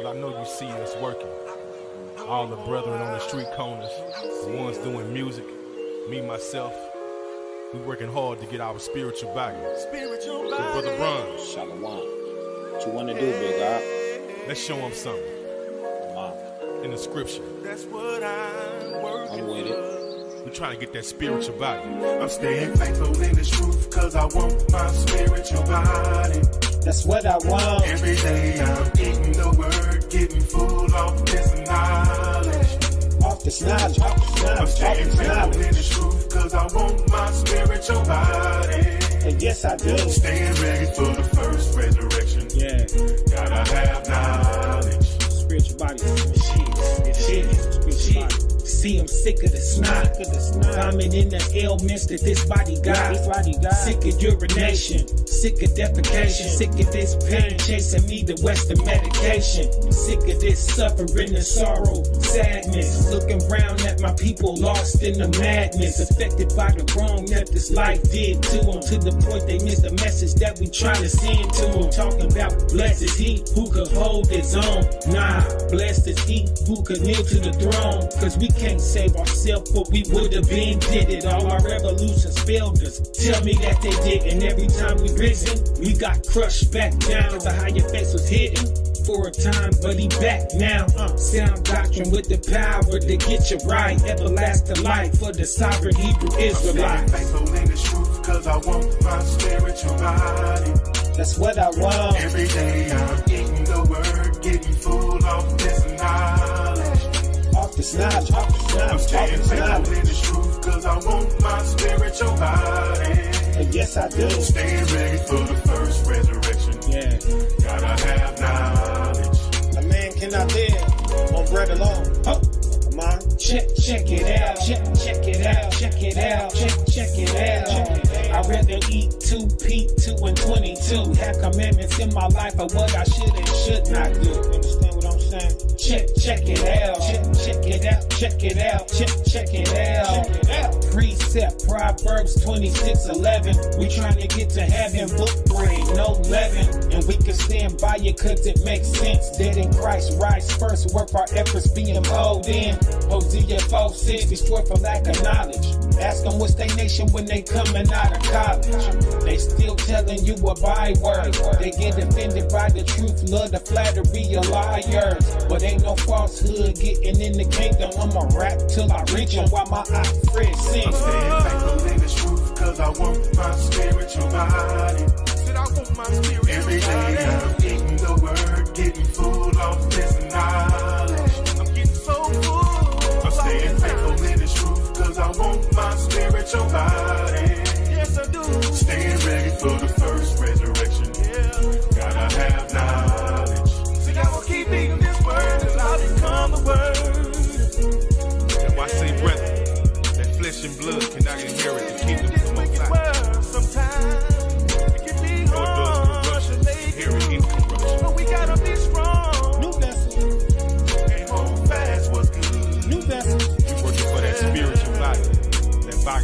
world, I know you see us working. All the brethren on the street corners, the ones doing music, me, myself, we working hard to get our spiritual body. So Brother Bron, Shalom. What you want to do, big God? let's show them something in the scripture. That's what I'm with it. We're trying to get that spiritual body. I'm staying faithful in this truth, cause I want my spiritual body. That's what I want. Every day I'm eating the word, getting full of this knowledge. Off this knowledge, off this I'm knowledge, off staying this faithful knowledge. in this truth, cause I want my spiritual body. And yes, I do. Staying ready for the first resurrection. Yeah. Gotta have knowledge. Spiritual body. Shit. Spiritual body. See, I'm sick of the snot. Vomit in the ailments that this body got. Sick of urination. Sick of defecation. Sick of this pain chasing me to Western medication. Sick of this suffering and sorrow, sadness. Looking round at my people lost in the madness. Affected by the wrong that this life did to them. To the point they miss the message that we trying to send to them. Talking about blessed is he who could hold his own. Nah, blessed is he who could kneel to the throne. Cause we can't save ourselves, but we would have been did it. All our revolutions failed us. Tell me that they did. And every time we risen, we got crushed back down. Cause the higher face was hidden for a time, but he back now. Sound doctrine with the power to get you right. Everlasting life for the sovereign Hebrew Israelites. I'm faithful in this truth, cause I want my spiritual body. That's what I want. Every day I'm eating the word, getting full of this knowledge. Off this knowledge, off this I'm knowledge, off staying this faithful knowledge. in this truth, cause I want my spiritual body. And yes, I do. Staying ready for the first resurrection. Yeah. Gotta have knowledge. A man cannot live on bread alone. Oh, come on. Check it out. Check it out. Check it out. Check it out. I'd rather eat 2 P, 2 and 22. Have commandments in my life of what I should and should not do. Understand what I'm saying? Check it out. Check it out. Check it out. Check it out. Precept Proverbs 26:11. We trying to get to heaven, book grade, no leaven. And we can stand by it cause it makes sense. Dead in Christ rise first, work our efforts being pulled in. Hosea 4:6 destroyed for lack of knowledge. Ask them what's their nation when they coming out of college. They still telling you a byword. They get offended by the truth, love the flattery of liars. But ain't no falsehood getting in the kingdom. I'ma rap till I reach them while my eye Fred sings. I'm staying faithful in this truth, cause I want my spiritual body. Every day I'm eating the word, getting full of this knowledge. I'm getting so full. I'm staying faithful in this truth, cause I want my spiritual body. Yes, I do. Staying ready for the first resurrection. Yeah. Gotta have knowledge. See, I will keep eating this word till I become the word. And why say, brethren, that flesh and blood cannot inherit the kingdom of the Most High. Sometimes it can be hard to make it, but we gotta be strong. New vessel. Can't hold fast what's good. New vessel. You working for that spiritual body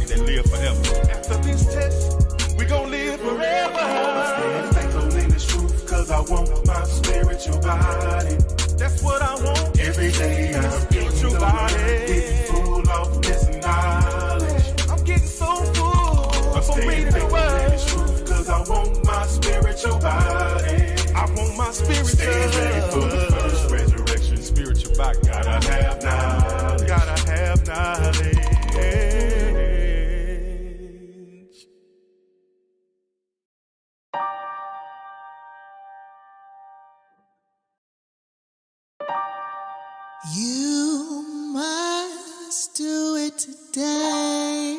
that live forever. After these tests, we gon' live forever. I'm staying faithful in this truth, cause I want my spiritual body. That's what I want. Every day I'm spiritual body, getting full of this knowledge. I'm getting so full. I'm staying faithful in this truth, cause I want my spiritual body. I want my spiritual. Staying ready for the first resurrection. Spiritual body. Gotta have knowledge. Gotta have knowledge. You must do it today.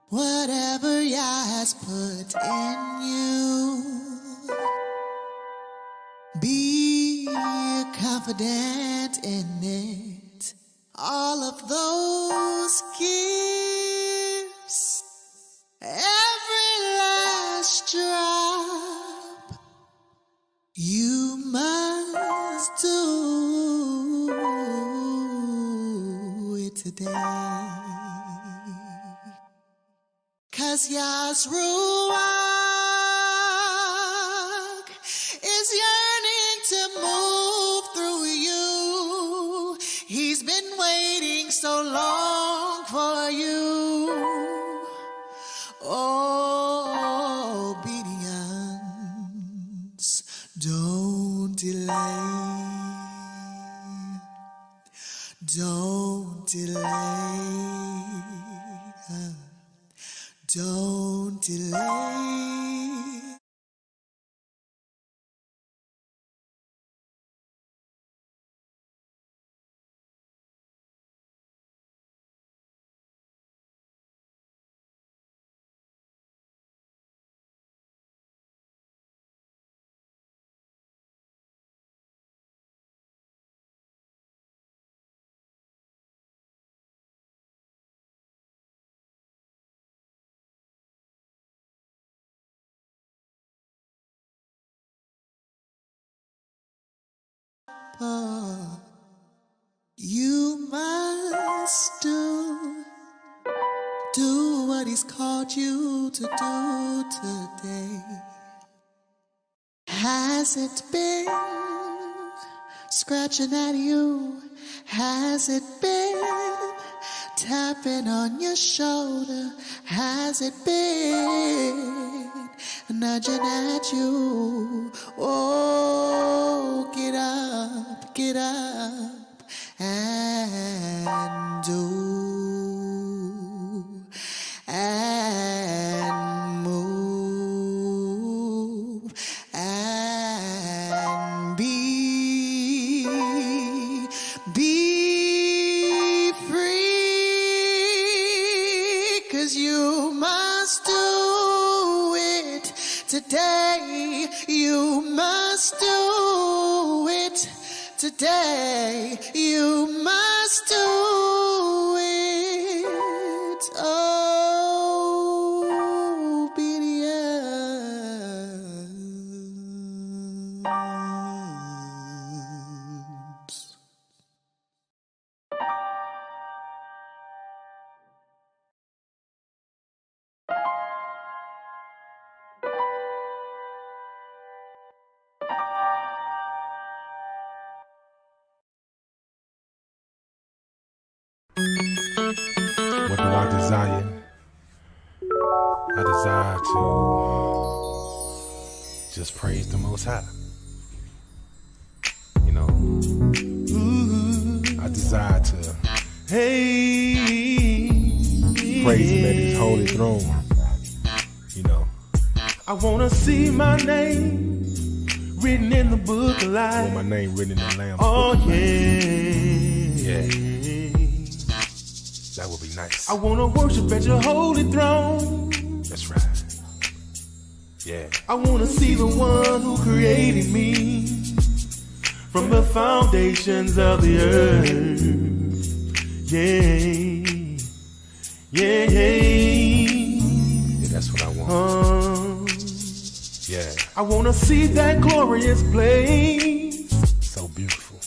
Whatever Yah has put in you, be confident in it. All of those gifts, every last drop, you must do it today. 'Cause Yah's Ruach is yearning to move He's been waiting so long for you. Oh, obedience, don't delay. Don't delay. Don't delay. You must do what he's called you to do today. Has it been scratching at you? Has it been tapping on your shoulder? Has it been nudging at you? Oh, get up and do and move and be free, 'cause you must do it today. You must do it today. You must do it. Obedience. What do I desire? I desire to just praise the Most High. You know, I desire to praise Him at His holy throne. You know, I wanna see my name written in the book of life. I want my name written in the Lamb's Oh book. yeah. That would be nice. I wanna worship at your holy throne. That's right. Yeah. I wanna see the one who created me from the foundations of the earth. Yeah. Yeah, that's what I want. Yeah. I wanna see that glorious place. So beautiful.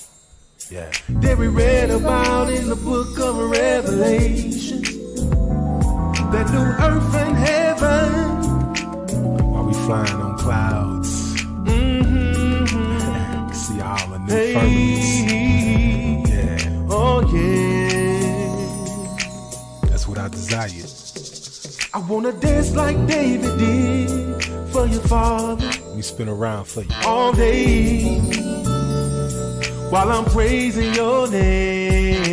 Yeah. That we read about in the book of Revelation. That new earth and heaven. While we flying on clouds. See all the new firmaments. Yeah. Oh yeah. That's what I desire. I wanna dance like David did for your father. We spin around for you all day while I'm praising your name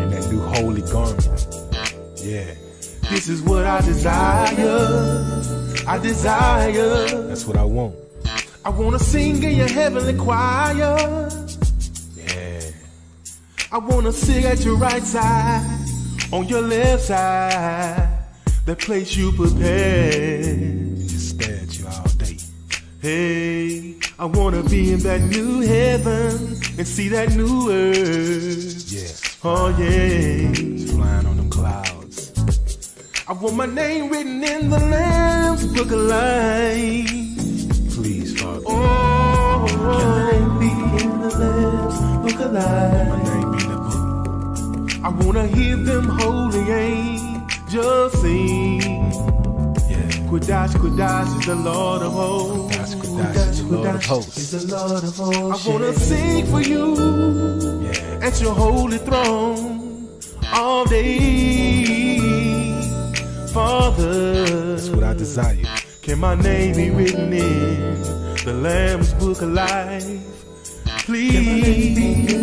in that new holy garment. Yeah. This is what I desire. I desire. That's what I want. I wanna sing in your heavenly choir. Yeah. I wanna sing at your right side, on your left side, the place you prepared. Just stare at you all day. Hey, I wanna be in that new heaven and see that new earth. Yeah. Oh yeah. Just flying on them clouds. I want my name written in the Lamb's book of life. Please, Father. Oh, can my name be in the Lamb's book of life? My name be in the book. I wanna hear them holy angels sing. Yeah. Quadash, Quadash is the Lord of hosts. Quadash, Quadash is the Lord of hosts. Is the Lord of hosts. I wanna sing for you. at your holy throne all day. Father, That's what I desire. can my name be written in the Lamb's Book of Life? Please,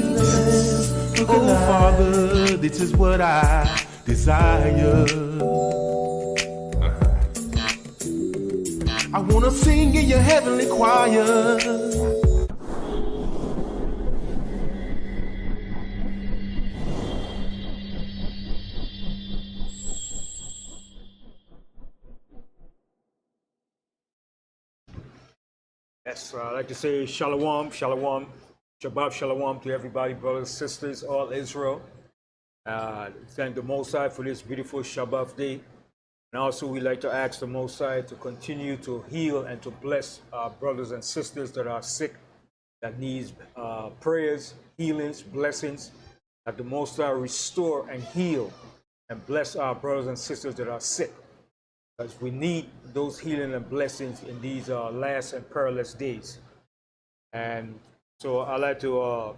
oh Father, this is what I desire. I wanna sing in your heavenly choir. Yes, I'd like to say shalom, shalom, Shabbat shalom to everybody, brothers, sisters, all Israel. Thank the Most High for this beautiful Shabbat day. And also we'd like to ask the Most High to continue to heal and to bless our brothers and sisters that are sick, that needs prayers, healings, blessings, that the Most High restore and heal and bless our brothers and sisters that are sick. Because we need those healing and blessings in these last and perilous days. And so I'd like to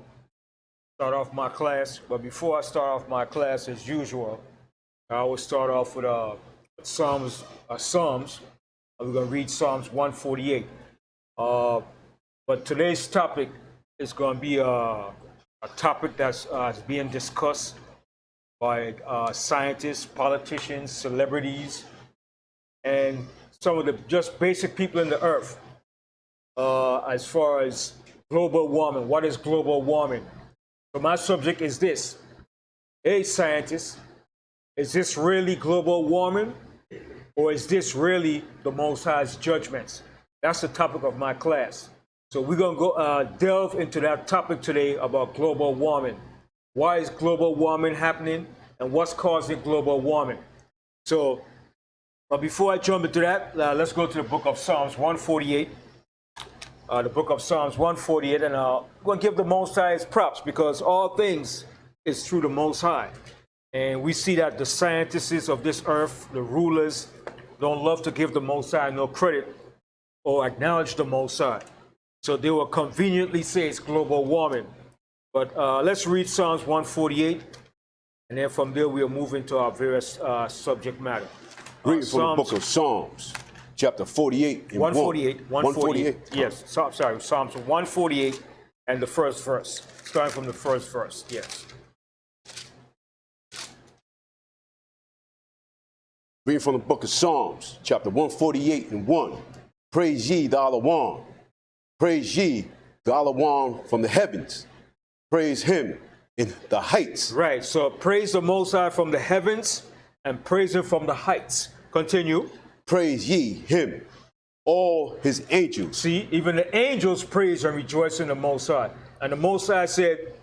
start off my class. But before I start off my class, as usual, I always start off with Psalms. We're going to read Psalms 148. But today's topic is going to be a topic that's being discussed by scientists, politicians, celebrities, and some of the just basic people in the earth, as far as global warming. What is global warming? So my subject is this. Hey, scientists, is this really global warming? Or is this really the Most High's judgments? That's the topic of my class. So we're going to go delve into that topic today about global warming. Why is global warming happening? And what's causing global warming? So, but before I jump into that, let's go to the book of Psalms 148. The book of Psalms 148, and I'm going to give the Most High his props, because all things is through the Most High. And we see that the scientists of this earth, the rulers, don't love to give the Most High no credit or acknowledge the Most High. So they will conveniently say it's global warming. But let's read Psalms 148, and then from there we'll move into our various subject matter. Reading from the book of Psalms, chapter 48 and 148. 148? Yes, sorry, Psalms 148 and the first verse. Starting from the first verse, yes. Reading from the book of Psalms, chapter 148 and 1. Praise ye the Alawam. Praise ye the Alawam from the heavens. Praise him in the heights. Right, so praise the Most High from the heavens and praise him from the heights. Continue. Praise ye him, all his angels. See, even the angels praise and rejoice in the Most High. And the Most High said,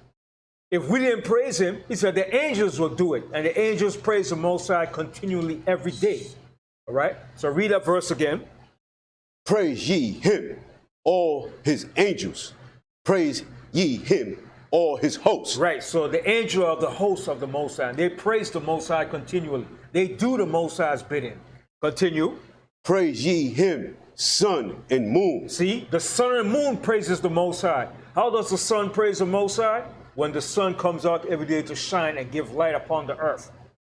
if we didn't praise him, he said the angels will do it. And the angels praise the Most High continually every day. All right? So read that verse again. Praise ye him, all his angels. Praise ye him, all his hosts. Right, so the angel of the hosts of the Most High, they praise the Most High continually. They do the Most High's bidding. Continue. Praise ye him, sun and moon. See, the sun and moon praises the Most High. How does the sun praise the Most High? When the sun comes out every day to shine and give light upon the earth.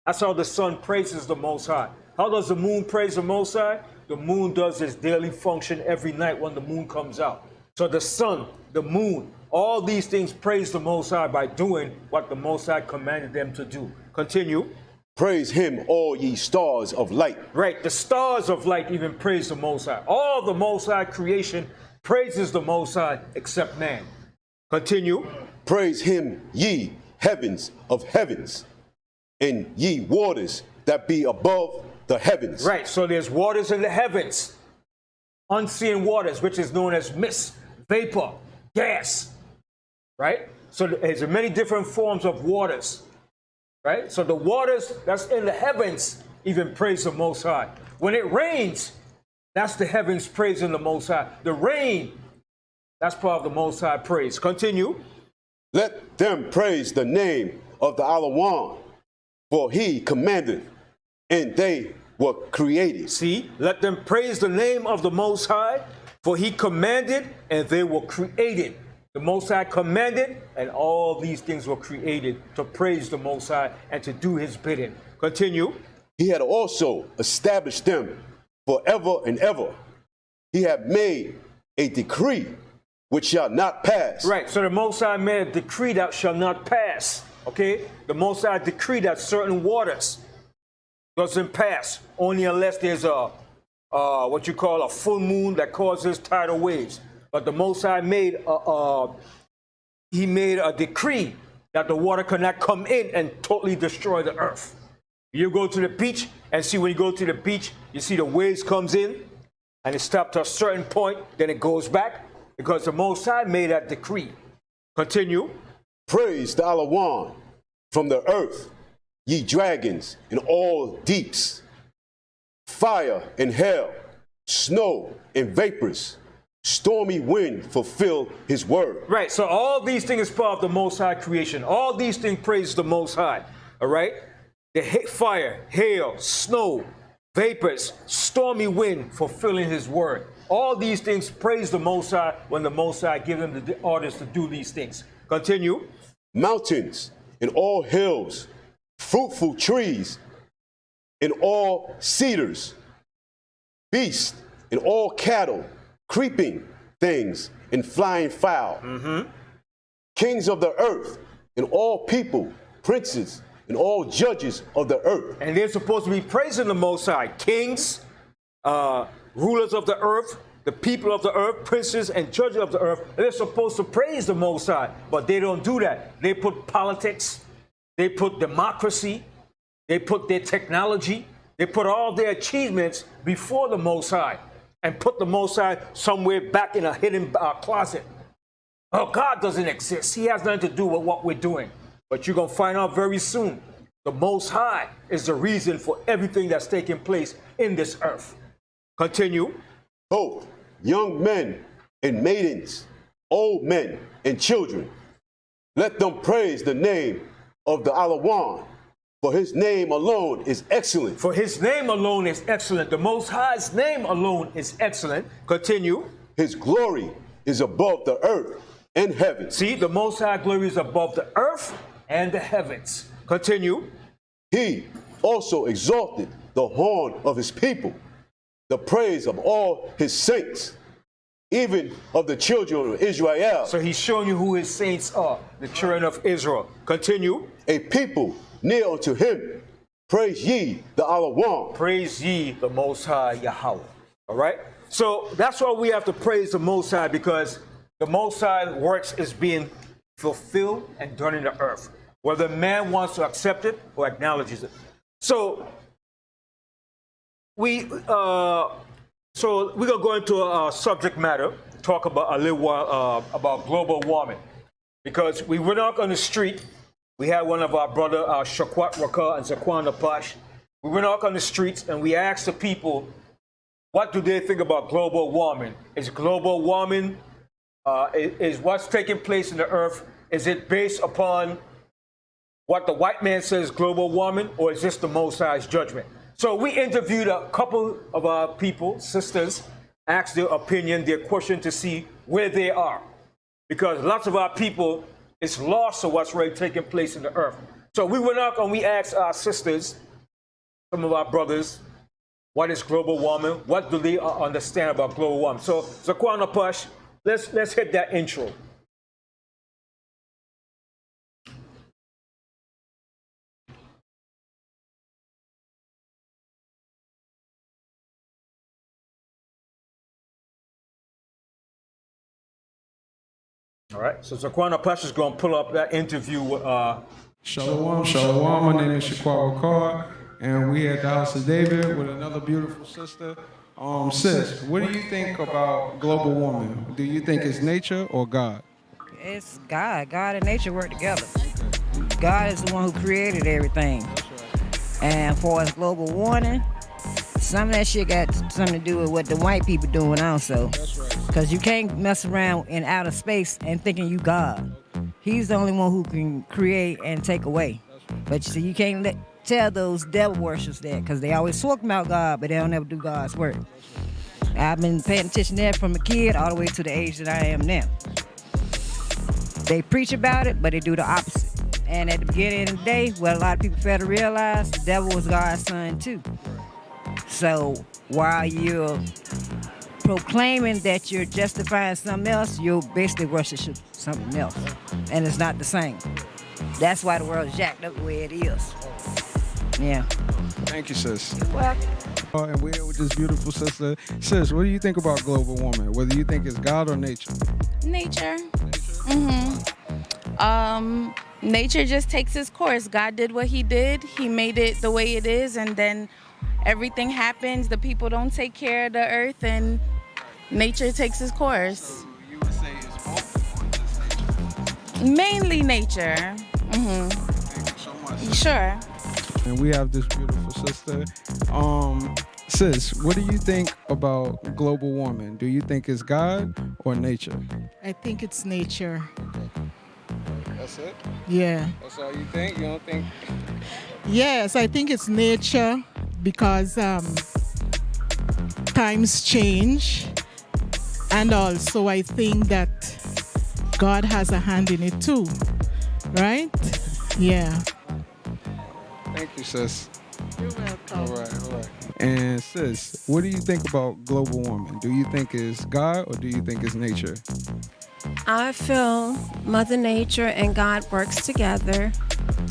That's how the sun praises the Most High. How does the moon praise the Most High? The moon does its daily function every night when the moon comes out. So the sun, the moon, all these things praise the Most High by doing what the Most High commanded them to do. Continue. Praise him, all ye stars of light. Right, the stars of light even praise the Most High. All the Most High creation praises the Most High except man. Continue. Praise him, ye heavens of heavens, and ye waters that be above the heavens. Right, so there's waters in the heavens, unseen waters, which is known as mist, vapor, gas, right? So there's many different forms of waters, right? So the waters that's in the heavens even praise the Most High. When it rains, that's the heavens praising the Most High. The rain, that's part of the Most High praise. Continue. Let them praise the name of the Alawam, for he commanded, and they were created. See, let them praise the name of the Most High, for he commanded, and they were created. The Most High commanded, and all these things were created to praise the Most High and to do his bidding. Continue. He had also established them forever and ever. He had made a decree which shall not pass. Right, so the Most High made a decree that shall not pass. Okay? The Most High decreed that certain waters doesn't pass, only unless there's a what you call a full moon that causes tidal waves. But the Most High made he made a decree that the water cannot come in and totally destroy the earth. You go to the beach and see when you go to the beach, you see the waves comes in and it stops to a certain point, then it goes back because the Most High made that decree. Continue. Praise the Alawan from the earth, ye dragons in all deeps, fire and hail, snow and vapors, stormy wind fulfill his word. Right, so all these things is part of the Most High creation. All these things praise the Most High, all right? The fire, hail, snow, vapors, stormy wind fulfilling his word. All these things praise the Most High when the Most High gives them the orders to do these things. Continue. Mountains and all hills, fruitful trees and all cedars, beasts and all cattle, creeping things and flying fowl, kings of the earth and all people, princes and all judges of the earth. And they're supposed to be praising the Most High. Kings, rulers of the earth, the people of the earth, princes and judges of the earth. They're supposed to praise the Most High, but they don't do that. They put politics, they put democracy, they put their technology, they put all their achievements before the Most High and put the Most High somewhere back in a hidden closet. Oh, God doesn't exist. He has nothing to do with what we're doing. But you're going to find out very soon, the Most High is the reason for everything that's taking place in this earth. Continue. Both young men and maidens, old men and children, let them praise the name of the Alawan, for his name alone is excellent. For his name alone is excellent. The Most High's name alone is excellent. Continue. His glory is above the earth and heaven. See, the Most High glory is above the earth and the heavens. Continue. He also exalted the horn of his people, the praise of all his saints, even of the children of Israel. So he's showing you who his saints are, the children of Israel. Continue. A people near unto him. Praise ye the Alawan. Praise ye the Most High Yahweh. All right? So that's why we have to praise the Most High, because the Most High works is being fulfilled and done in the earth, whether man wants to accept it or acknowledges it. So we're gonna go into a subject matter, talk about a little while about global warming, because we went out on the street. We had one of our brother, Shakwat Rakar and Zakwan Apash. We went out on the streets and we asked the people, what do they think about global warming? Is global warming, is what's taking place in the earth, is it based upon what the white man says global warming, or is this the Most High's judgment? So we interviewed a couple of our people, sisters, asked their opinion, their question to see where they are. Because lots of our people is lost to what's really taking place in the earth. So we went out and we asked our sisters, some of our brothers, what is global warming? What do they understand about global warming? So Zakwan Apash, let's hit that intro. All right, so Zakwan Apash is going to pull up that interview with Shalom, shalom. My name is Shakwat Rakar, and we at the House of David with another beautiful sister. Sis, what do you think about global warming? Do you think it's nature or God? It's God. God and nature work together. God is the one who created everything. And for us global warming, some of that shit got something to do with what the white people doing also. Because you can't mess around in outer space and thinking you God. He's the only one who can create and take away. But you see, you can't tell those devil worshippers that, because they always talk about God, but they don't ever do God's work. I've been paying attention there from a kid all the way to the age that I am now. They preach about it, but they do the opposite. And at the beginning of the day, what a lot of people fail to realize, the devil was God's son too. So while you're proclaiming that you're justifying something else, you're basically worshiping something else. And it's not the same. That's why the world's jacked up the way it is. Yeah. Thank you, sis. You're welcome. And we're here with this beautiful sister. Sis, what do you think about global warming? Whether you think it's God or nature? Nature. Nature just takes its course. God did what he did. He made it the way it is, and then everything happens. The people don't take care of the earth, and nature takes its course. So you would say it's both or just nature? Mainly nature. Thank you so much. Sure. And we have this beautiful sister. Sis, what do you think about global warming? Do you think it's God or nature? I think it's nature. That's it? Yeah. That's all you think? You don't think? Yes, I think it's nature because times change. And also I think that God has a hand in it too. Right? Yeah. Thank you, sis. You're welcome. All right. And sis, what do you think about global warming? Do you think it's God or do you think it's nature? I feel Mother Nature and God works together,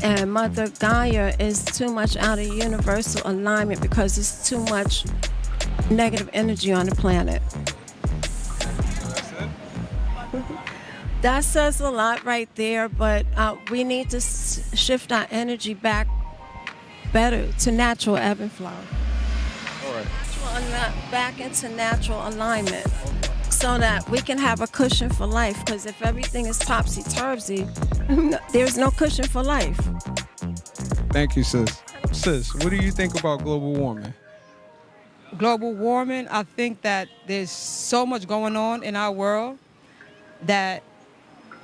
and Mother Gaia is too much out of universal alignment because there's too much negative energy on the planet. That says a lot right there, but we need to shift our energy back better to natural ebb and flow. All right. Back into natural alignment so that we can have a cushion for life, because if everything is topsy-turvy, there's no cushion for life. Thank you, sis. Sis, what do you think about global warming? Global warming, I think that there's so much going on in our world that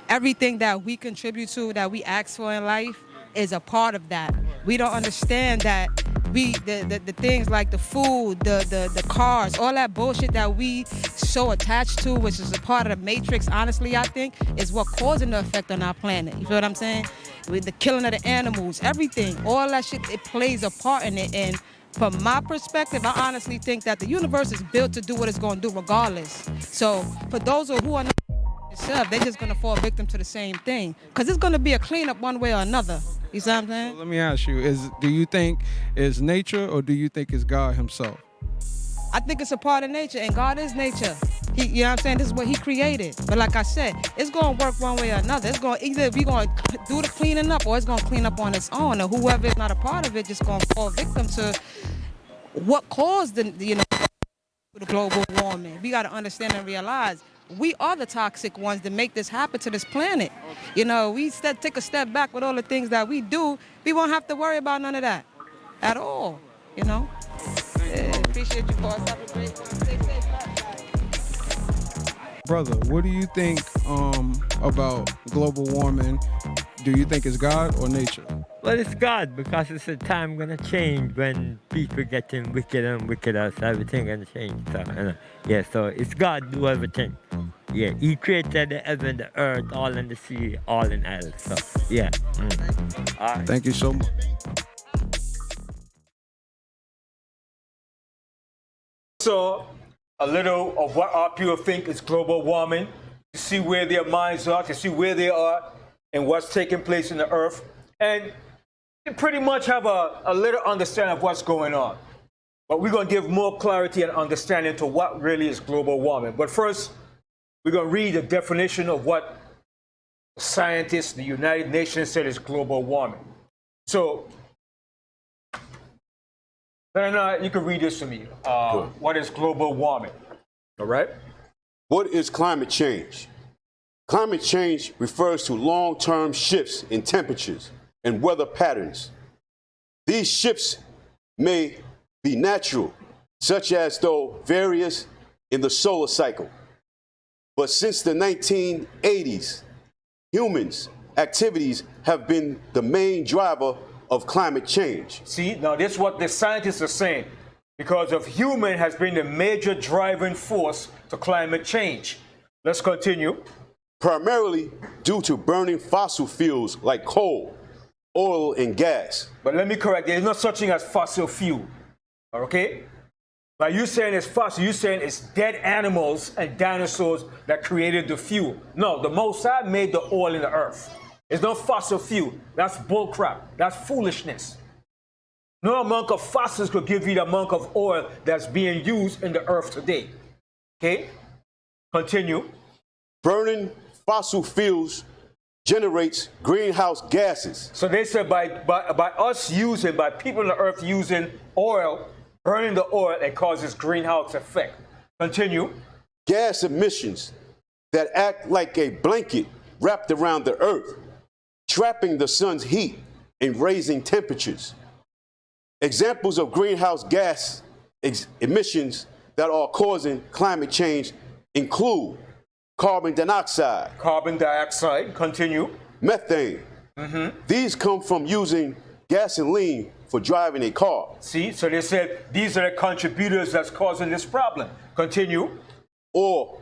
everything that we contribute to, that we ask for in life, is a part of that. We don't understand that the things like the food, the cars, all that bullshit that we so attached to, which is a part of the matrix, honestly, I think, is what causing the effect on our planet. You feel what I'm saying? With the killing of the animals, everything, all that shit, it plays a part in it. And from my perspective, I honestly think that the universe is built to do what it's going to do regardless. So for those who are not itself, they're just going to fall victim to the same thing. Because it's going to be a cleanup one way or another. You see what I'm saying? So let me ask you, do you think it's nature or do you think it's God himself? I think it's a part of nature, and God is nature. You know what I'm saying? This is what he created. But like I said, it's going to work one way or another. It's going either we're going to do the cleaning up or it's going to clean up on its own. Or whoever is not a part of it just going to fall victim to what caused the global warming. We got to understand and realize we are the toxic ones that make this happen to this planet. You know, we take a step back with all the things that we do. We won't have to worry about none of that at all, you know? Appreciate you, boss. Have a great one. Stay safe. Brother, what do you think about global warming? Do you think it's God or nature? Well, it's God, because it's a time gonna change when people getting wicked and wickeder, so everything gonna change. So, yeah, so it's God do everything. Yeah, he created the heaven, the earth, all in the sea, all in hell. So, yeah. All right. Thank you so much. So, a little of what our people think is global warming, to see where their minds are, to see where they are, and what's taking place in the earth. And you pretty much have a little understanding of what's going on. But we're going to give more clarity and understanding to what really is global warming. But first, we're going to read the definition of what scientists, the United Nations, said is global warming. So, then you can read this to me. What is global warming? All right? What is climate change? Climate change refers to long-term shifts in temperatures and weather patterns. These shifts may be natural, such as though various in the solar cycle. But since the 1980s, humans' activities have been the main driver of climate change. See, now this is what the scientists are saying. Because of human has been the major driving force to climate change. Let's continue. primarily due to burning fossil fuels like coal, oil, and gas. But let me correct, there's no such thing as fossil fuel, okay? By you saying it's fossil, you're saying it's dead animals and dinosaurs that created the fuel. No, the Most High made the oil in the earth. It's no fossil fuel. That's bullcrap. That's foolishness. No amount of fossils could give you the amount of oil that's being used in the earth today. Okay? Continue. Burning fossil fuels generates greenhouse gases. So they said by people on the earth using oil, burning the oil, it causes greenhouse effect. Continue. Gas emissions that act like a blanket wrapped around the earth, trapping the sun's heat and raising temperatures. Examples of greenhouse gas emissions that are causing climate change include carbon dioxide. Carbon dioxide, continue. Methane. These come from using gasoline for driving a car. See, so they said these are the contributors that's causing this problem. Continue. Or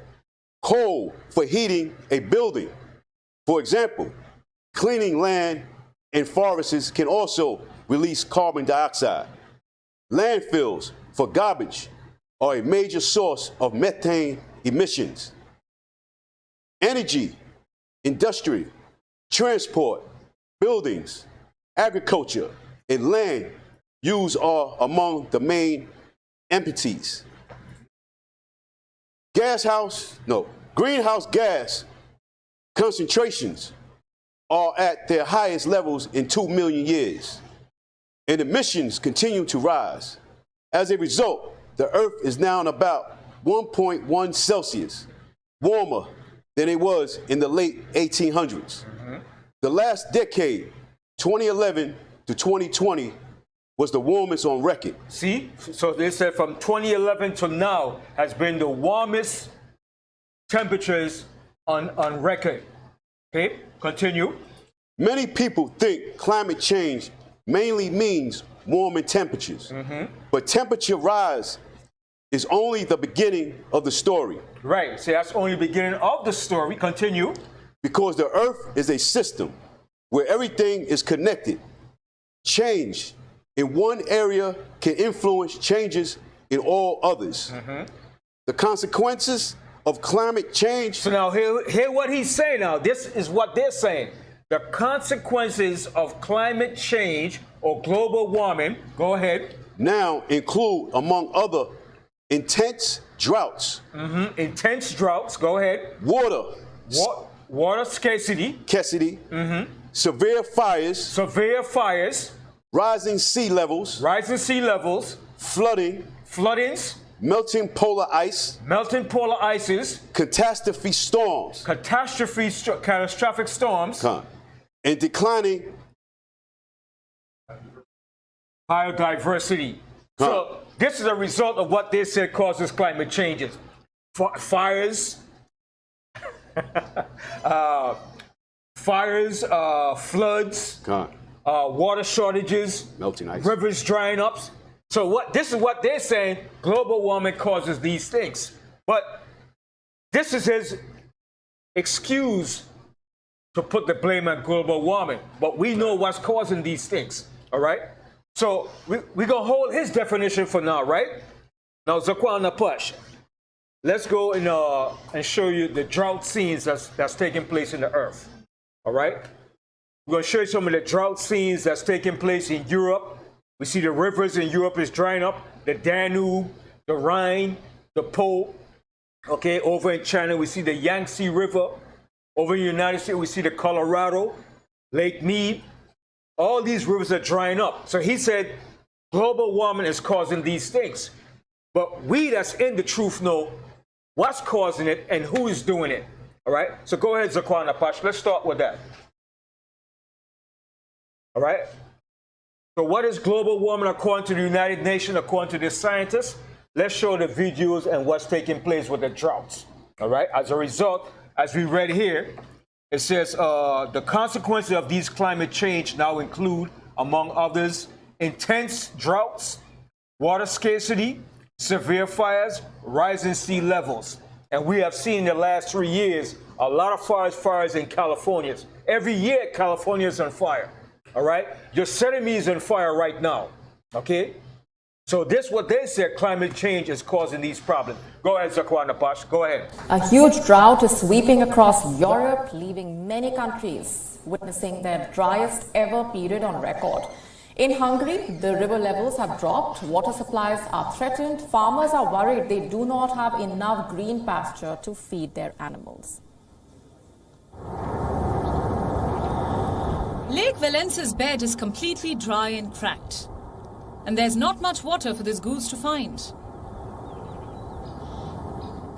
coal for heating a building. For example, cleaning land and forests can also release carbon dioxide. Landfills for garbage are a major source of methane emissions. Energy, industry, transport, buildings, agriculture, and land use are among the main entities. Greenhouse gas concentrations are at their highest levels in 2 million years, and emissions continue to rise. As a result, the Earth is now about 1.1 Celsius warmer than it was in the late 1800s. The last decade, 2011 to 2020, was the warmest on record. See, so they said from 2011 to now has been the warmest temperatures on record. Okay, continue. Many people think climate change mainly means warming temperatures, but temperature rise is only the beginning of the story. Right, so that's only the beginning of the story. Continue. Because the Earth is a system where everything is connected. Change in one area can influence changes in all others. The consequences of climate change. So now hear what he's saying now. This is what they're saying. The consequences of climate change or global warming, go ahead. Now include, among other, intense droughts. Intense droughts, go ahead. Water scarcity. Severe fires. Rising sea levels. Floodings. Melting polar ices. Catastrophic storms. Catastrophic storms. And declining biodiversity. So this is a result of what they said causes climate changes. Fires, floods, water shortages, melting ice, rivers drying up. So this is what they're saying, global warming causes these things. But this is his excuse to put the blame on global warming. But we know what's causing these things, all right? So we're going to hold his definition for now, right? Now, Zakwan Napash, let's go and show you the drought scenes that's taking place in the earth, all right? We're going to show you some of the drought scenes that's taking place in Europe. We see the rivers in Europe is drying up, the Danube, the Rhine, the Po. Okay, over in China, we see the Yangtze River. Over in the United States, we see the Colorado, Lake Mead. All these rivers are drying up. So he said global warming is causing these things. But we that's in the truth know what's causing it and who is doing it. All right? So go ahead, Zakwan Apache. Let's start with that. All right? So what is global warming according to the United Nations, according to the scientists? Let's show the videos and what's taking place with the droughts. All right? As a result, as we read here, it says the consequences of these climate change now include, among others, intense droughts, water scarcity, severe fires, rising sea levels. And we have seen in the last 3 years a lot of fires in California. Every year, California is on fire. All right? Yosemite is on fire right now. Okay? So this what they said, climate change is causing these problems. Go ahead, Zakwana Pash. Go ahead. A huge drought is sweeping across Europe, leaving many countries witnessing their driest ever period on record. In Hungary, the river levels have dropped, water supplies are threatened, farmers are worried they do not have enough green pasture to feed their animals. Lake Valence's bed is completely dry and cracked, and there's not much water for this goose to find.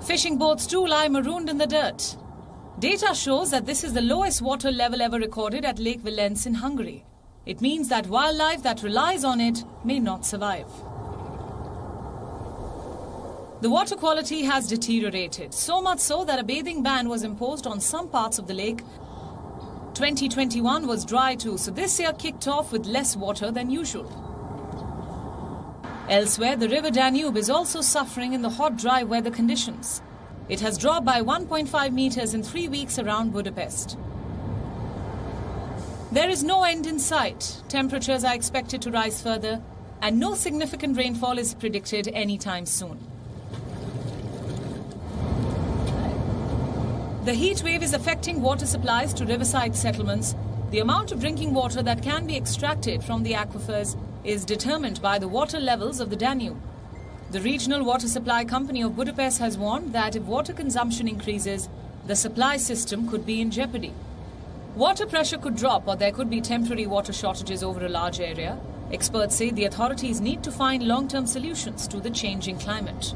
Fishing boats too lie marooned in the dirt. Data shows that this is the lowest water level ever recorded at Lake Valence in Hungary. It means that wildlife that relies on it may not survive. The water quality has deteriorated, so much so that a bathing ban was imposed on some parts of the lake. 2021 was dry too, so this year kicked off with less water than usual. Elsewhere, the river Danube is also suffering in the hot, dry weather conditions. It has dropped by 1.5 meters in 3 weeks around Budapest. There is no end in sight. Temperatures are expected to rise further, and no significant rainfall is predicted anytime soon. The heat wave is affecting water supplies to riverside settlements. The amount of drinking water that can be extracted from the aquifers is determined by the water levels of the Danube. The regional water supply company of Budapest has warned that if water consumption increases, the supply system could be in jeopardy. Water pressure could drop, or there could be temporary water shortages over a large area. Experts say the authorities need to find long-term solutions to the changing climate.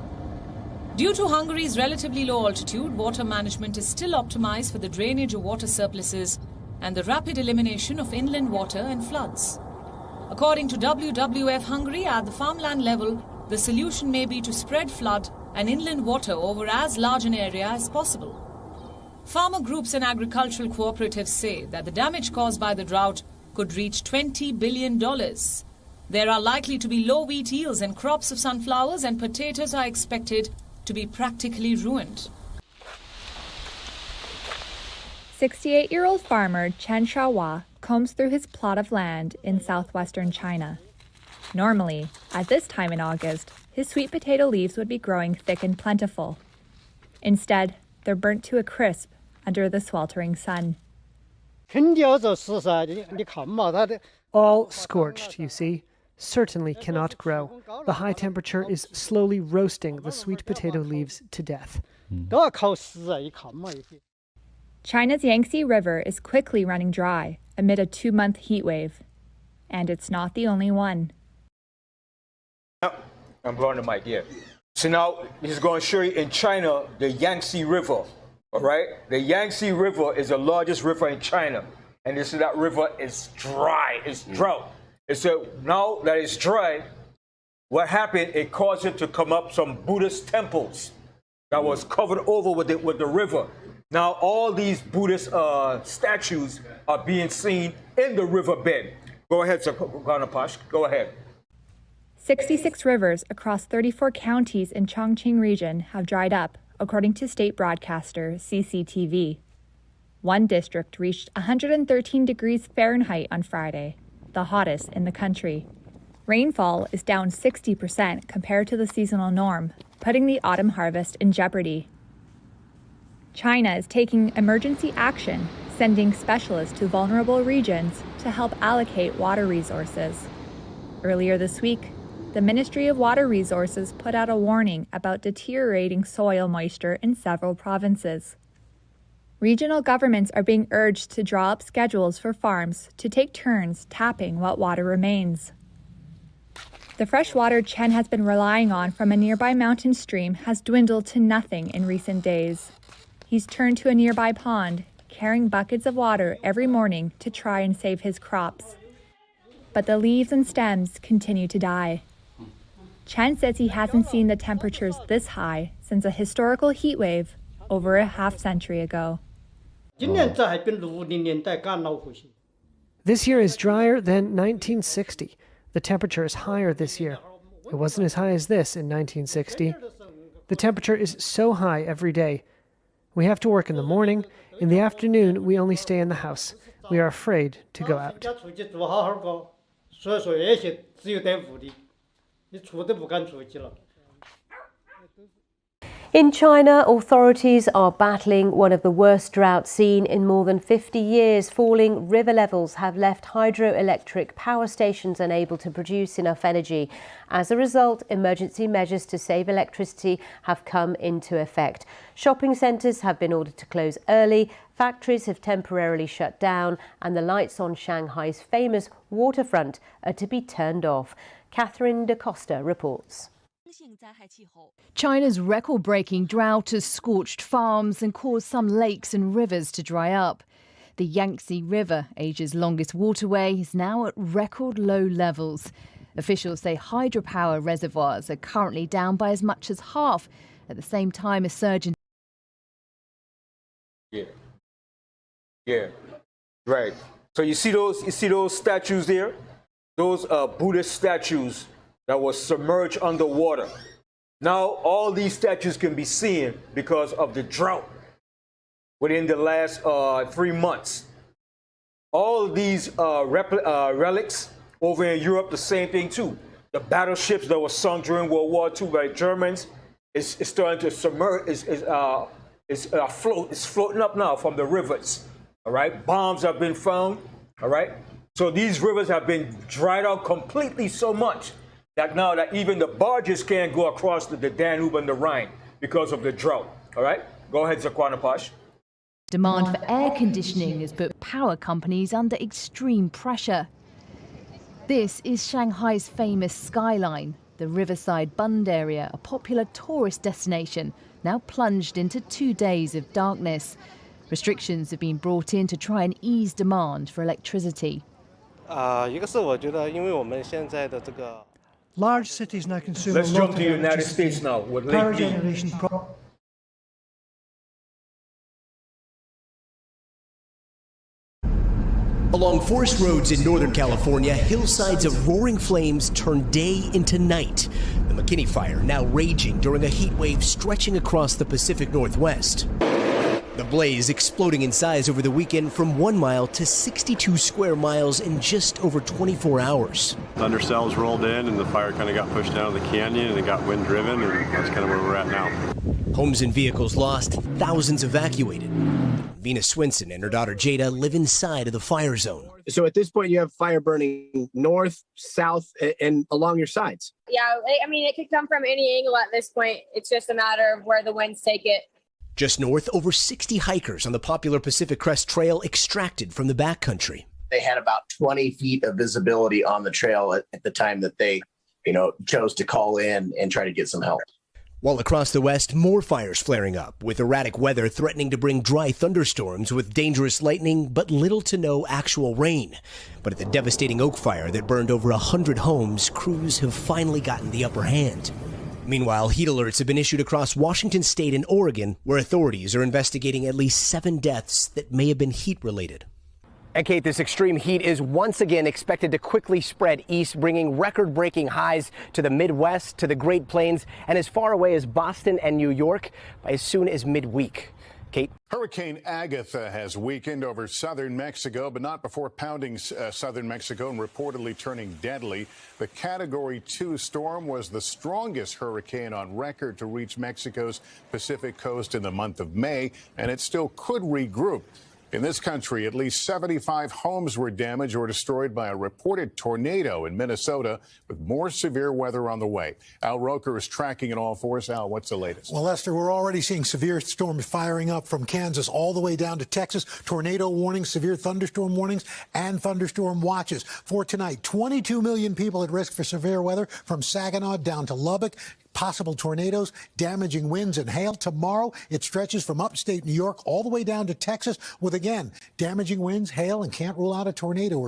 Due to Hungary's relatively low altitude, water management is still optimized for the drainage of water surpluses and the rapid elimination of inland water and floods. According to WWF Hungary, at the farmland level, the solution may be to spread flood and inland water over as large an area as possible. Farmer groups and agricultural cooperatives say that the damage caused by the drought could reach $20 billion. There are likely to be low wheat yields, and crops of sunflowers and potatoes are expected to be practically ruined. 68-year-old farmer Chen Xiaohua combs through his plot of land in southwestern China. Normally, at this time in August, his sweet potato leaves would be growing thick and plentiful. Instead, they're burnt to a crisp under the sweltering sun. All scorched, you see. Certainly cannot grow. The high temperature is slowly roasting the sweet potato leaves to death. China's Yangtze River is quickly running dry amid a 2-month heat wave. And it's not the only one. I'm blowing the mic, yeah. So now he's going to show you in China the Yangtze River, all right? The Yangtze River is the largest river in China. And this that river is dry, it's drought. And so now that it's dry, what happened, it caused it to come up some Buddhist temples that was covered over with the river. Now all these Buddhist statues are being seen in the riverbed. Go ahead, Sir Ganapash, go ahead. 66 rivers across 34 counties in Chongqing region have dried up, according to state broadcaster CCTV. One district reached 113 degrees Fahrenheit on Friday, the hottest in the country. Rainfall is down 60% compared to the seasonal norm, putting the autumn harvest in jeopardy. China is taking emergency action, sending specialists to vulnerable regions to help allocate water resources. Earlier this week, the Ministry of Water Resources put out a warning about deteriorating soil moisture in several provinces. Regional governments are being urged to draw up schedules for farms to take turns tapping what water remains. The fresh water Chen has been relying on from a nearby mountain stream has dwindled to nothing in recent days. He's turned to a nearby pond, carrying buckets of water every morning to try and save his crops. But the leaves and stems continue to die. Chen says he hasn't seen the temperatures this high since a historical heat wave over a half-century ago. This year is drier than 1960. The temperature is higher this year. It wasn't as high as this in 1960. The temperature is so high every day. We have to work in the morning. In the afternoon, we only stay in the house. We are afraid to go out. In China, authorities are battling one of the worst droughts seen in more than 50 years. Falling river levels have left hydroelectric power stations unable to produce enough energy. As a result, emergency measures to save electricity have come into effect. Shopping centres have been ordered to close early, factories have temporarily shut down, and the lights on Shanghai's famous waterfront are to be turned off. Catherine Da Costa reports. China's record-breaking drought has scorched farms and caused some lakes and rivers to dry up. The Yangtze River, Asia's longest waterway, is now at record low levels. Officials say hydropower reservoirs are currently down by as much as half. At the same time, a surge in... Yeah, right. So you see those statues there? Those Buddhist statues that was submerged underwater. Now all these statues can be seen because of the drought within the last 3 months. All these relics over in Europe, the same thing too. The battleships that were sunk during World War II by Germans is starting to submerge, it's floating up now from the rivers. All right, bombs have been found. All right, so these rivers have been dried out completely so much that now that even the barges can't go across the Danube and the Rhine because of the drought. All right, go ahead, Zakwana Pash. Demand for air conditioning has put power companies under extreme pressure. This is Shanghai's famous skyline, the riverside Bund area, a popular tourist destination, now plunged into 2 days of darkness. Restrictions have been brought in to try and ease demand for electricity. Large cities now consume Let's a lot jump of to the United electricity. States now with Power Lake Lee. generation Along forest roads in Northern California, hillsides of roaring flames turn day into night. The McKinney fire now raging during a heat wave stretching across the Pacific Northwest. The blaze exploding in size over the weekend from 1 mile to 62 square miles in just over 24 hours. Thundercells rolled in and the fire kind of got pushed down the canyon and it got wind driven, and that's kind of where we're at now. Homes and vehicles lost, thousands evacuated. Venus Swinson and her daughter Jada live inside of the fire zone. So at this point, you have fire burning north, south, and along your sides. Yeah, I mean, it could come from any angle at this point. It's just a matter of where the winds take it. Just north, over 60 hikers on the popular Pacific Crest Trail extracted from the backcountry. They had about 20 feet of visibility on the trail at the time that they, chose to call in and try to get some help. While across the west, more fires flaring up, with erratic weather threatening to bring dry thunderstorms with dangerous lightning, but little to no actual rain. But at the devastating Oak Fire that burned over 100 homes, crews have finally gotten the upper hand. Meanwhile, heat alerts have been issued across Washington state and Oregon, where authorities are investigating at least 7 deaths that may have been heat-related. And Kate, this extreme heat is once again expected to quickly spread east, bringing record-breaking highs to the Midwest, to the Great Plains, and as far away as Boston and New York by as soon as midweek. Kate? Hurricane Agatha has weakened over southern Mexico, but not before pounding southern Mexico and reportedly turning deadly. The Category 2 storm was the strongest hurricane on record to reach Mexico's Pacific coast in the month of May, and it still could regroup. In this country, at least 75 homes were damaged or destroyed by a reported tornado in Minnesota, with more severe weather on the way. Al Roker is tracking it all for us. Al, what's the latest? Well, Lester, we're already seeing severe storms firing up from Kansas all the way down to Texas. Tornado warnings, severe thunderstorm warnings, and thunderstorm watches. For tonight, 22 million people at risk for severe weather from Saginaw down to Lubbock. Possible tornadoes, damaging winds and hail. Tomorrow, it stretches from upstate New York all the way down to Texas with, again, damaging winds, hail, and can't rule out a tornado.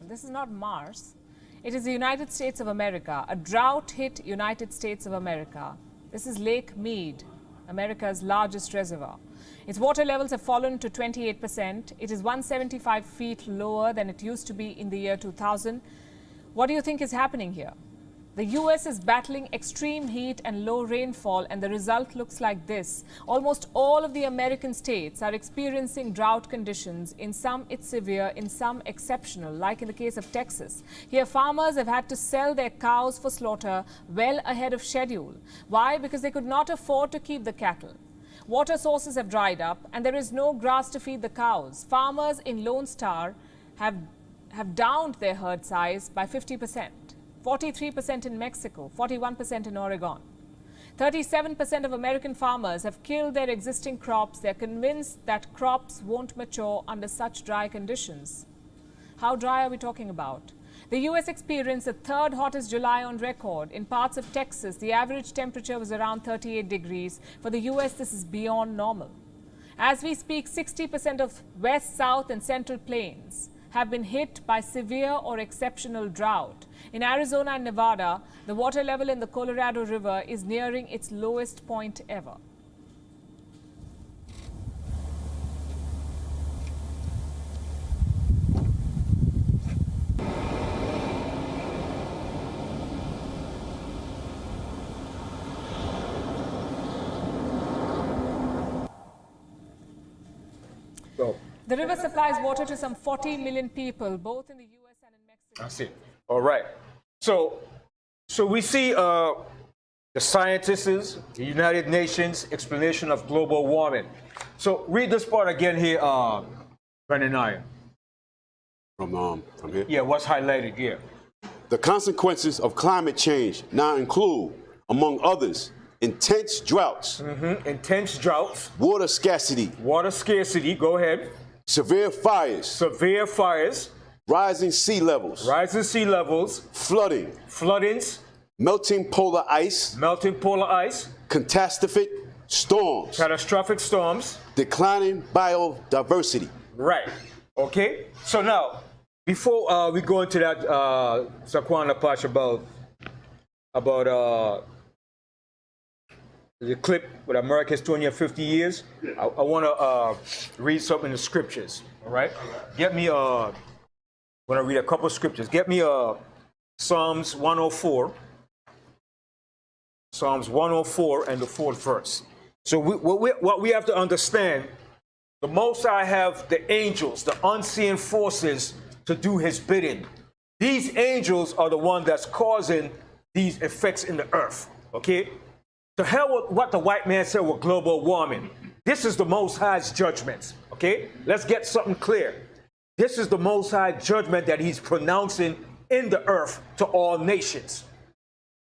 This is not Mars. It is the United States of America, a drought-hit United States of America. This is Lake Mead, America's largest reservoir. Its water levels have fallen to 28%. It is 175 feet lower than it used to be in the year 2000. What do you think is happening here? The US is battling extreme heat and low rainfall, and the result looks like this. Almost all of the American states are experiencing drought conditions. In some, it's severe, in some, exceptional, like in the case of Texas. Here, farmers have had to sell their cows for slaughter well ahead of schedule. Why? Because they could not afford to keep the cattle. Water sources have dried up, and there is no grass to feed the cows. Farmers in Lone Star have downed their herd size by 50%. 43% in Mexico, 41% in Oregon. 37% of American farmers have killed their existing crops. They're convinced that crops won't mature under such dry conditions. How dry are we talking about? The U.S. experienced the third hottest July on record. In parts of Texas, the average temperature was around 38 degrees. For the U.S., this is beyond normal. As we speak, 60% of West, South, and Central Plains have been hit by severe or exceptional drought. In Arizona and Nevada, the water level in the Colorado River is nearing its lowest point ever. The river supplies water to some 40 million people, both in the U.S. and in Mexico. That's it. All right. So we see the scientists, the United Nations explanation of global warming. So read this part again here, Banyamyan. From here? Yeah, what's highlighted here? The consequences of climate change now include, among others, intense droughts. Intense droughts. Water scarcity. Water scarcity, go ahead. Severe fires. Severe fires. Rising sea levels. Rising sea levels. Flooding. Floodings. Melting polar ice. Melting polar ice. Catastrophic storms. Catastrophic storms. Declining biodiversity. Right. Okay. So now, before we go into that, Sakwana Pash, about the clip with America's 20 or 50 years, I want to read something in the scriptures. All right. Get me when I read a couple of scriptures. Get me Psalms 104. Psalms 104 and the 4th verse. So what we have to understand, the Most High have the angels, the unseen forces, to do his bidding. These angels are the one that's causing these effects in the earth. Okay? To hell with what the white man said with global warming. This is the Most High's judgment. Okay? Let's get something clear. This is the Most High judgment that he's pronouncing in the earth to all nations.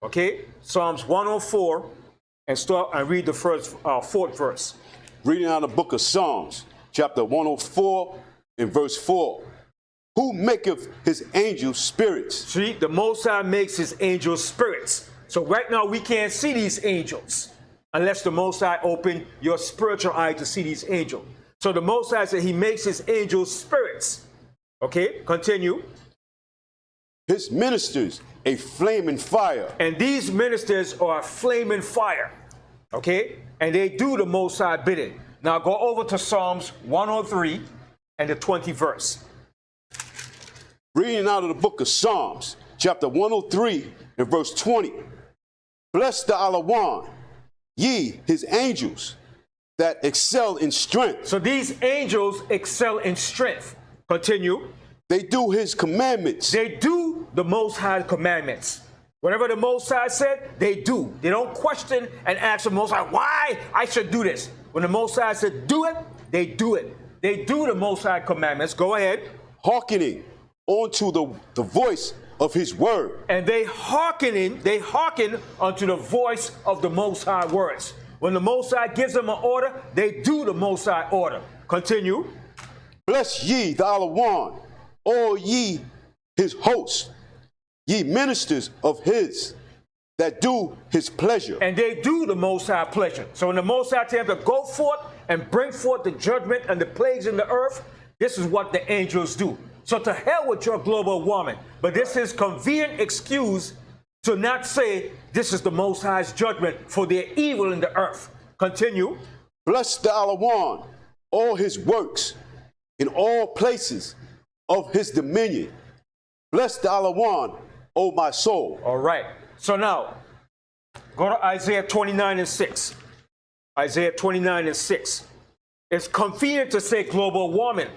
Okay? Psalms 104 and read the first 4th verse. Reading out the book of Psalms, chapter 104 and verse 4. Who maketh his angels spirits? See, the Most High makes his angels spirits. So right now we can't see these angels unless the Most High open your spiritual eye to see these angels. So the Most High said he makes his angels spirits. Okay, continue. His ministers a flaming fire. And these ministers are a flaming fire. Okay, and they do the Most High bidding. Now go over to Psalms 103 and the 20th verse. Reading out of the book of Psalms, chapter 103 and verse 20. Bless the Alawan, ye his angels that excel in strength. So these angels excel in strength. Continue. They do his commandments. They do the Most High commandments. Whatever the Most High said, they do. They don't question and ask the Most High why I should do this. When the Most High said do it, they do it. They do the Most High commandments. Go ahead. Hearkening onto the voice of his word. And they hearken unto the voice of the Most High words. When the Most High gives them an order, they do the Most High order. Continue. Bless ye the Alawan, all ye his hosts, ye ministers of his that do his pleasure. And they do the Most High pleasure. So when the Most High tells them to go forth and bring forth the judgment and the plagues in the earth, this is what the angels do. So to hell with your global warming. But this is convenient excuse to not say this is the Most High's judgment for their evil in the earth. Continue. Bless the Alawan, all his works, in all places of his dominion. Bless the Alawan, O my soul. All right. So now, go to Isaiah 29 and 6. Isaiah 29 and 6. It's convenient to say global warming,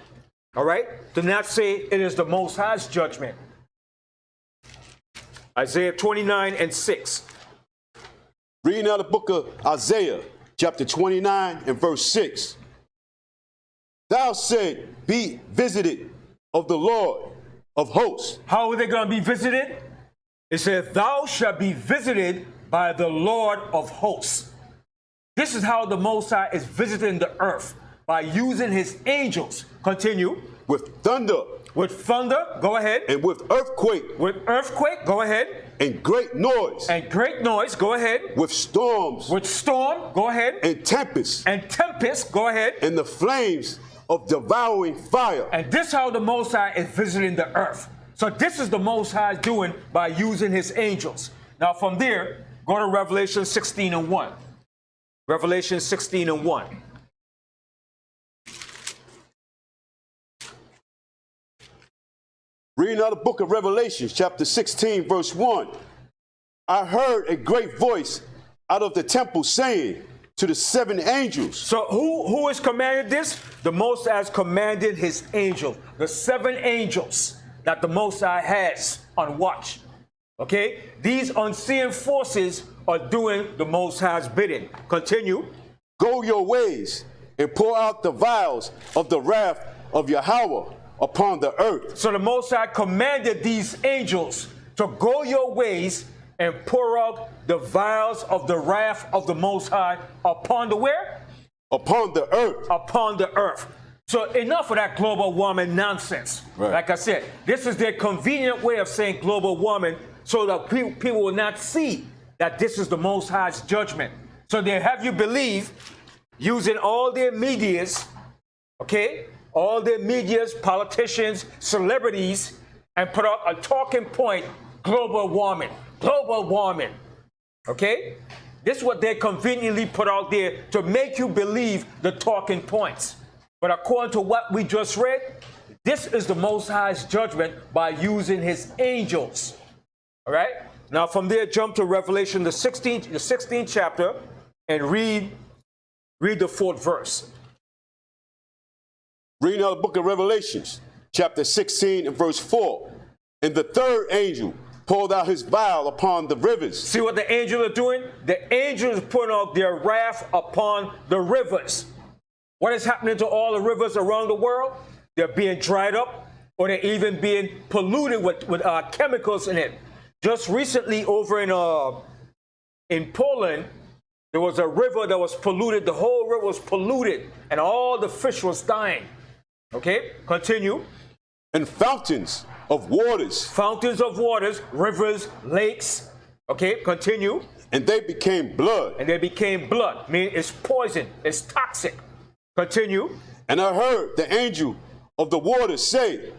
all right? Do not say it is the Most High's judgment. Isaiah 29 and 6. Reading out the book of Isaiah, chapter 29 and verse 6. Thou said, be visited of the Lord of hosts. How are they going to be visited? It says, thou shalt be visited by the Lord of hosts. This is how the Most High is visiting the earth, by using his angels. Continue. With thunder. With thunder, go ahead. And with earthquake. With earthquake, go ahead. And great noise. And great noise, go ahead. With storms. With storm, go ahead. And tempest. And tempest, go ahead. And the flames of devouring fire. And this is how the Most High is visiting the earth. So this is the Most High doing by using his angels. Now from there, go to Revelation 16 and 1. Revelation 16 and 1. Reading out the book of Revelation, chapter 16, verse 1. I heard a great voice out of the temple saying to the 7 angels. So who has commanded this? The Most High has commanded his angels, the 7 angels that the Most High has on watch. Okay? These unseen forces are doing the Most High's bidding. Continue. Go your ways and pour out the vials of the wrath of Yahweh upon the earth. So the Most High commanded these angels to go your ways and pour out the vials of the wrath of the Most High upon the where? Upon the earth. Upon the earth. So enough of that global warming nonsense. Right. Like I said, this is their convenient way of saying global warming so that people will not see that this is the Most High's judgment. So they have you believe, using all their medias, okay, all their medias, politicians, celebrities, and put out a talking point, global warming, okay? This is what they conveniently put out there to make you believe the talking points. But according to what we just read, this is the Most High's judgment by using his angels, all right? Now from there, jump to Revelation, the 16th chapter, and read the 4th verse. Reading out the book of Revelations, chapter 16 and verse 4. And the 3rd angel poured out his vial upon the rivers. See what the angels are doing? The angels are putting out their wrath upon the rivers. What is happening to all the rivers around the world? They're being dried up, or they're even being polluted with chemicals in it. Just recently over in Poland, there was a river that was polluted. The whole river was polluted, and all the fish was dying. Okay, continue. And fountains of waters. Fountains of waters, rivers, lakes. Okay, continue. And they became blood. And they became blood. Meaning it's poison, it's toxic. Continue. And I heard the angel of the waters say,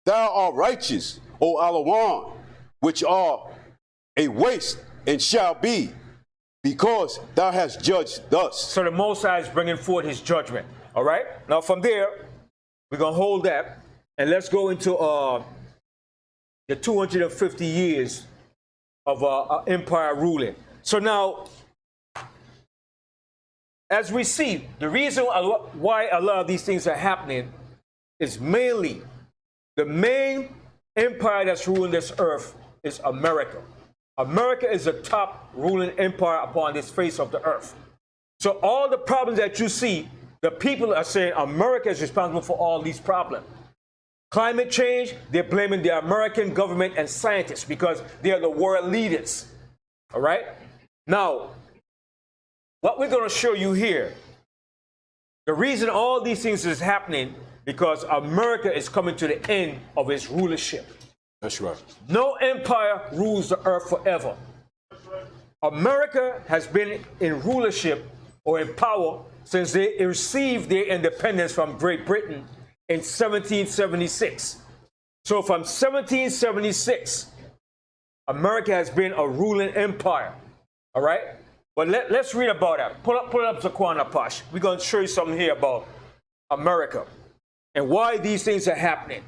Thou art righteous, O Alawan, which are a waste and shall be, because thou hast judged thus. So the Most High is bringing forth his judgment. All right. Now from there, we're going to hold that, and let's go into the 250 years of empire ruling. So now, as we see, the reason why a lot of these things are happening is mainly the main empire that's ruling this earth is America. America is the top ruling empire upon this face of the earth. So all the problems that you see, the people are saying America is responsible for all these problems. Climate change, they're blaming the American government and scientists because they are the world leaders. All right? Now, what we're going to show you here, the reason all these things is happening because America is coming to the end of its rulership. That's right. No empire rules the earth forever. America has been in rulership or in power since they received their independence from Great Britain in 1776. So from 1776, America has been a ruling empire. All right? But let's read about that. Pull up Zaquana Posh. We're going to show you something here about America and why these things are happening.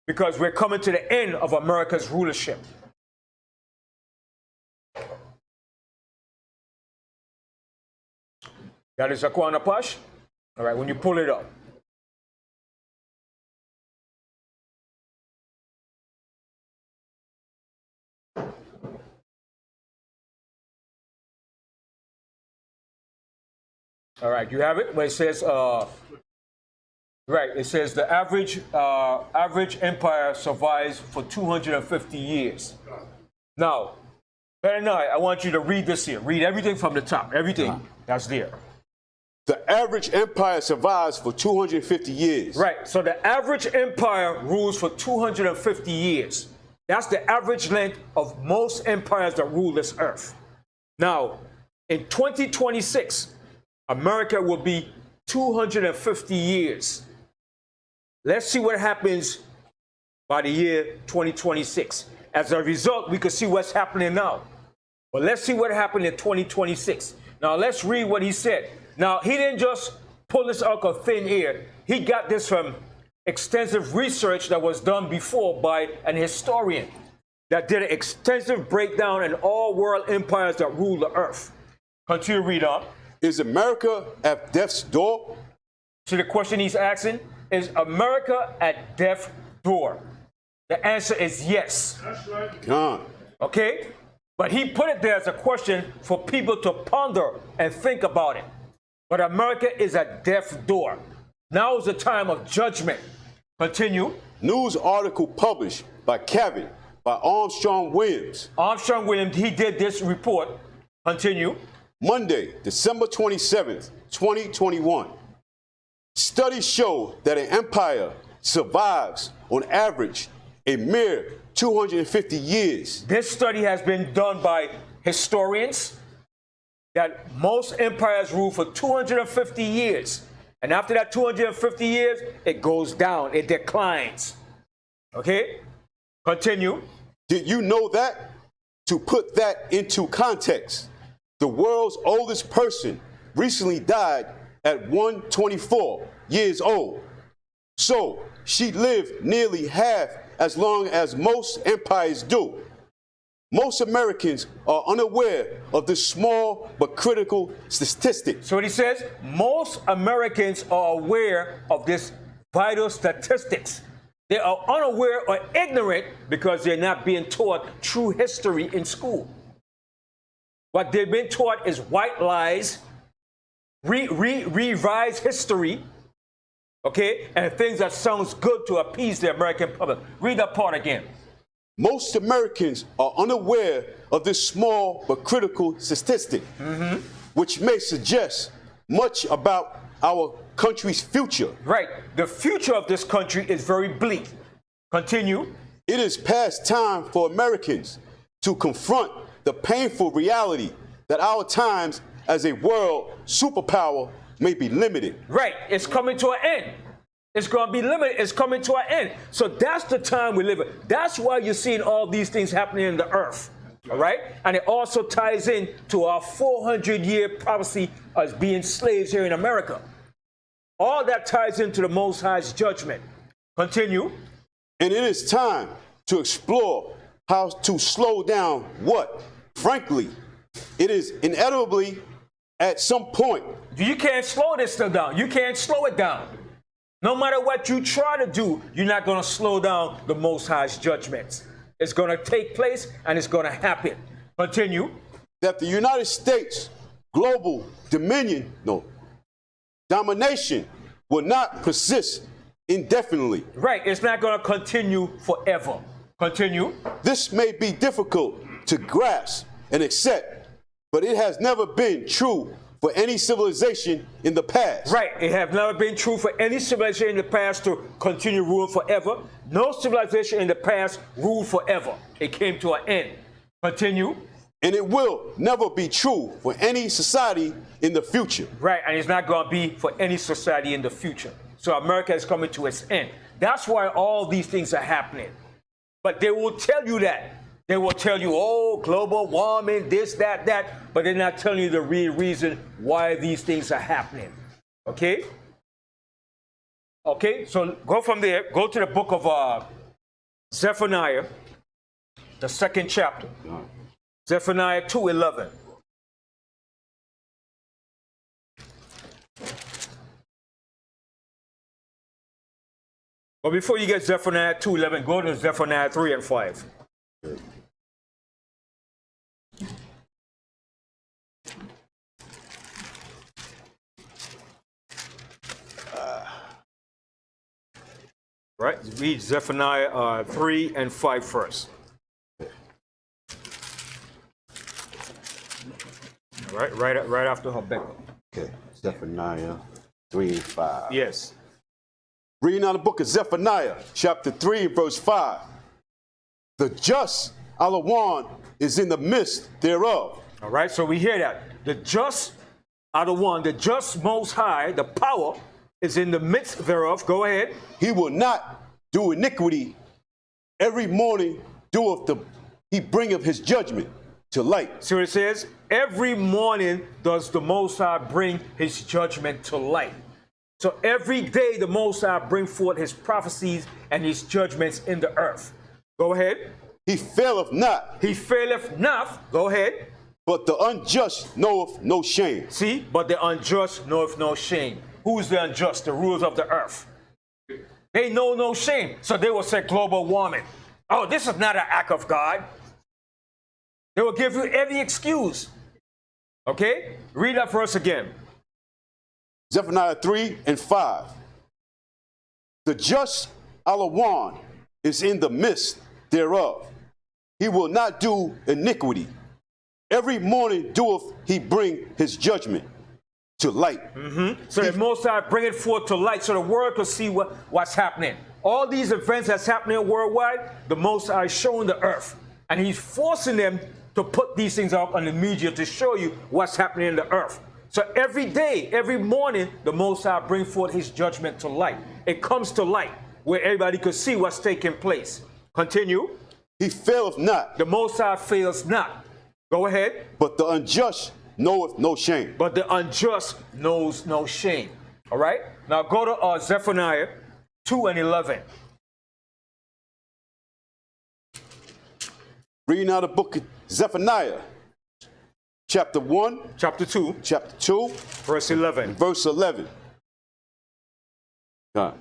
Because we're coming to the end of America's rulership. That is Aquana Pash. All right, when you pull it up. All right, you have it. Where it says, right? It says the average empire survives for 250 years. Now, Ben and I want you to read this here. Read everything from the top. Everything that's there. The average empire survives for 250 years. Right. So the average empire rules for 250 years. That's the average length of most empires that rule this earth. Now, in 2026. America will be 250 years. Let's see what happens by the year 2026. As a result, we can see what's happening now. But let's see what happened in 2026. Now, let's read what he said. Now, he didn't just pull this out of thin air. He got this from extensive research that was done before by an historian that did an extensive breakdown in all world empires that rule the earth. Continue to read on. Is America at death's door? So the question he's asking, is America at death's door? The answer is yes. That's right. Okay? But he put it there as a question for people to ponder and think about it. But America is at death's door. Now is the time of judgment. Continue. News article published by Cabot by Armstrong Williams. Armstrong Williams, he did this report. Continue. Monday, December 27th, 2021. Studies show that an empire survives, on average, a mere 250 years. This study has been done by historians that most empires rule for 250 years. And after that 250 years, it goes down, it declines. Okay? Continue. Did you know that? To put that into context, the world's oldest person recently died at 124 years old. So she lived nearly half as long as most empires do. Most Americans are unaware of this small but critical statistic. So what he says, most Americans are aware of this vital statistics. They are unaware or ignorant because they're not being taught true history in school. What they've been taught is white lies, revise history, okay, and things that sounds good to appease the American public. Read that part again. Most Americans are unaware of this small but critical statistic, which may suggest much about our country's future. Right. The future of this country is very bleak. Continue. It is past time for Americans to confront the painful reality that our times as a world superpower may be limited. Right. It's coming to an end. It's going to be limited. It's coming to an end. So that's the time we live in. That's why you're seeing all these things happening in the earth. All right. And it also ties in to our 400-year prophecy as being slaves here in America. All that ties into the Most High's judgment. Continue. And it is time to explore how to slow down what, frankly, it is inevitably at some point. You can't slow this stuff down. You can't slow it down. No matter what you try to do, you're not going to slow down the Most High's judgments. It's going to take place and it's going to happen. Continue. That the United States global domination will not persist indefinitely. Right. It's not going to continue forever. Continue. This may be difficult to grasp and accept, but it has never been true for any civilization in the past. Right. It has never been true for any civilization in the past to continue ruling forever. No civilization in the past ruled forever. It came to an end. Continue. And it will never be true for any society in the future. Right. And it's not going to be for any society in the future. So America is coming to its end. That's why all these things are happening. But they will tell you that. They will tell you, oh, global warming, this, that, that. But they're not telling you the real reason why these things are happening. Okay? Okay, so go from there. Go to the book of Zephaniah, the 2nd chapter. Zephaniah 2:11. But before you get Zephaniah 2:11, go to Zephaniah 3 and 5. Right, read Zephaniah 3 and 5 first. Right after Habakkuk. Okay, Zephaniah 3 and 5. Yes. Reading out the book of Zephaniah, chapter 3, verse 5. The just Alawan is in the midst thereof. All right, so we hear that. The just Alawan, the just Most High, the power is in the midst thereof. Go ahead. He will not do iniquity. Every morning he bringeth his judgment to light. So it says, every morning does the Most High bring his judgment to light. So every day the Most High bring forth his prophecies and his judgments in the earth. Go ahead. He faileth not. He faileth not. Go ahead. But the unjust knoweth no shame. See, but the unjust knoweth no shame. Who's the unjust? The rulers of the earth. They know no shame. So they will say global warming. Oh, this is not an act of God. They will give you every excuse. Okay? Read that verse again. Zephaniah 3 and 5. The just Alawan is in the midst thereof. He will not do iniquity. Every morning doeth he bring his judgment to light. So the Most High bring it forth to light so the world can see what's happening. All these events that's happening worldwide, the Most High is showing the earth. And he's forcing them to put these things up on the media to show you what's happening in the earth. So every day, every morning, the Most High bring forth his judgment to light. It comes to light where everybody could see what's taking place. Continue. He faileth not. The Most High fails not. Go ahead. But the unjust knoweth no shame. But the unjust knows no shame. All right? Now go to Zephaniah 2 and 11. Reading out the book of Zephaniah, chapter 1. Chapter 2. Chapter 2. Verse 11. Verse 11. God.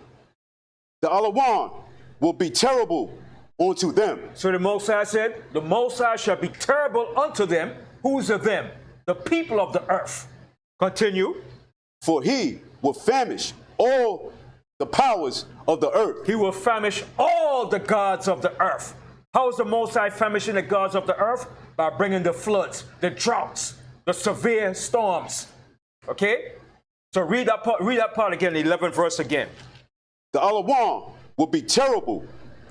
The Alawan will be terrible unto them. So the Most High said, the Most High shall be terrible unto them. Who's of them? The people of the earth. Continue. For he will famish all the powers of the earth. He will famish all the gods of the earth. How is the Most High famishing the gods of the earth? By bringing the floods, the droughts, the severe storms. Okay? So read that part again, the 11th verse again. The Alawan will be terrible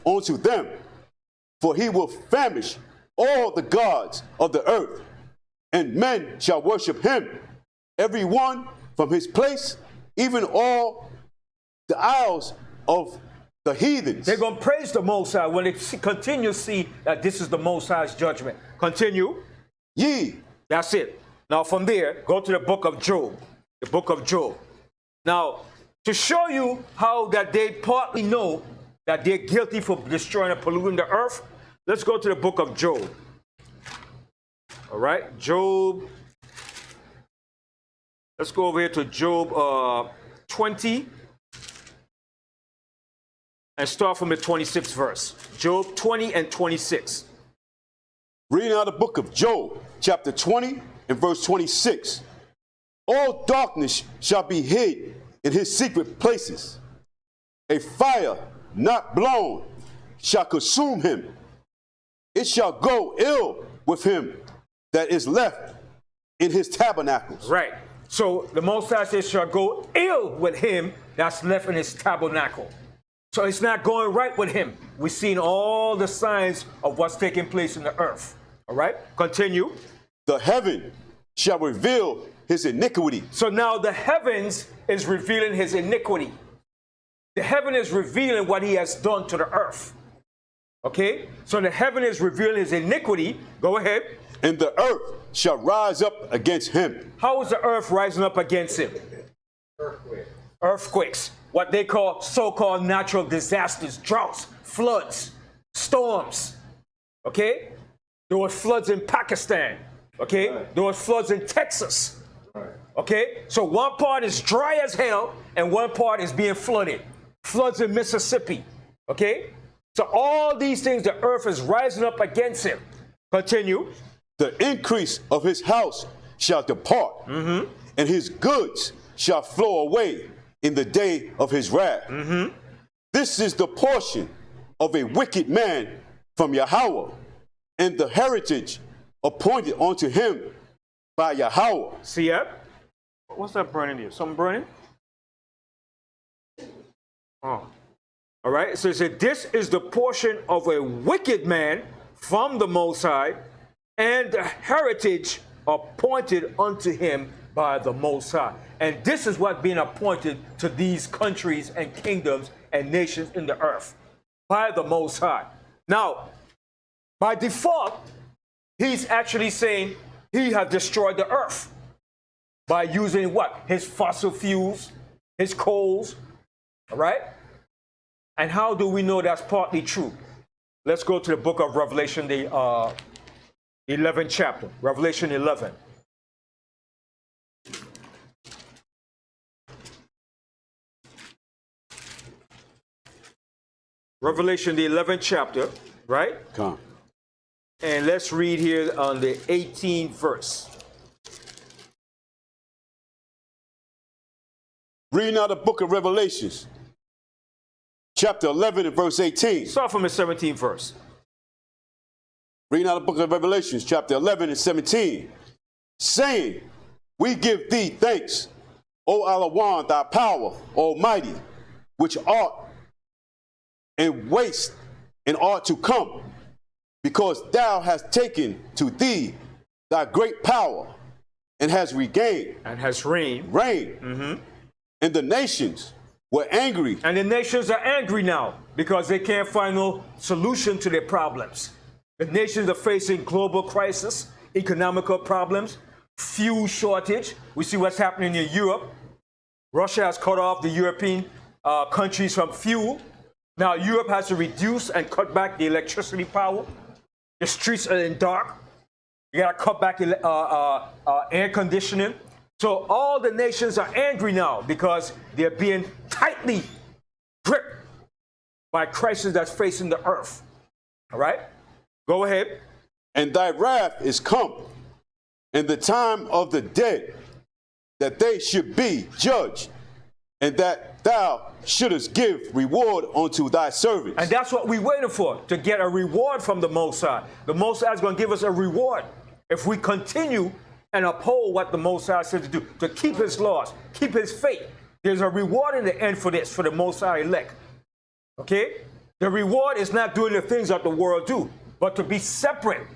unto them, for he will famish all the gods of the earth, and men shall worship him, every one from his place, even all the isles of the heathens. They're going to praise the Most High when they continue to see that this is the Most High's judgment. Continue. Ye. That's it. Now from there, go to the book of Job. The book of Job. Now, to show you how that they partly know that they're guilty for destroying and polluting the earth, let's go to the book of Job. All right, Job. Let's go over here to Job 20 and start from the 26th verse. Job 20 and 26. Reading out the book of Job, chapter 20 and verse 26. All darkness shall be hid in his secret places. A fire not blown shall consume him. It shall go ill with him that is left in his tabernacles. Right. So the Most High says shall go ill with him that's left in his tabernacle. So it's not going right with him. We've seen all the signs of what's taking place in the earth. All right, continue. The heaven shall reveal his iniquity. So now the heavens is revealing his iniquity. The heaven is revealing what he has done to the earth. Okay, so the heaven is revealing his iniquity. Go ahead. And the earth shall rise up against him. How is the earth rising up against him? Earthquakes. What they call so-called natural disasters, droughts, floods, storms. Okay? There were floods in Pakistan. Okay? There were floods in Texas. Okay? So one part is dry as hell and one part is being flooded. floods in Mississippi. Okay? So all these things, the earth is rising up against him. Continue. The increase of his house shall depart, and his goods shall flow away in the day of his wrath. This is the portion of a wicked man from Yahweh, and the heritage appointed unto him by Yahweh. See that? What's that burning here? Something burning? Oh. All right. So it said, this is the portion of a wicked man from the Most High, and the heritage appointed unto him by the Most High. And this is what being appointed to these countries and kingdoms and nations in the earth by the Most High. Now, by default, he's actually saying he has destroyed the earth by using what? His fossil fuels, his coals, all right? And how do we know that's partly true? Let's go to the book of Revelation, the 11th chapter, Revelation 11. Revelation, the 11th chapter, right? Come. And let's read here on the 18th verse. Reading out the book of Revelations, chapter 11 and verse 18. Start from the 17th verse. Reading out the book of Revelations, chapter 11 and 17. Saying, we give thee thanks, O Alawan, thy power, Almighty, which art and waste and art to come, because thou hast taken to thee thy great power, and hast regained. And has reigned. And the nations were angry. And the nations are angry now because they can't find no solution to their problems. The nations are facing global crisis, economical problems, fuel shortage. We see what's happening in Europe. Russia has cut off the European countries from fuel. Now Europe has to reduce and cut back the electricity power. The streets are in dark. You got to cut back air conditioning. So all the nations are angry now because they're being tightly gripped by crisis that's facing the earth. All right? Go ahead. And thy wrath is come, and the time of the dead, that they should be judged, and that thou shouldest give reward unto thy servants. And that's what we're waiting for, to get a reward from the Most High. The Most High is going to give us a reward if we continue and uphold what the Most High said to do, to keep his laws, keep his faith. There's a reward in the end for this, for the Most High elect. Okay? The reward is not doing the things that the world do, but to be separate.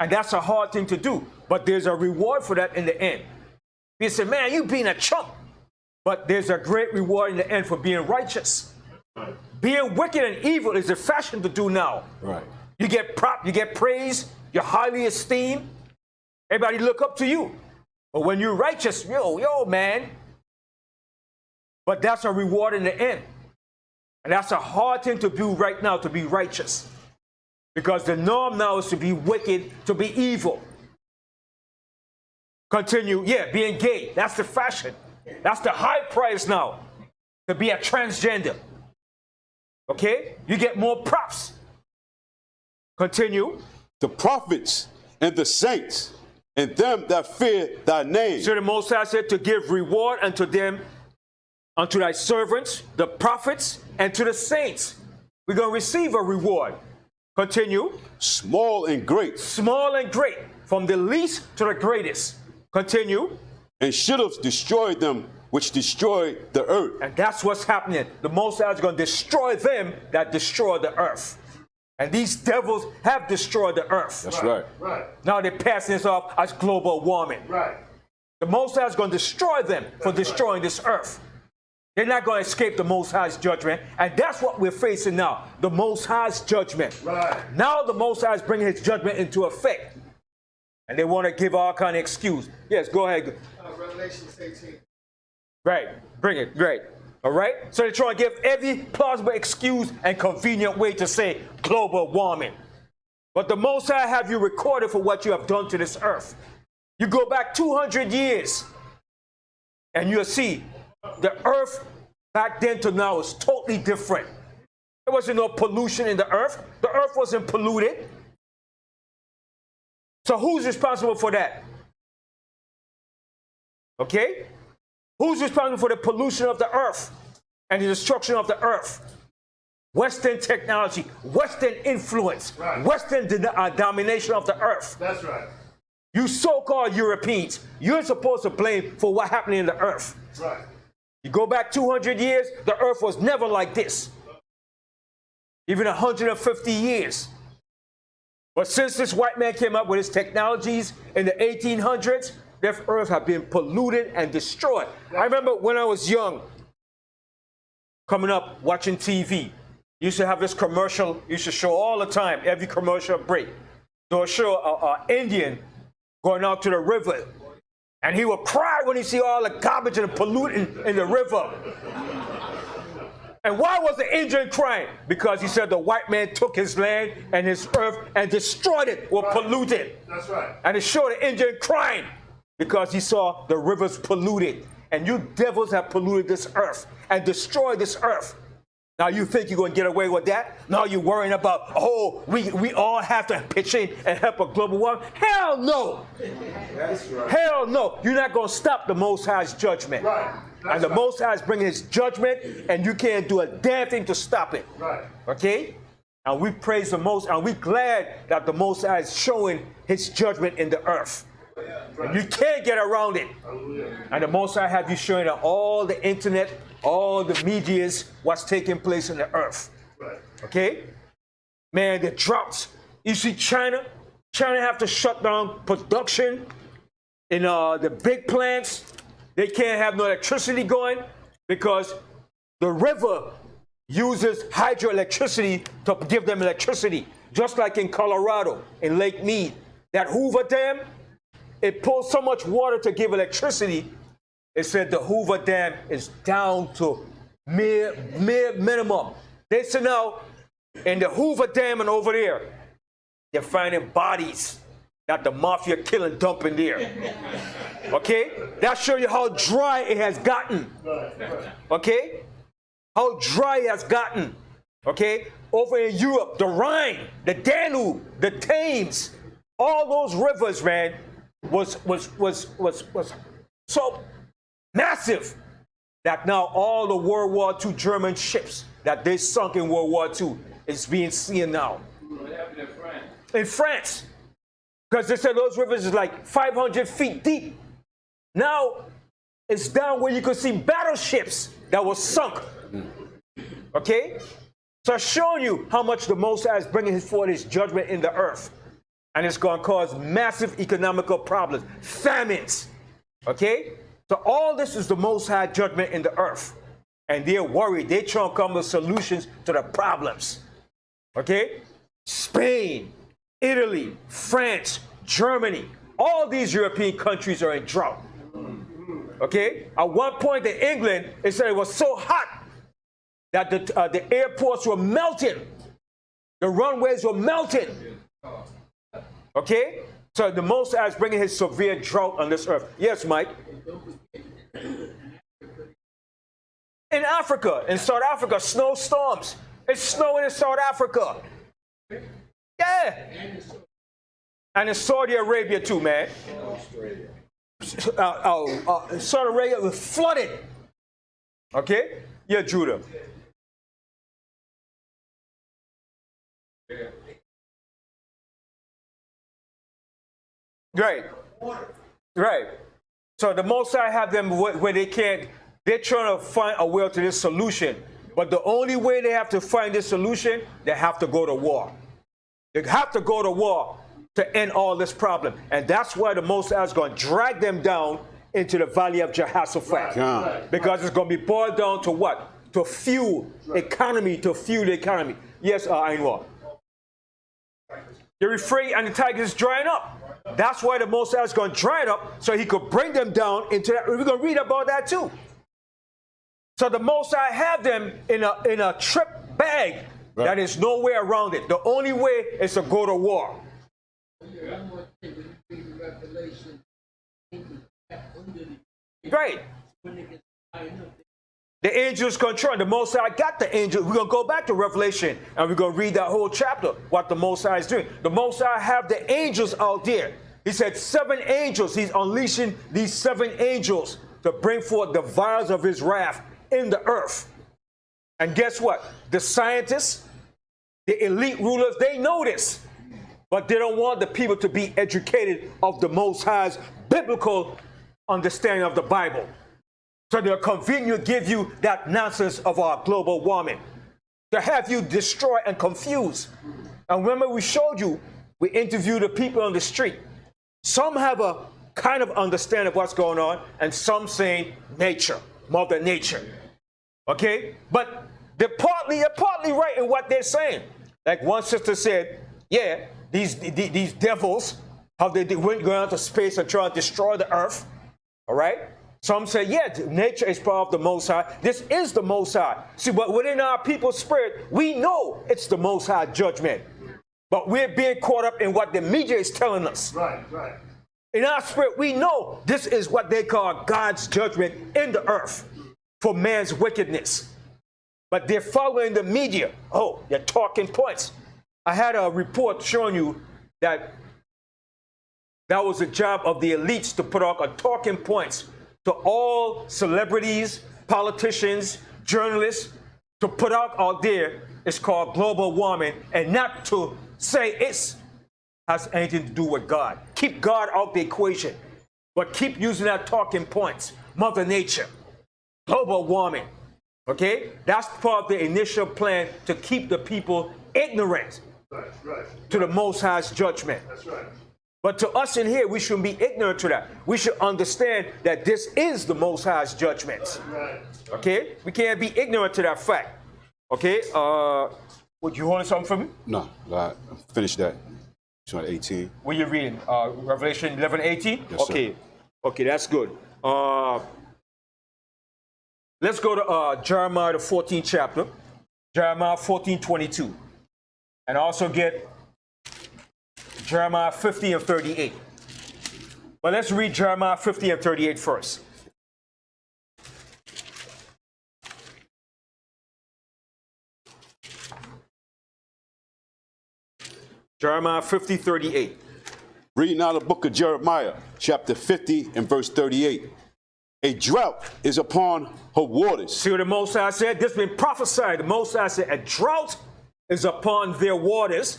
And that's a hard thing to do. But there's a reward for that in the end. You say, man, you being a chump. But there's a great reward in the end for being righteous. Being wicked and evil is the fashion to do now. Right. You get praise, you're highly esteemed. Everybody look up to you. But when you're righteous, yo, man. But that's a reward in the end. And that's a hard thing to do right now, to be righteous. Because the norm now is to be wicked, to be evil. Continue, being gay. That's the fashion. That's the high price now, to be a transgender. Okay? You get more props. Continue. The prophets and the saints and them that fear thy name. So the Most High said to give reward unto them, unto thy servants, the prophets, and to the saints. We're going to receive a reward. Continue. Small and great. Small and great. From the least to the greatest. Continue. And should have destroyed them which destroyed the earth. And that's what's happening. The Most High is going to destroy them that destroy the earth. And these devils have destroyed the earth. That's right. Now they're passing this off as global warming. The Most High is going to destroy them for destroying this earth. They're not going to escape the Most High's judgment. And that's what we're facing now. The Most High's judgment. Now the Most High is bringing his judgment into effect. And they want to give all kind of excuse. Yes, go ahead. Revelation 18. Right. Bring it. Great. All right? So they're trying to give every plausible excuse and convenient way to say global warming. But the Most High have you recorded for what you have done to this earth. You go back 200 years and you'll see the earth back then to now is totally different. There wasn't no pollution in the earth. The earth wasn't polluted. So who's responsible for that? Okay? Who's responsible for the pollution of the earth and the destruction of the earth? Western technology, Western influence, right. Western domination of the earth. That's right. You so-called Europeans, you're supposed to blame for what happened in the earth. Right. You go back 200 years, the earth was never like this. Even 150 years. But since this white man came up with his technologies in the 1800s, the earth has been polluted and destroyed. I remember when I was young, coming up, watching TV, you used to have this commercial, you used to show all the time, every commercial break. They'll show an Indian going out to the river, and he would cry when he see all the garbage and the pollutant in the river. And why was the Indian crying? Because he said the white man took his land and his earth and destroyed it or polluted it. That's right. And it showed the Indian crying because he saw the rivers polluted. And you devils have polluted this earth and destroyed this earth. Now you think you're going to get away with that? Now you're worrying about, oh, we all have to pitch in and help a global warming? Hell no. That's right. Hell no. You're not going to stop the Most High's judgment. Right. And the Most High is bringing his judgment, and you can't do a damn thing to stop it. Right. Okay? And we praise the Most, and we're glad that the Most High is showing his judgment in the earth. And you can't get around it. And the Most High have you showing on all the internet, all the medias, what's taking place in the earth. Okay? Man, the droughts. You see China have to shut down production in the big plants. They can't have no electricity going because the river uses hydroelectricity to give them electricity. Just like in Colorado, in Lake Mead. That Hoover Dam, it pulls so much water to give electricity. It said the Hoover Dam is down to mere minimum. They said now, in the Hoover Dam and over there, they're finding bodies that the mafia killing, dumping there. Okay? That shows you how dry it has gotten. Okay? How dry it has gotten. Okay? Over in Europe, the Rhine, the Danube, the Thames, all those rivers, man, was so massive that now all the World War II German ships that they sunk in World War II is being seen now. What happened in France? In France. Because they said those rivers is like 500 feet deep. Now it's down where you could see battleships that were sunk. Okay? So I'm showing you how much the Most High is bringing forth his judgment in the earth. And it's going to cause massive economical problems, famines. Okay? So all this is the Most High judgment in the earth. And they're worried. They're trying to come with solutions to the problems. Okay? Spain, Italy, France, Germany, all these European countries are in drought. Okay? At one point in England, it said it was so hot that the airports were melting. The runways were melting. Okay? So the Most High is bringing his severe drought on this earth. Yes, Mike? In Africa, in South Africa, snowstorms. It's snowing in South Africa. Yeah. And in Saudi Arabia too, man. Saudi Arabia was flooded. Okay? Yeah, Judah. Right. Right. So the Most High have them where they can't, they're trying to find a way to this solution. But the only way they have to find this solution, they have to go to war. They have to go to war to end all this problem. And that's why the Most High is going to drag them down into the valley of Jehoshaphat. Right. Because it's going to be boiled down to what? To fuel economy, to fuel the economy. Yes, Ainwa. The Euphrates and the Tigris is drying up. That's why the Most High is going to dry it up so he could bring them down into that. We're going to read about that too. So the Most High have them in a trip bag that is no way around it. The only way is to go to war. Right. The angels control. The Most High got the angels. We're going to go back to Revelation and we're going to read that whole chapter, what the Most High is doing. The Most High have the angels out there. He said 7 angels. He's unleashing these 7 angels to bring forth the vials of his wrath in the earth. And guess what? The scientists, the elite rulers, they know this. But they don't want the people to be educated of the Most High's biblical understanding of the Bible. So they'll conveniently give you that nonsense of our global warming, to have you destroy and confuse. And remember, we showed you, we interviewed the people on the street. Some have a kind of understanding of what's going on, and some saying nature, Mother Nature. Okay? But they're partly right in what they're saying. Like one sister said, yeah, these devils, how they went going out to space and trying to destroy the earth. All right? Some say, yeah, nature is part of the Most High. This is the Most High. See, but within our people's spirit, we know it's the Most High judgment. But we're being caught up in what the media is telling us. Right. In our spirit, we know this is what they call God's judgment in the earth for man's wickedness. But they're following the media. Oh, they're talking points. I had a report showing you that was the job of the elites to put out a talking points to all celebrities, politicians, journalists, to put out there. It's called global warming, and not to say it has anything to do with God. Keep God out the equation, but keep using that talking points. Mother Nature, global warming. Okay? That's part of the initial plan to keep the people ignorant to the Most High's judgment. That's right. But to us in here, we shouldn't be ignorant to that. We should understand that this is the Most High's judgments. Okay? We can't be ignorant to that fact. Okay? Would you hold something for me? No, I finished that. It's on 18. What are you reading? Revelation 11:18? Yes, okay. Sir. Okay, that's good. Let's go to Jeremiah, the 14th chapter. Jeremiah 14:22. And also get Jeremiah 50 and 38. But let's read Jeremiah 50 and 38 first. Jeremiah 50:38. Reading out of the book of Jeremiah, chapter 50 and verse 38. A drought is upon her waters. See what the Most High said? This has been prophesied. The Most High said a drought is upon their waters.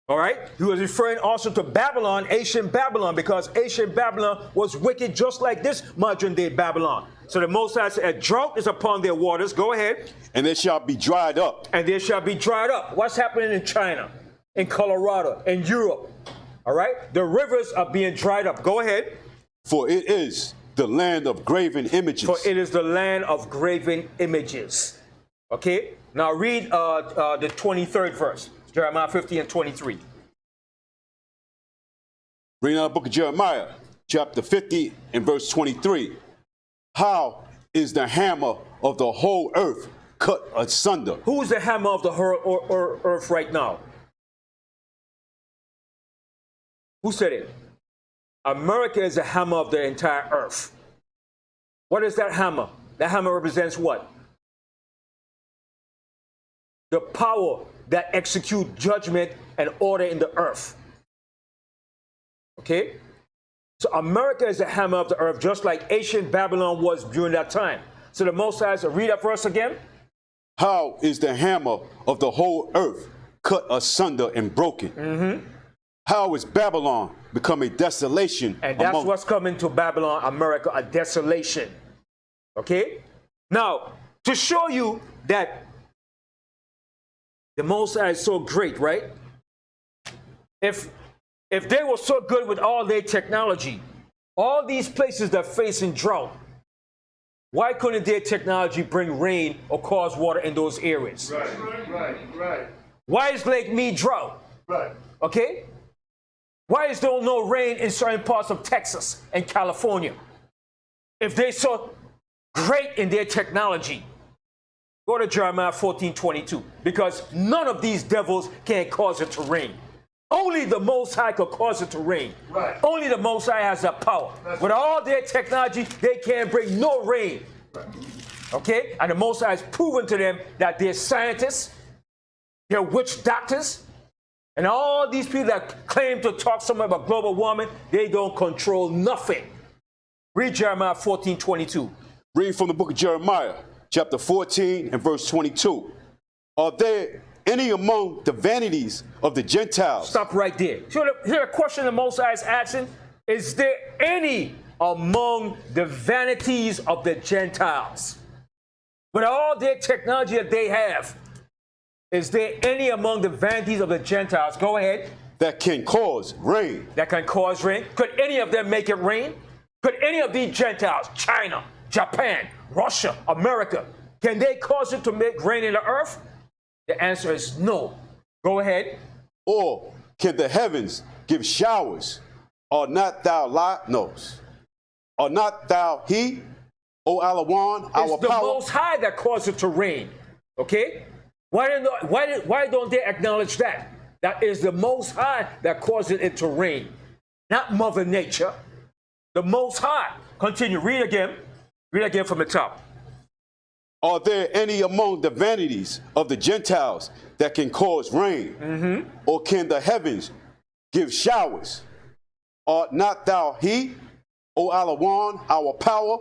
All right? He was referring also to Babylon, ancient Babylon, because ancient Babylon was wicked just like this modern day Babylon. So the Most High said a drought is upon their waters. Go ahead. And they shall be dried up. And they shall be dried up. What's happening in China, in Colorado, in Europe? All right? The rivers are being dried up. Go ahead. For it is the land of graven images. For it is the land of graven images. Okay? Now read the 23rd verse. Jeremiah 50 and 23. Reading out the book of Jeremiah, chapter 50 and verse 23. How is the hammer of the whole earth cut asunder? Who's the hammer of the whole earth right now? Who said it? America is the hammer of the entire earth. What is that hammer? That hammer represents what? The power that executes judgment and order in the earth. Okay? So America is the hammer of the earth, just like ancient Babylon was during that time. So the Most High said, read that verse again. How is the hammer of the whole earth cut asunder and broken? Mm-hmm. How is Babylon become a desolation? And that's what's coming to Babylon, America, a desolation. Okay? Now, to show you that the Most High is so great, right? If they were so good with all their technology, all these places that are facing drought, why couldn't their technology bring rain or cause water in those areas? Right. Why is Lake Mead drought? Right. Okay? Why is there no rain in certain parts of Texas and California? If they're so great in their technology, go to Jeremiah 14:22, because none of these devils can cause it to rain. Only the Most High can cause it to rain. Right. Only the Most High has that power. With all their technology, they can't bring no rain. Right. Okay? And the Most High has proven to them that they're scientists, they're witch doctors, and all these people that claim to talk something about global warming, they don't control nothing. Read Jeremiah 14:22. Read from the book of Jeremiah, chapter 14 and verse 22. Are there any among the vanities of the Gentiles? Stop right there. Here's a question the Most High is asking. Is there any among the vanities of the Gentiles? With all their technology that they have, is there any among the vanities of the Gentiles? Go ahead. That can cause rain. That can cause rain. Could any of them make it rain? Could any of these Gentiles, China, Japan, Russia, America, can they cause it to make rain in the earth? The answer is no. Go ahead. Or can the heavens give showers? Are not thou knows? Are not thou he, O Alawan, our It's the power? Most High that caused it to rain. Okay? Why don't they acknowledge that? That is the Most High that caused it to rain, not Mother Nature. The Most High. Continue. Read again. Read again from the top. Are there any among the vanities of the Gentiles that can cause rain? Or can the heavens give showers? Art not thou he, O Alawan, our power?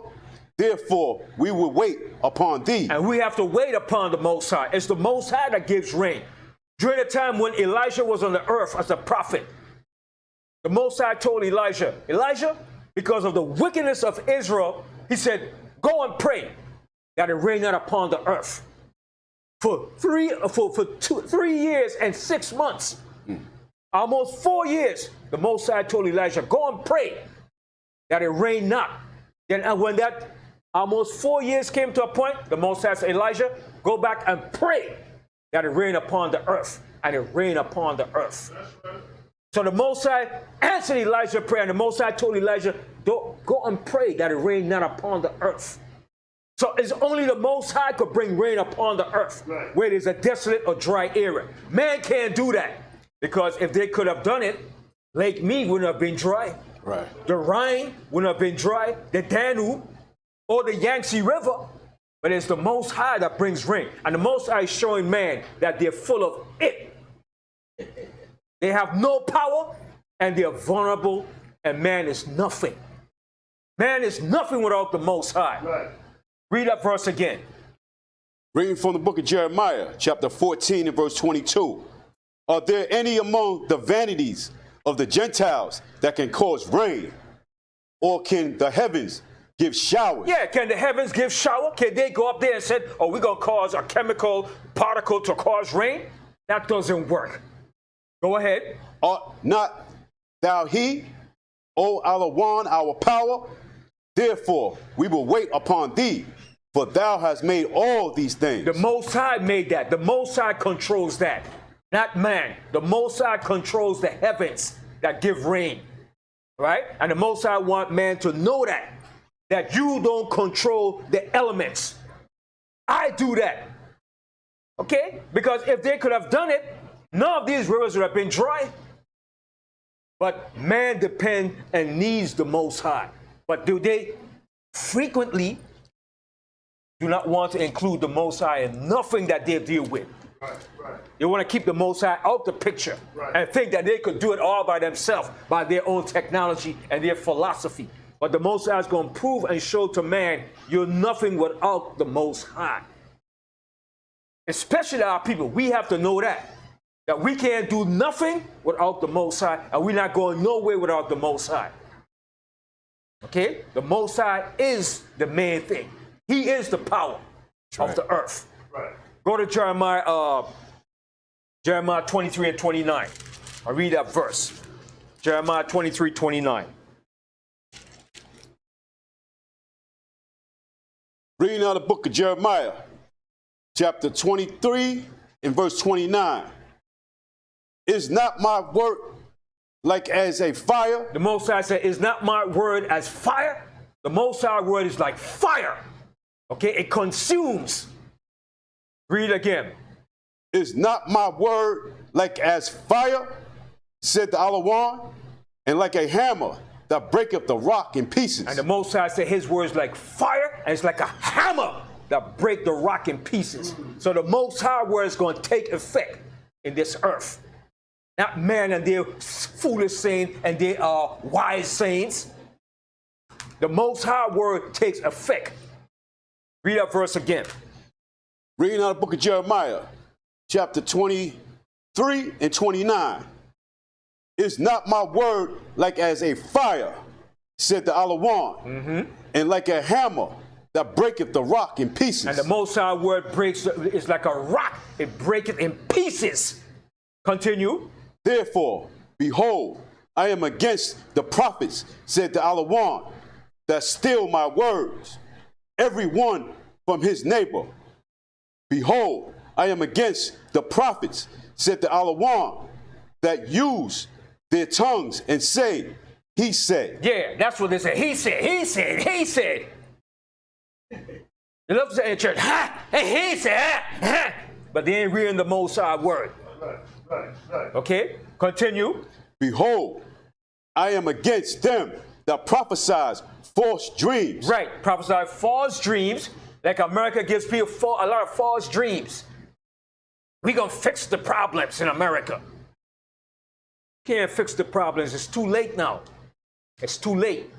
Therefore, we will wait upon thee. And we have to wait upon the Most High. It's the Most High that gives rain. During the time when Elijah was on the earth as a prophet, the Most High told Elijah, because of the wickedness of Israel, he said, go and pray that it rain not upon the earth. For 3 years and 6 months, almost 4 years, the Most High told Elijah, go and pray that it rain not. Then when that almost 4 years came to a point, the Most High said, Elijah, go back and pray that it rain upon the earth. And it rained upon the earth. So the Most High answered Elijah's prayer, and the Most High told Elijah, go and pray that it rain not upon the earth. So it's only the Most High could bring rain upon the earth, where there's a desolate or dry area. Man can't do that, because if they could have done it, Lake Mead wouldn't have been dry. Right. The Rhine wouldn't have been dry, the Danube, or the Yangtze River. But it's the Most High that brings rain. And the Most High is showing man that they're full of it. They have no power, and they're vulnerable, and man is nothing. Man is nothing without the Most High. Right. Read that verse again. Reading from the book of Jeremiah, chapter 14 and verse 22. Are there any among the vanities of the Gentiles that can cause rain? Or can the heavens give showers? Yeah, can the heavens give shower? Can they go up there and say, oh, we're going to cause a chemical particle to cause rain? That doesn't work. Go ahead. Art not thou he, O Alawan, our power? Therefore, we will wait upon thee, for thou hast made all these things. The Most High made that. The Most High controls that, not man. The Most High controls the heavens that give rain, right? And the Most High want man to know that you don't control the elements. I do that, okay? Because if they could have done it, none of these rivers would have been dry. But man depends and needs the Most High. But do they frequently do not want to include the Most High in nothing that they deal with? Right. They want to keep the Most High out the picture and think that they could do it all by themselves, by their own technology and their philosophy. But the Most High is going to prove and show to man, you're nothing without the Most High. Especially our people, we have to know that we can't do nothing without the Most High, and we're not going nowhere without the Most High. Okay? The Most High is the main thing. He is the power of the earth. Right. Go to Jeremiah 23 and 29. I'll read that verse. Jeremiah 23, 29. Reading out the book of Jeremiah, chapter 23 and verse 29. Is not my word like as a fire? The Most High said, is not my word as fire? The Most High word is like fire. Okay, it consumes. Read again. Is not my word like as fire, said the Alawan, and like a hammer that breaketh the rock in pieces? And the Most High said his word is like fire, and it's like a hammer that break the rock in pieces. So the Most High word is going to take effect in this earth. Not man and their foolish saying and they are wise sayings. The Most High word takes effect. Read that verse again. Reading out of the book of Jeremiah, chapter 23 and 29. Is not my word like as a fire, said the Alawan, and like a hammer that breaketh the rock in pieces. And the Most High word breaks, is like a rock. It breaketh in pieces. Continue. Therefore, behold, I am against the prophets, said the Alawan, that steal my words, every one from his neighbor. Behold, I am against the prophets, said the Alawan, that use their tongues and say, he said. Yeah, that's what they say. He said, he said, he said. They love to say in church, ha, and he said, ha, ha. But they ain't reading the Most High word. Okay, continue. Behold, I am against them that prophesize false dreams. Right, prophesy false dreams, like America gives people a lot of false dreams. We're going to fix the problems in America. Can't fix the problems. It's too late now. It's too late.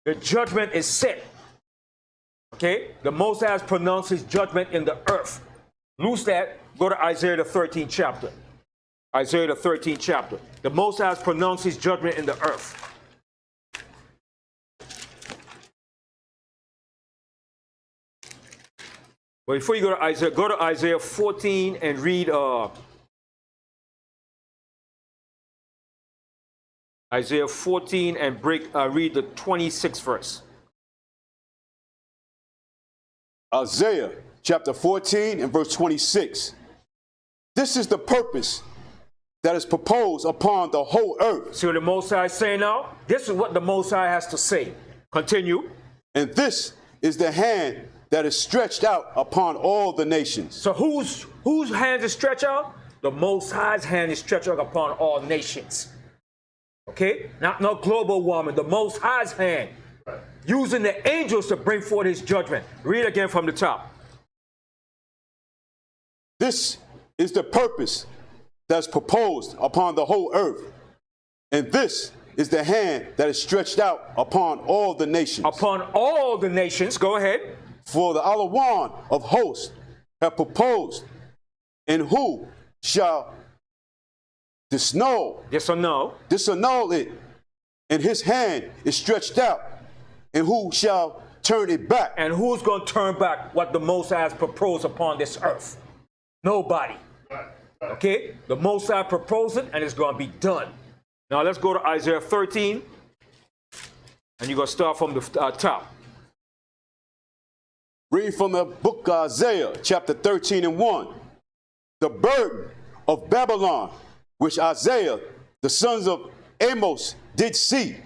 The judgment is set. Okay? The Most High has pronounced his judgment in the earth. Lose that. Go to Isaiah the 13th chapter. Isaiah the 13th chapter. The Most High has pronounced his judgment in the earth. But before you go to Isaiah 14 and read Isaiah 14 and read the 26th verse. Isaiah chapter 14 and verse 26. This is the purpose that is proposed upon the whole earth. See what the Most High is saying now? This is what the Most High has to say. Continue. And this is the hand that is stretched out upon all the nations. So whose hand is stretched out? The Most High's hand is stretched out upon all nations. Okay? Not no global warming. The Most High's hand. Using the angels to bring forth his judgment. Read again from the top. This is the purpose that's proposed upon the whole earth. And this is the hand that is stretched out upon all the nations. Upon all the nations. Go ahead. For the Alawan of hosts have proposed, and who shall disannul it, and his hand is stretched out, and who shall turn it back? And who's going to turn back what the Most High has proposed upon this earth? Nobody. Okay? The Most High proposed it, and it's going to be done. Now let's go to Isaiah 13, and you're going to start from the top. Read from the book of Isaiah, chapter 13 and 1. The burden of Babylon, which Isaiah, the sons of Amos, did see.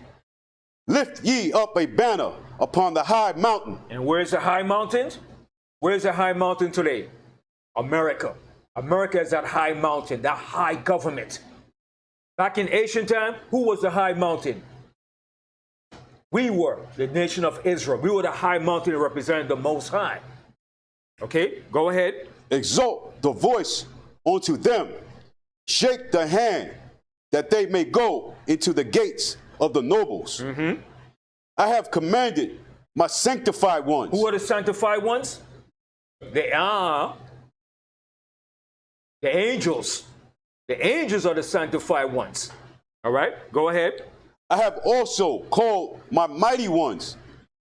Lift ye up a banner upon the high mountain. And where's the high mountain? Where's the high mountain today? America. America is that high mountain, that high government. Back in ancient time, who was the high mountain? We were the nation of Israel. We were the high mountain representing the Most High. Okay, go ahead. Exalt the voice unto them. Shake the hand that they may go into the gates of the nobles. I have commanded my sanctified ones. Who are the sanctified ones? They are the angels. The angels are the sanctified ones. All right, go ahead. I have also called my mighty ones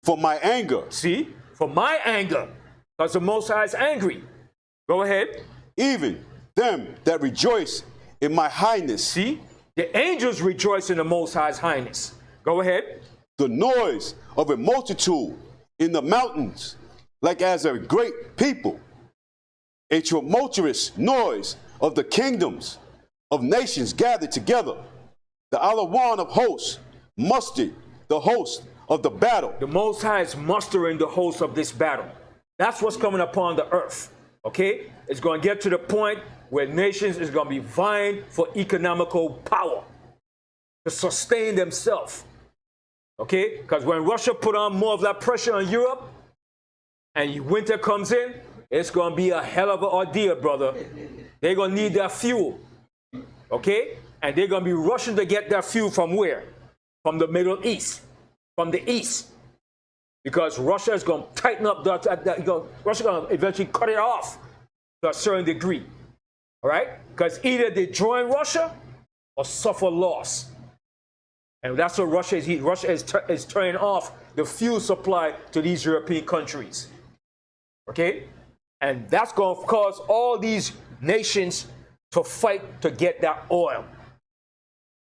for my anger. See? For my anger. Because the Most High is angry. Go ahead. Even them that rejoice in my highness. See? The angels rejoice in the Most High's highness. Go ahead. The noise of a multitude in the mountains, like as a great people. A tumultuous noise of the kingdoms of nations gathered together. The Alawan of hosts mustered the host of the battle. The Most High is mustering the host of this battle. That's what's coming upon the earth. Okay? It's going to get to the point where nations is going to be vying for economical power to sustain themselves. Okay? Because when Russia put on more of that pressure on Europe, and winter comes in, it's going to be a hell of an ordeal, brother. They're going to need their fuel, okay? And they're going to be rushing to get their fuel from where? From the Middle East, from the east. Because Russia is going to tighten up, Russia is going to eventually cut it off to a certain degree, all right? Because either they join Russia or suffer loss. And that's what Russia is. Russia is turning off the fuel supply to these European countries, okay? And that's going to cause all these nations to fight to get that oil.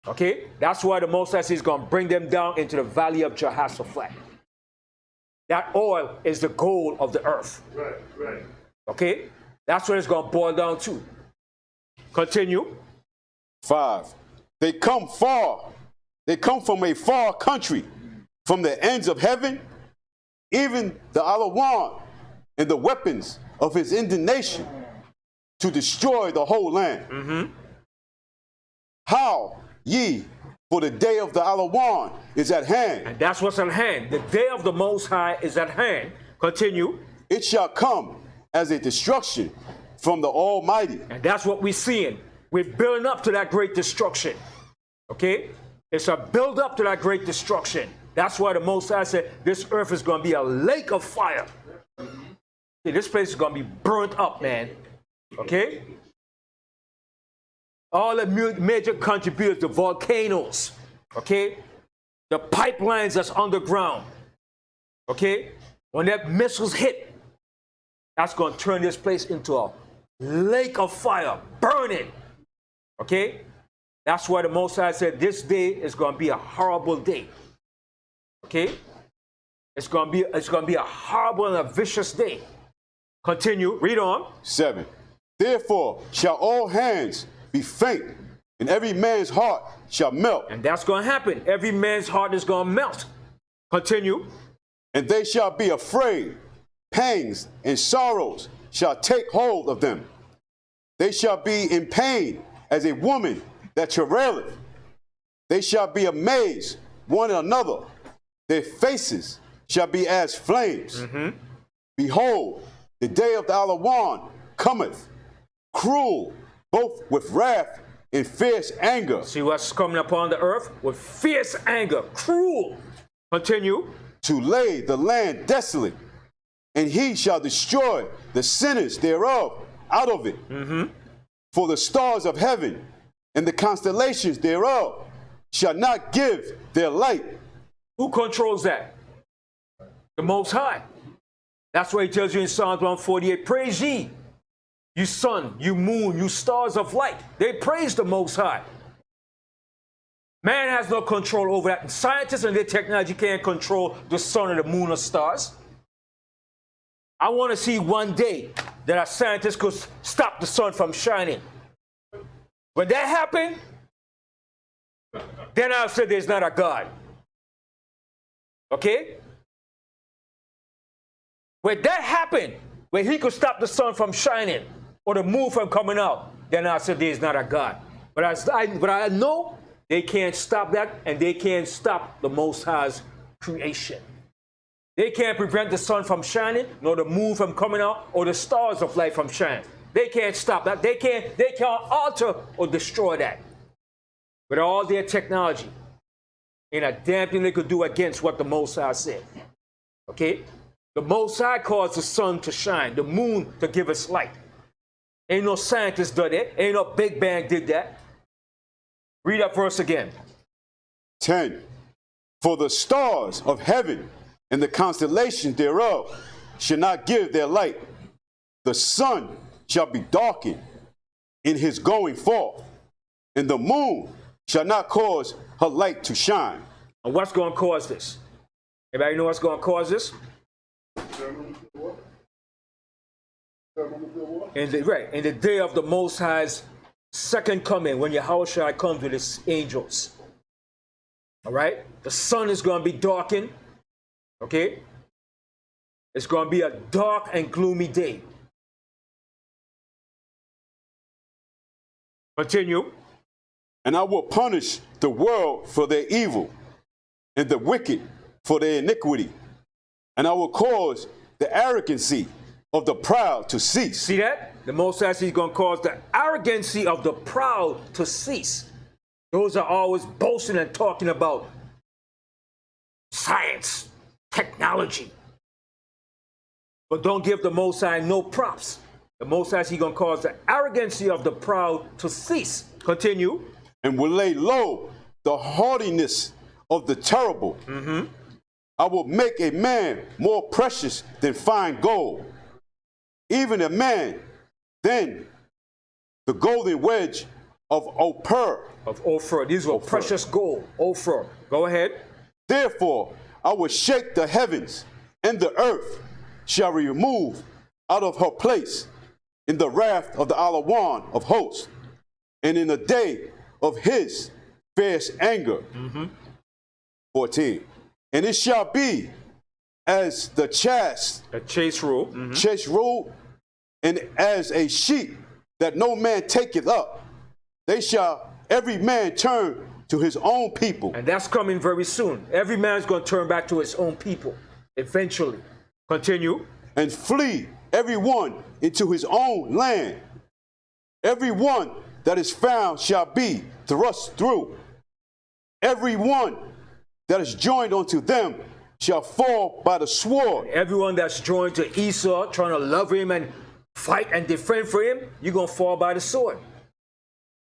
Okay? That's why the Most High is going to bring them down into the valley of Jehoshaphat. That oil is the gold of the earth. Right, right. Okay? That's what it's going to boil down to. Continue. 5. They come far. They come from a far country, from the ends of heaven, even the Alawan and the weapons of his indignation to destroy the whole land. How ye, for the day of the Alawan is at hand. And that's what's at hand. The day of the Most High is at hand. Continue. It shall come as a destruction from the Almighty. And that's what we're seeing. We're building up to that great destruction. Okay? It's a build up to that great destruction. That's why the Most High said this earth is going to be a lake of fire. See, this place is going to be burnt up, man. Okay? All the major contributors, the volcanoes, okay? The pipelines that's underground, okay? When that missiles hit, that's going to turn this place into a lake of fire, burning, okay? That's why the Most High said this day is going to be a horrible day, okay? It's going to be a horrible and a vicious day. Continue. Read on. 7. Therefore shall all hands be faint, and every man's heart shall melt. And that's going to happen. Every man's heart is going to melt. Continue. And they shall be afraid. Pangs and sorrows shall take hold of them. They shall be in pain as a woman that travaileth. They shall be amazed one another. Their faces shall be as flames. Behold, the day of the Alawan cometh, cruel, both with wrath and fierce anger. See what's coming upon the earth? With fierce anger, cruel. Continue. To lay the land desolate, and he shall destroy the sinners thereof out of it. For the stars of heaven and the constellations thereof shall not give their light. Who controls that? The Most High. That's why he tells you in Psalms 148, praise ye, you sun, you moon, you stars of light. They praise the Most High. Man has no control over that. Scientists and their technology can't control the sun or the moon or stars. I want to see one day that a scientist could stop the sun from shining. When that happens, then I'll say there's not a God. Okay? When that happened, when he could stop the sun from shining or the moon from coming out, then I said there's not a God. But I know they can't stop that, and they can't stop the Most High's creation. They can't prevent the sun from shining, nor the moon from coming out, or the stars of light from shining. They can't stop that. They can't alter or destroy that. With all their technology, ain't a damn thing they could do against what the Most High said. Okay? The Most High caused the sun to shine, the moon to give us light. Ain't no scientist did that. Ain't no Big Bang did that. Read that verse again. 10. For the stars of heaven and the constellations thereof shall not give their light. The sun shall be darkened in his going forth, and the moon shall not cause her light to shine. And what's going to cause this? Everybody know what's going to cause this? In the day of the Most High's second coming, when Yahushua comes with his angels. All right? The sun is going to be darkened. Okay? It's going to be a dark and gloomy day. Continue. And I will punish the world for their evil, and the wicked for their iniquity. And I will cause the arrogancy of the proud to cease. See that? The Most High says he's going to cause the arrogancy of the proud to cease. Those are always boasting and talking about science, technology. But don't give the Most High no props. The Most High says he's going to cause the arrogancy of the proud to cease. Continue. And will lay low the haughtiness of the terrible. I will make a man more precious than fine gold, even a man than the golden wedge of Ophir. Of Ophir. These were precious gold. Ophir. Go ahead. Therefore, I will shake the heavens, and the earth shall be removed out of her place in the wrath of the Alawan of hosts, and in the day of his fierce anger. 14. And it shall be as the chase rule, chase rule, and as a sheep that no man taketh up. They shall every man turn to his own people. And that's coming very soon. Every man's going to turn back to his own people eventually. Continue. And flee every one into his own land. Every one that is found shall be thrust through. Every one that is joined unto them shall fall by the sword. Everyone that's joined to Esau, trying to love him and fight and defend for him, you're going to fall by the sword.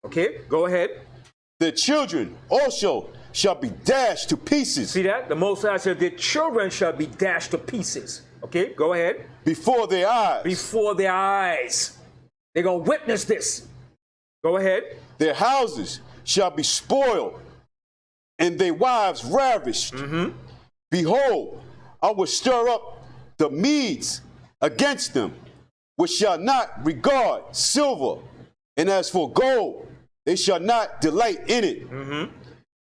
Okay, go ahead. The children also shall be dashed to pieces. See that? The Most High said the children shall be dashed to pieces. Okay, go ahead. Before their eyes. Before their eyes. They're going to witness this. Go ahead. Their houses shall be spoiled, and their wives ravished. Behold, I will stir up the Medes against them, which shall not regard silver, and as for gold, they shall not delight in it.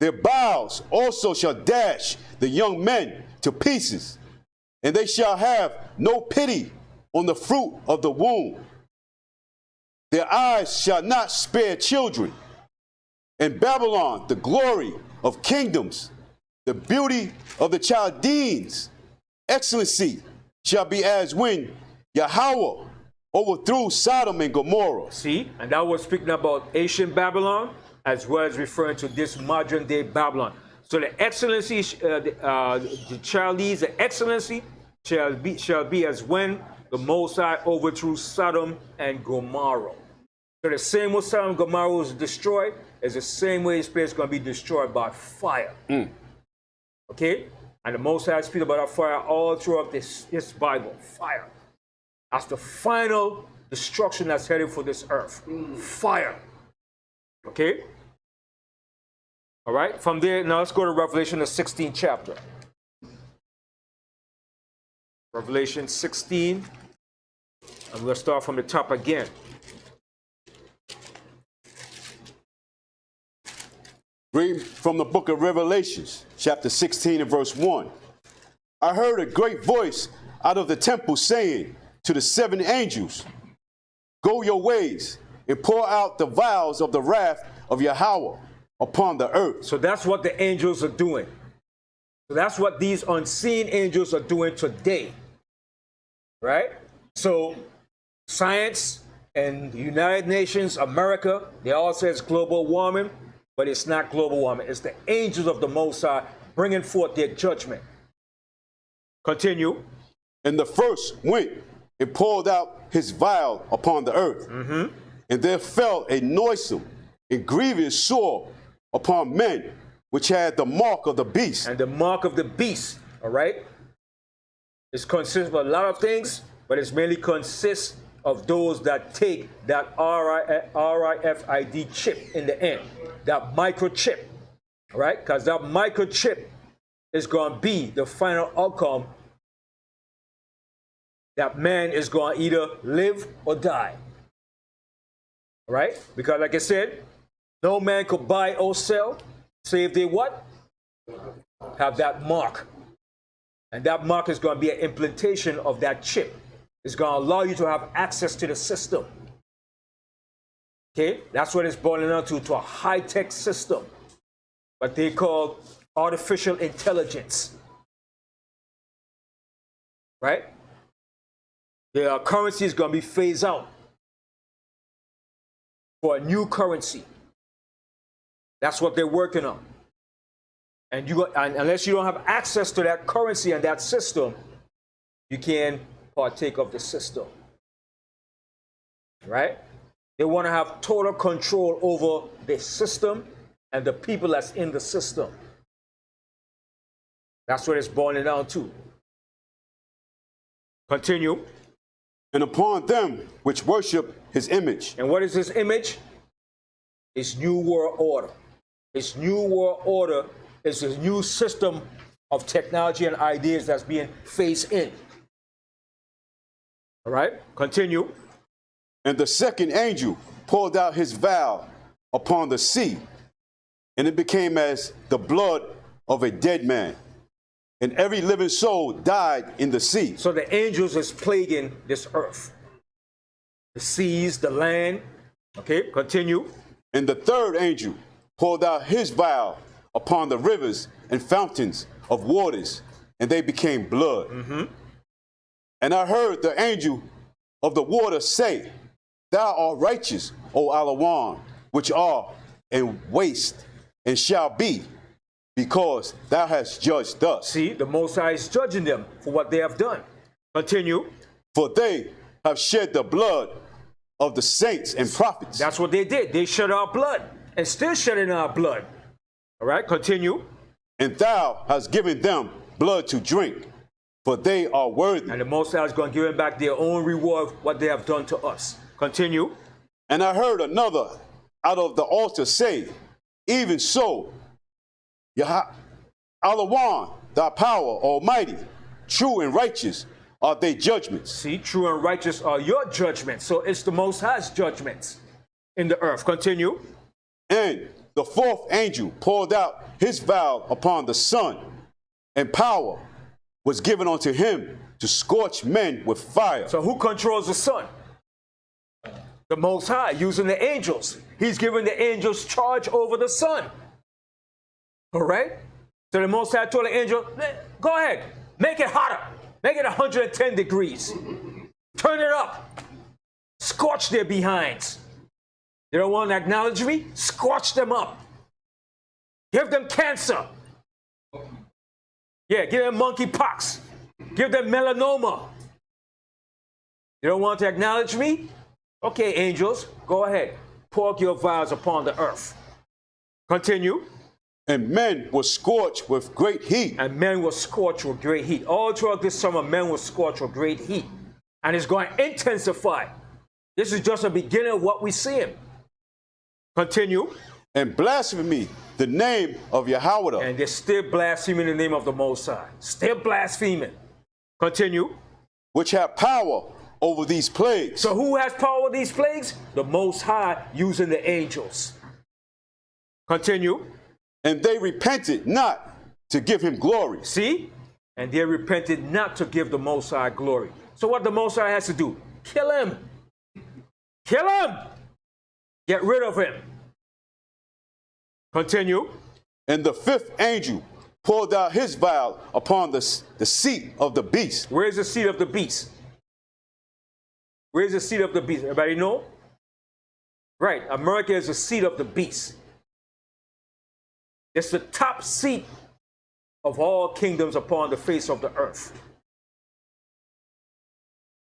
Their bows also shall dash the young men to pieces, and they shall have no pity on the fruit of the womb. Their eyes shall not spare children. And Babylon, the glory of kingdoms, the beauty of the Chaldeans, excellency shall be as when Yahweh overthrew Sodom and Gomorrah. See, and that was speaking about ancient Babylon, as well as referring to this modern day Babylon. So the excellency, the Chaldees, the excellency shall be as when the Most High overthrew Sodom and Gomorrah. So the same way Sodom and Gomorrah was destroyed is the same way this place is going to be destroyed by fire. Okay? And the Most High speaks about that fire all throughout this Bible. Fire. That's the final destruction that's headed for this earth. Fire. Okay? All right? From there, now let's go to Revelation, the 16th chapter. Revelation 16. And we'll start from the top again. Read from the book of Revelations, chapter 16 and verse 1. I heard a great voice out of the temple saying to the 7 angels, go your ways and pour out the vials of the wrath of Yahweh upon the earth. So that's what the angels are doing. So that's what these unseen angels are doing today. Right? So science and the United Nations, America, they all say it's global warming. But it's not global warming. It's the angels of the Most High bringing forth their judgment. Continue. And the first went and poured out his vial upon the earth. And there fell a noisome and grievous sore upon men, which had the mark of the beast. And the mark of the beast, all right? It consists of a lot of things, but it mainly consists of those that take that RFID chip in the end. That microchip, all right? Because that microchip is going to be the final outcome that man is going to either live or die, all right? Because like I said, no man could buy or sell, save they what? Have that mark. And that mark is going to be an implantation of that chip. It's going to allow you to have access to the system. Okay, that's what it's boiling down to a high-tech system, what they call artificial intelligence, right? The currency is going to be phased out for a new currency. That's what they're working on. And unless you don't have access to that currency and that system, you can't partake of the system. Right? They want to have total control over the system and the people that's in the system. That's what it's boiling down to. Continue. And upon them which worship his image. And what is his image? His new world order. His new world order is a new system of technology and ideas that's being phased in. All right, continue. And the second angel poured out his vial upon the sea, and it became as the blood of a dead man. And every living soul died in the sea. So the angels is plaguing this earth. The seas, the land. Okay, continue. And the third angel poured out his vial upon the rivers and fountains of waters, and they became blood. And I heard the angel of the water say, Thou art righteous, O Alawan, which are in waste and shall be, because thou hast judged thus. See, the Most High is judging them for what they have done. Continue. For they have shed the blood of the saints and prophets. That's what they did. They shed our blood and still shedding our blood. All right, continue. And thou hast given them blood to drink, for they are worthy. And the Most High is going to give them back their own reward of what they have done to us. Continue. And I heard another out of the altar say, Even so, Alawan, thy power, almighty, true and righteous are they judgments. See, true and righteous are your judgments. So it's the Most High's judgments in the earth. Continue. And the fourth angel poured out his vial upon the sun, and power was given unto him to scorch men with fire. So who controls the sun? The Most High, using the angels. He's giving the angels charge over the sun. All right? So the Most High told the angel, go ahead, make it hotter. Make it 110 degrees. Turn it up. Scorch their behinds. They don't want to acknowledge me? Scorch them up. Give them cancer. Yeah, give them monkeypox. Give them melanoma. You don't want to acknowledge me? Okay, angels, go ahead. Pour your vials upon the earth. Continue. And men were scorched with great heat. And men were scorched with great heat. All throughout this summer, men were scorched with great heat. And it's going to intensify. This is just the beginning of what we see. Continue. And blasphemy the name of Yahweh. And they're still blaspheming the name of the Most High. Still blaspheming. Continue. Which have power over these plagues. So who has power over these plagues? The Most High using the angels. Continue. And they repented not to give him glory. See? And they repented not to give the Most High glory. So what the Most High has to do? Kill him. Kill him. Get rid of him. Continue. And the fifth angel poured out his vial upon the seat of the beast. Where's the seat of the beast? Where's the seat of the beast? Everybody know? Right. America is the seat of the beast. It's the top seat of all kingdoms upon the face of the earth.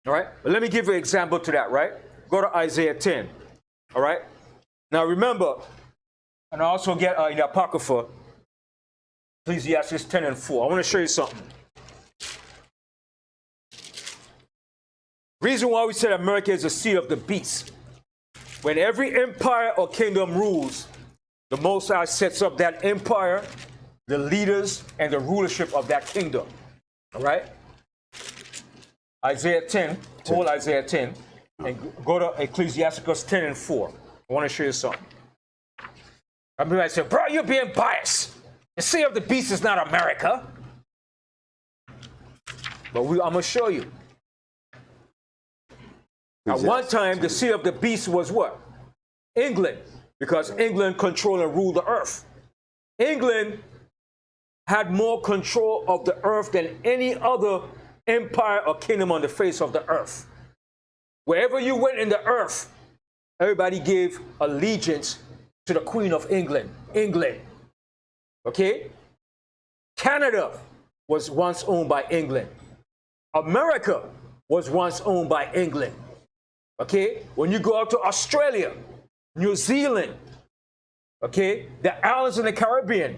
All right? But let me give you an example to that, right? Go to Isaiah 10. All right? Now remember, and I also get in the Apocrypha, Ecclesiastes 10 and 4. I want to show you something. Reason why we said America is the seat of the beast. When every empire or kingdom rules, the Most High sets up that empire, the leaders, and the rulership of that kingdom. All right? Isaiah 10, hold Isaiah 10, and go to Ecclesiastes 10 and 4. I want to show you something. I mean, I said, bro, you're being biased. The seat of the beast is not America. But I'm going to show you. At one time, the seat of the beast was what? England. Because England controlled and ruled the earth. England had more control of the earth than any other empire or kingdom on the face of the earth. Wherever you went in the earth, everybody gave allegiance to the Queen of England. England. Okay? Canada was once owned by England. America was once owned by England. Okay? When you go out to Australia, New Zealand, okay, the islands in the Caribbean,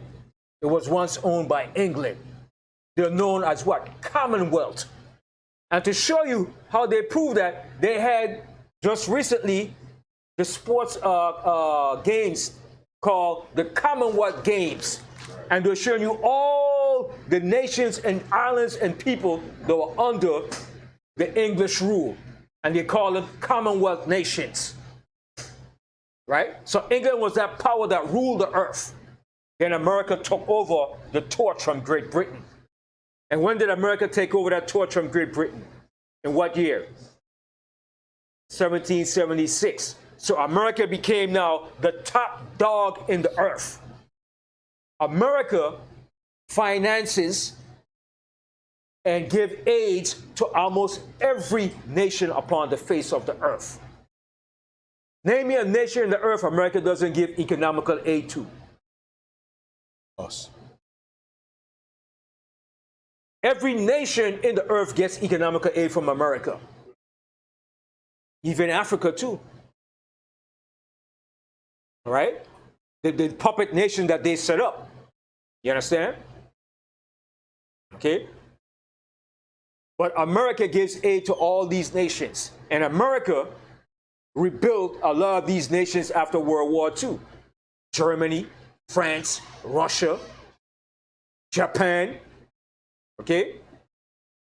it was once owned by England. They're known as what? Commonwealth. And to show you how they prove that, they had just recently the sports games called the Commonwealth Games. And they're showing you all the nations and islands and people that were under the English rule. And they call them Commonwealth nations. Right? So England was that power that ruled the earth. Then America took over the torch from Great Britain. And when did America take over that torch from Great Britain? In what year? 1776. So America became now the top dog in the earth. America finances and give aid to almost every nation upon the face of the earth. Name me a nation in the earth America doesn't give economical aid to. Us. Every nation in the earth gets economical aid from America. Even Africa too. All right? The puppet nation that they set up. You understand? Okay? But America gives aid to all these nations. And America rebuilt a lot of these nations after World War II. Germany, France, Russia, Japan. Okay?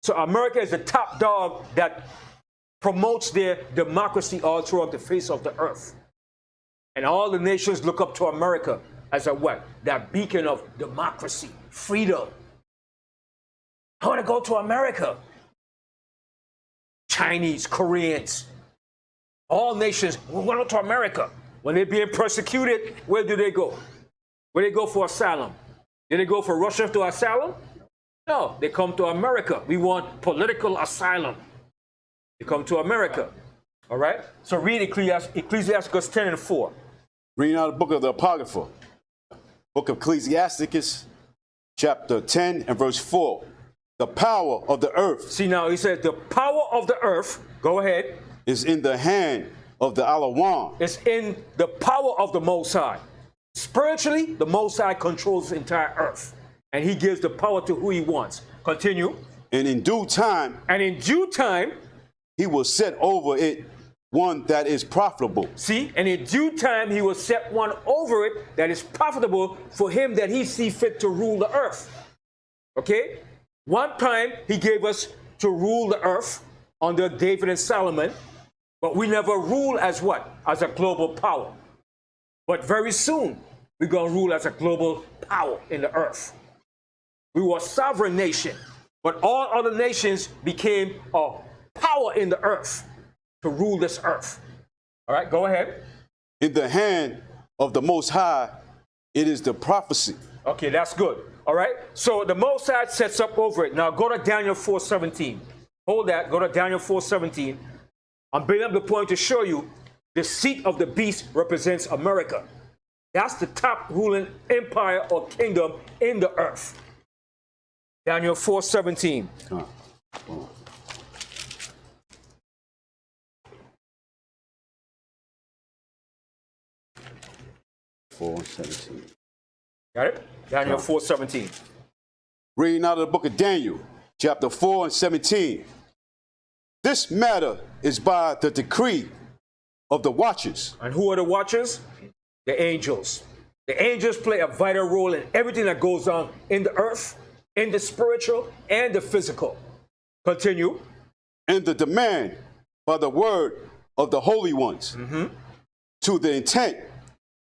So America is the top dog that promotes their democracy all throughout the face of the earth. And all the nations look up to America as a what? That beacon of democracy, freedom. I want to go to America. Chinese, Koreans, all nations, we want to go to America. When they're being persecuted, where do they go? Where do they go for asylum? Did they go for Russia to asylum? No, they come to America. We want political asylum. They come to America. All right? So read Ecclesiasticus 10 and 4. Reading out the book of the Apocrypha. Book of Ecclesiasticus, chapter 10 and verse 4. The power of the earth. See now, he said the power of the earth, go ahead, is in the hand of the Alawam. It's in the power of the Most High. Spiritually, the Most High controls the entire earth. And he gives the power to who he wants. Continue. And in due time. And in due time. He will set over it one that is profitable. See, and in due time he will set one over it that is profitable for him that he see fit to rule the earth. Okay? One time he gave us to rule the earth under David and Solomon, but we never rule as what? As a global power. But very soon we're going to rule as a global power in the earth. We were a sovereign nation, but all other nations became a power in the earth to rule this earth. All right, go ahead. In the hand of the Most High, it is the prophecy. Okay, that's good. All right, so the Most High sets up over it. Now go to Daniel 4:17. Hold that, go to Daniel 4:17. I'm bringing up the point to show you the seat of the beast represents America. That's the top ruling empire or kingdom in the earth. Daniel 4:17. 4:17. Got it? Daniel 4:17. Reading out of the book of Daniel, chapter 4 and 17. This matter is by the decree of the watchers. And who are the watchers? The angels. The angels play a vital role in everything that goes on in the earth, in the spiritual and the physical. Continue. And the demand by the word of the holy ones, to the intent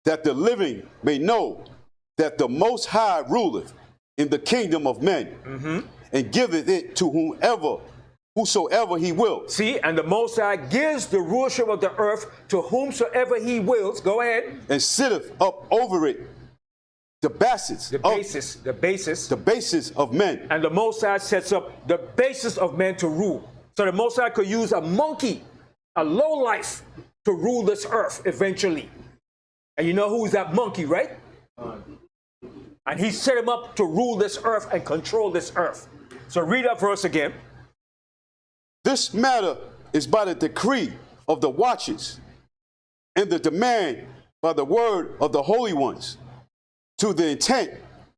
that the living may know that the Most High ruleth in the kingdom of men, and giveth it to whosoever he will. See, and the Most High gives the rulership of the earth to whomsoever he wills. Go ahead. And sitteth up over it the basis of men. And the Most High sets up the basis of men to rule. So the Most High could use a monkey a lowlife to rule this earth eventually. And you know who's that monkey, right? And he set him up to rule this earth and control this earth. So read that verse again. This matter is by the decree of the watchers and the demand by the word of the holy ones, to the intent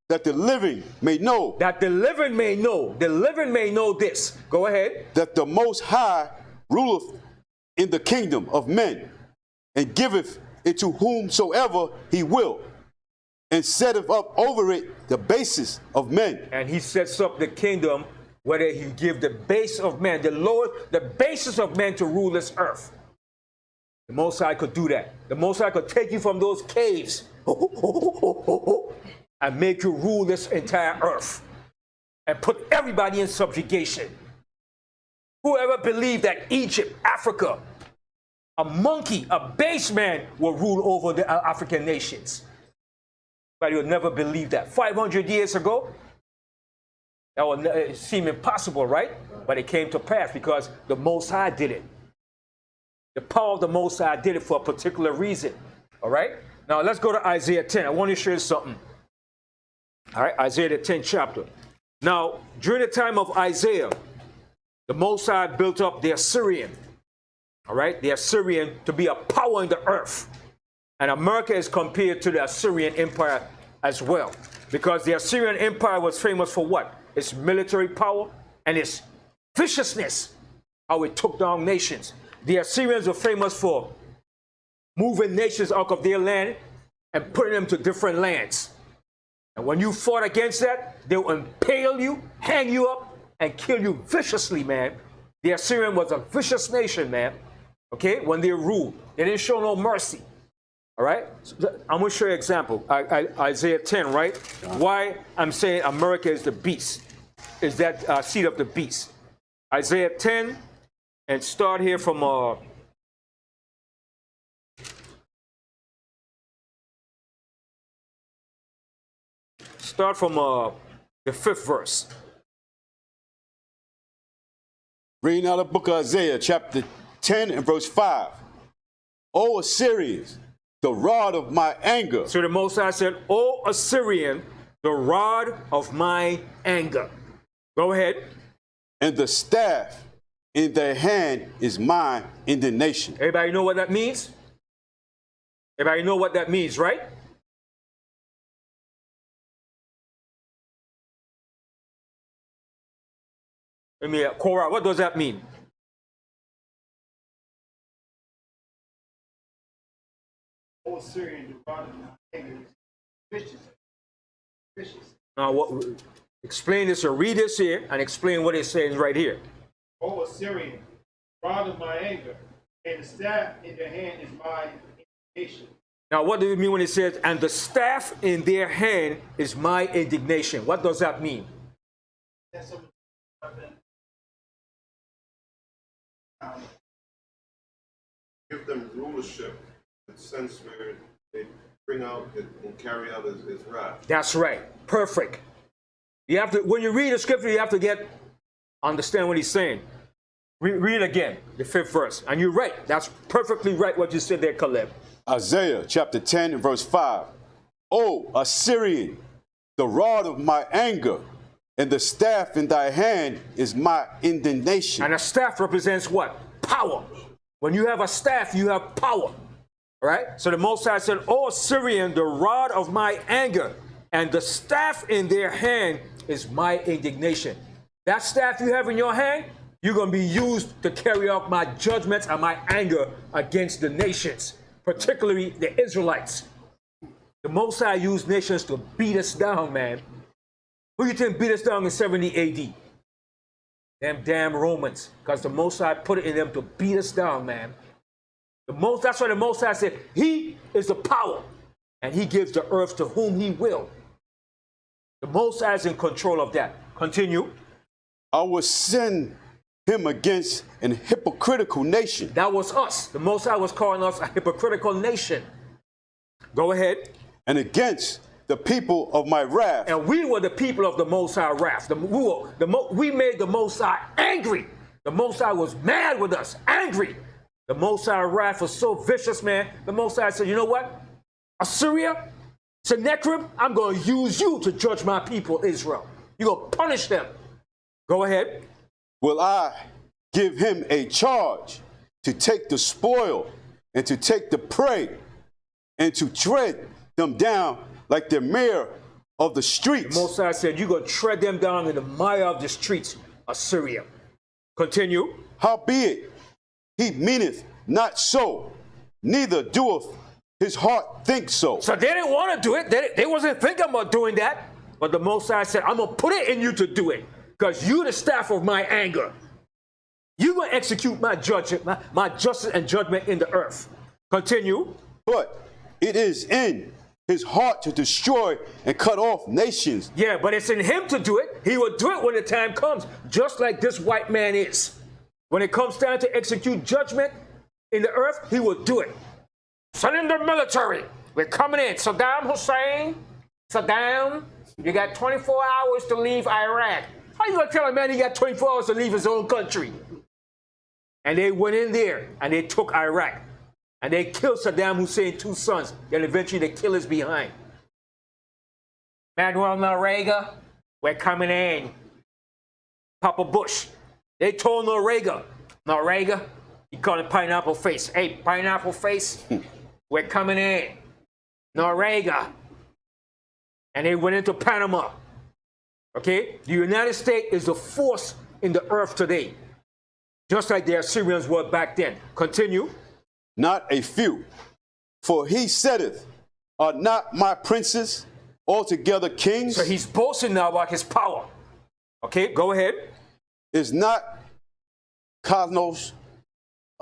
that the living may know. That the living may know. The living may know this. Go ahead. That the Most High ruleth in the kingdom of men, and giveth it to whomsoever he will, and setteth up over it the basis of men. And he sets up the kingdom, whether he give the base of man, the basis of man to rule this earth. The Most High could do that. The Most High could take you from those caves and make you rule this entire earth and put everybody in subjugation. Whoever believed that Egypt, Africa, a monkey, a base man will rule over the African nations. But you'll never believe that. 500 years ago, that would seem impossible, right? But it came to pass because the Most High did it. The power of the Most High did it for a particular reason. All right? Now let's go to Isaiah 10. I want to show you something. All right, Isaiah the 10th chapter. Now, during the time of Isaiah, the Most High built up the Assyrian. All right, the Assyrian to be a power in the earth. And America is compared to the Assyrian Empire as well. Because the Assyrian Empire was famous for what? Its military power and its viciousness, how it took down nations. The Assyrians were famous for moving nations out of their land and putting them to different lands. And when you fought against that, they will impale you, hang you up, and kill you viciously, man. The Assyrian was a vicious nation, man. Okay, when they ruled, they didn't show no mercy. All right, so I'm going to show you an example. Isaiah 10, right? Why I'm saying America is the beast, is that seed of the beast. Isaiah 10, and start here from the 5th verse. Reading out of the book of Isaiah, chapter 10 and verse 5. O Assyrians, the rod of my anger. So the Most High said, O Assyrian, the rod of my anger. Go ahead. And the staff in their hand is my indignation. Everybody know what that means? Everybody know what that means, right? Korah, what does that mean? O Syrian, the rod of my anger is vicious. Now, explain this or read this here and explain what it says right here. O Assyrian, rod of my anger, and the staff in their hand is my indignation. Now, what does it mean when it says, and the staff in their hand is my indignation? What does that mean? Give them rulership in the sense where they bring out and carry out his wrath. That's right. Perfect. You have to, when you read the scripture, you have to understand what he's saying. Read again, the 5th verse. And you're right. That's perfectly right what you said there, Caleb. Isaiah chapter 10 and verse 5. O Assyrian, the rod of my anger, and the staff in thy hand is my indignation. And a staff represents what? Power. When you have a staff, you have power. All right? So the Most High said, O Assyrian, the rod of my anger, and the staff in their hand is my indignation. That staff you have in your hand, you're going to be used to carry out my judgments and my anger against the nations, particularly the Israelites. The Most High used nations to beat us down, man. Who you think beat us down in 70 AD? Them damn Romans, because the Most High put it in them to beat us down, man. That's why the Most High said, he is the power, and he gives the earth to whom he will. The Most High is in control of that. Continue. I will send him against an hypocritical nation. That was us. The Most High was calling us a hypocritical nation. Go ahead. And against the people of my wrath. And we were the people of the Most High wrath. We made the Most High angry. The Most High was mad with us, angry. The Most High wrath was so vicious, man. The Most High said, you know what? Assyria, Sennacherib, I'm going to use you to judge my people, Israel. You're going to punish them. Go ahead. Will I give him a charge to take the spoil and to take the prey and to tread them down like the mire of the streets? The Most High said, you're going to tread them down in the mire of the streets, Assyria. Continue. Howbeit, he meaneth not so, neither doeth his heart think so. So they didn't want to do it. They wasn't thinking about doing that. But the Most High said, I'm going to put it in you to do it, because you're the staff of my anger. You're going to execute my judgment, my justice and judgment in the earth. Continue. But it is in his heart to destroy and cut off nations. Yeah, but it's in him to do it. He will do it when the time comes, just like this white man is. When it comes time to execute judgment in the earth, he will do it. Send in the military. We're coming in. Saddam Hussein, Saddam, you got 24 hours to leave Iraq. How you going to tell a man he got 24 hours to leave his own country? And they went in there and they took Iraq. And they killed Saddam Hussein's 2 sons. Then eventually they kill his behind. Manuel Noriega, we're coming in. Papa Bush, they told Noriega, he called him Pineapple Face. Hey, Pineapple Face, we're coming in. Noriega. And they went into Panama. Okay? The United States is the force in the earth today. Just like the Assyrians were back then. Continue. Not a few. For he saith, are not my princes altogether kings? So he's boasting now about his power. Okay, go ahead. Is not Cosmos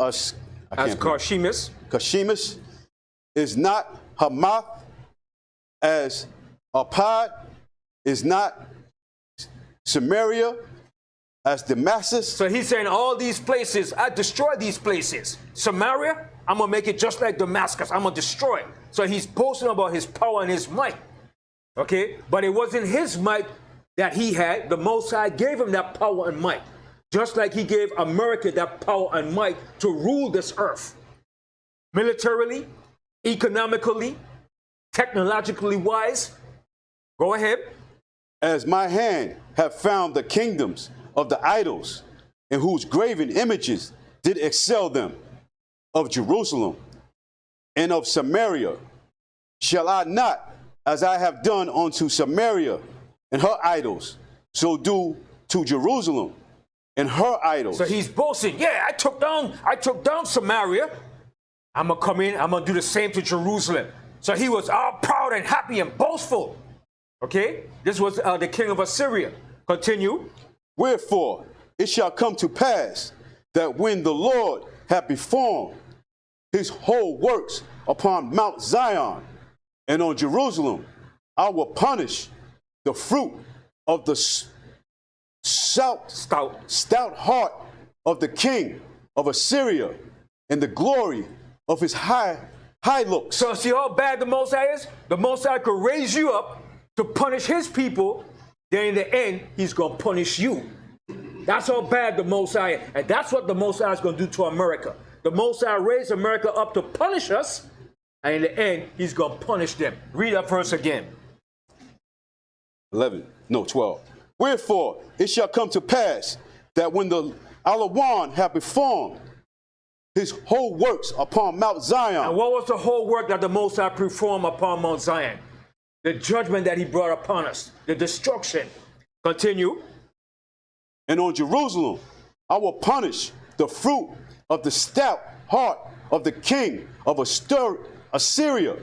as Kashemis? Is not Hamath as Arpad? Is not Samaria as Damascus? So he's saying all these places, I destroy these places. Samaria, I'm going to make it just like Damascus. I'm going to destroy it. So he's boasting about his power and his might. Okay? But it wasn't his might that he had. The Most High gave him that power and might. Just like he gave America that power and might to rule this earth. Militarily, economically, technologically wise. Go ahead. As my hand have found the kingdoms of the idols, in whose graven images did excel them, of Jerusalem and of Samaria, shall I not, as I have done unto Samaria and her idols, so do to Jerusalem and her idols? So he's boasting, yeah, I took down Samaria. I'm gonna come in, I'm gonna do the same to Jerusalem. So he was all proud and happy and boastful. Okay, this was the king of Assyria. Continue. Wherefore it shall come to pass that when the Lord hath performed his whole works upon Mount Zion and on Jerusalem, I will punish the fruit of the stout heart of the king of Assyria and the glory of his high looks. So see how bad the Most High is? The Most High could raise you up to punish his people, then in the end, he's going to punish you. That's how bad the Most High is. And that's what the Most High is going to do to America. The Most High raised America up to punish us, and in the end, he's going to punish them. Read that verse again. 12. Wherefore it shall come to pass that when the Alawan hath performed his whole works upon Mount Zion. And what was the whole work that the Most High performed upon Mount Zion? The judgment that he brought upon us, the destruction. Continue. And on Jerusalem, I will punish the fruit of the stout heart of the king of Assyria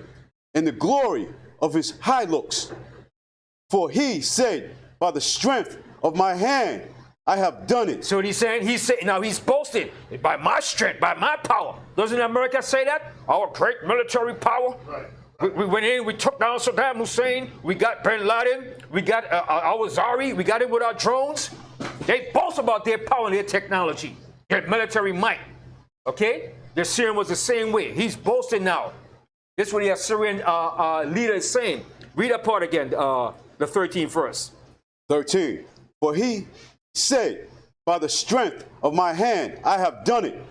and the glory of his high looks. For he said, by the strength of my hand, I have done it. So what he's saying, now he's boasting, by my strength, by my power. Doesn't America say that? Our great military power. Right. We went in, we took down Saddam Hussein, we got Bin Laden, we got al-Zawahiri, we got it with our drones. They boast about their power and their technology, their military might. Okay? The Syrian was the same way. He's boasting now. This is what the Assyrian leader is saying. Read that part again, the 13th verse. 13. For he said, by the strength of my hand I have done it,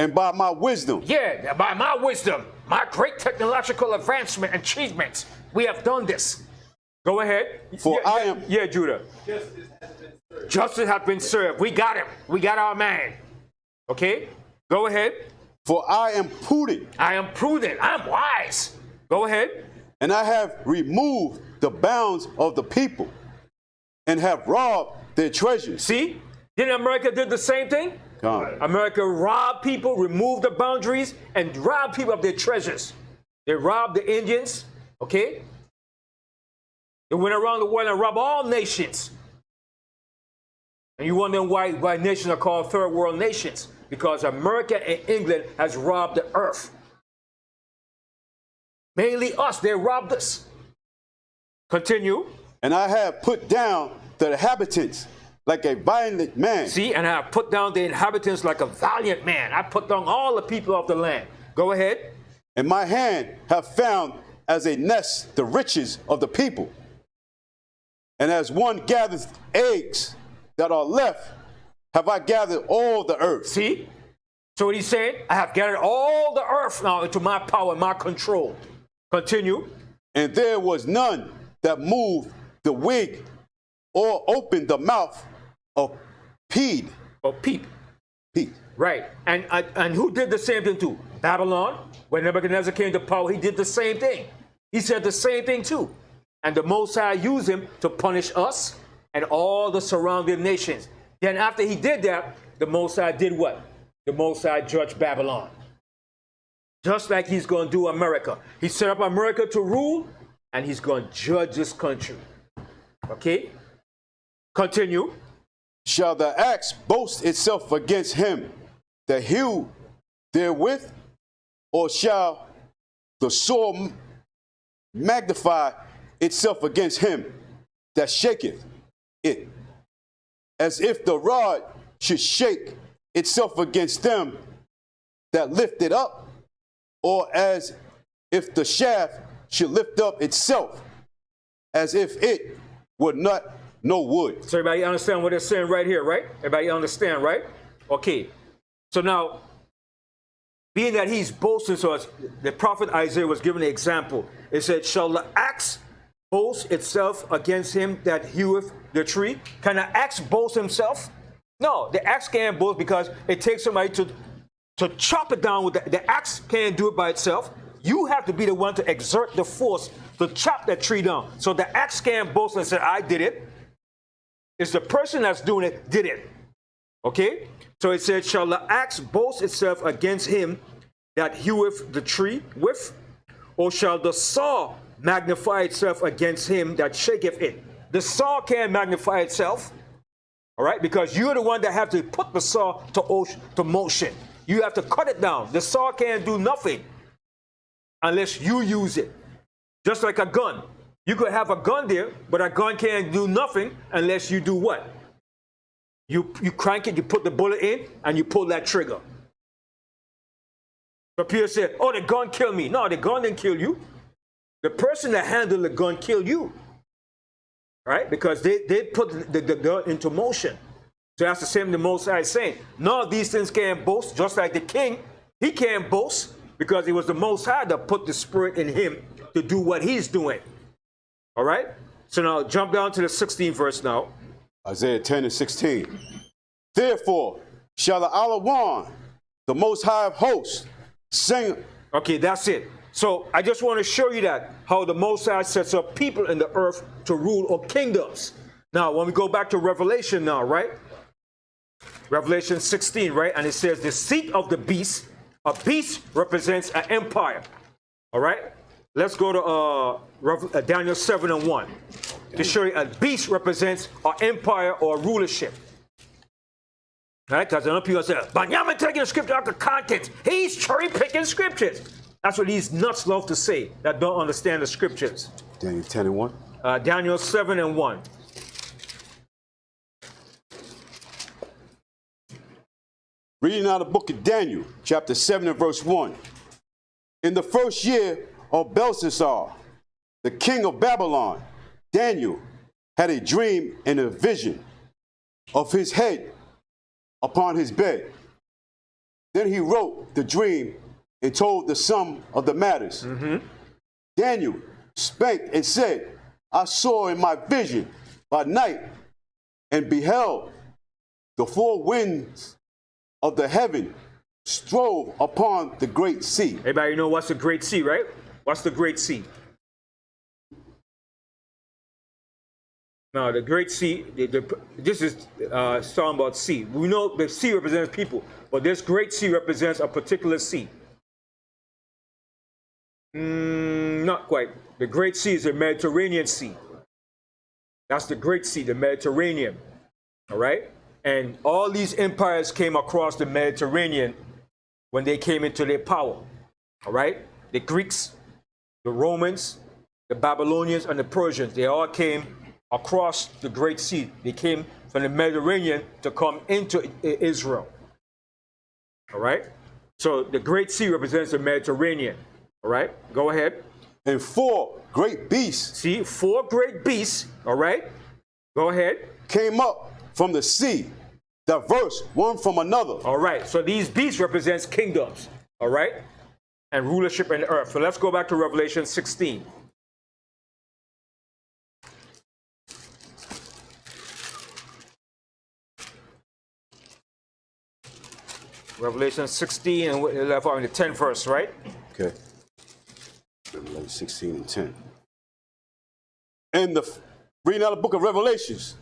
And by my wisdom. Yeah, by my wisdom, my great technological advancement and achievements, we have done this. Go ahead. For I am. Yeah, Judah. Justice has been served. We got him. We got our man. Okay? Go ahead. For I am prudent. I am prudent. I'm wise. Go ahead. And I have removed the bounds of the people and have robbed their treasures. See? Didn't America do the same thing? America robbed people, removed the boundaries, and robbed people of their treasures. They robbed the Indians, okay? They went around the world and robbed all nations. And you wonder why nations are called third world nations. Because America and England has robbed the earth. Mainly us, they robbed us. Continue. And I have put down the inhabitants like a violent man. See, and I have put down the inhabitants like a valiant man. I put down all the people of the land. Go ahead. And my hand have found as a nest the riches of the people. And as one gathers eggs that are left, have I gathered all the earth. See? So what he's saying, I have gathered all the earth now into my power, my control. Continue. And there was none that moved the wig or opened the mouth of peed. Or peep. Peep. Right. And who did the same thing too? Babylon. When Nebuchadnezzar came to power, he did the same thing. He said the same thing too. And the Most High used him to punish us and all the surrounding nations. Then after he did that, the Most High did what? The Most High judged Babylon. Just like he's going to do America. He set up America to rule, and he's going to judge this country. Okay? Continue. Shall the axe boast itself against him that hew therewith? Or shall the sword magnify itself against him that shaketh it? As if the rod should shake itself against them that lift it up, or as if the shaft should lift up itself, as if it would not know wood. So everybody understand what they're saying right here, right? Everybody understand, right? Okay. So now, being that he's boasting to us, the prophet Isaiah was given an example. It said, shall the axe boast itself against him that heweth the tree? Can the axe boast himself? No, the axe can't boast because it takes somebody to chop it down with the axe can't do it by itself. You have to be the one to exert the force to chop that tree down. So the axe can't boast and say, I did it. It's the person that's doing it did it. Okay? So it said, shall the axe boast itself against him that heweth the tree with? Or shall the saw magnify itself against him that shaketh it? The saw can't magnify itself. All right? Because you're the one that have to put the saw to motion. You have to cut it down. The saw can't do nothing unless you use it. Just like a gun. You could have a gun there, but a gun can't do nothing unless you do what? You crank it, you put the bullet in, and you pull that trigger. So Peter said, oh, the gun killed me. No, the gun didn't kill you. The person that handled the gun killed you. Right? Because they put the gun into motion. So that's the same the Most High is saying. None of these things can boast, just like the king. He can't boast because it was the Most High that put the spirit in him to do what he's doing. All right? So now jump down to the 16th verse now. Isaiah 10 and 16. Therefore shall the Alawan, the Most High of hosts, sing. Okay, that's it. So I just want to show you that, how the Most High sets up people in the earth to rule or kingdoms. Now, when we go back to Revelation now, right? Revelation 16, right? And it says the seat of the beast. A beast represents an empire. All right? Let's go to Daniel 7 and 1 to show you a beast represents an empire or rulership. All right? Because I know people say, Banyamyan taking the scripture out of context. He's cherry picking scriptures. That's what these nuts love to say that don't understand the scriptures. Daniel 10 and 1. Daniel 7 and 1. Reading out the book of Daniel, chapter 7 and verse 1. In the first year of Belshazzar, the king of Babylon, Daniel had a dream and a vision of his head upon his bed. Then he wrote the dream and told the sum of the matters. Daniel spake and said, I saw in my vision by night and beheld the four winds of the heaven strove upon the great sea. Everybody know what's the great sea, right? What's the great sea? Now, the great sea, this is talking about sea. We know the sea represents people, but this great sea represents a particular sea. Not quite. The great sea is the Mediterranean Sea. That's the great sea, the Mediterranean. All right? And all these empires came across the Mediterranean when they came into their power. All right? The Greeks, the Romans, the Babylonians, and the Persians, they all came across the Great Sea. They came from the Mediterranean to come into Israel. All right? So the Great Sea represents the Mediterranean. All right? Go ahead. And four great beasts. See, four great beasts. All right? Go ahead. Came up from the sea, diverse one from another. All right. So these beasts represents kingdoms. All right? And rulership in the earth. So let's go back to Revelation 16. Revelation 16 and we left out in the 10th verse, right? Okay. Revelation 16 and 10. And reading out the book of Revelations,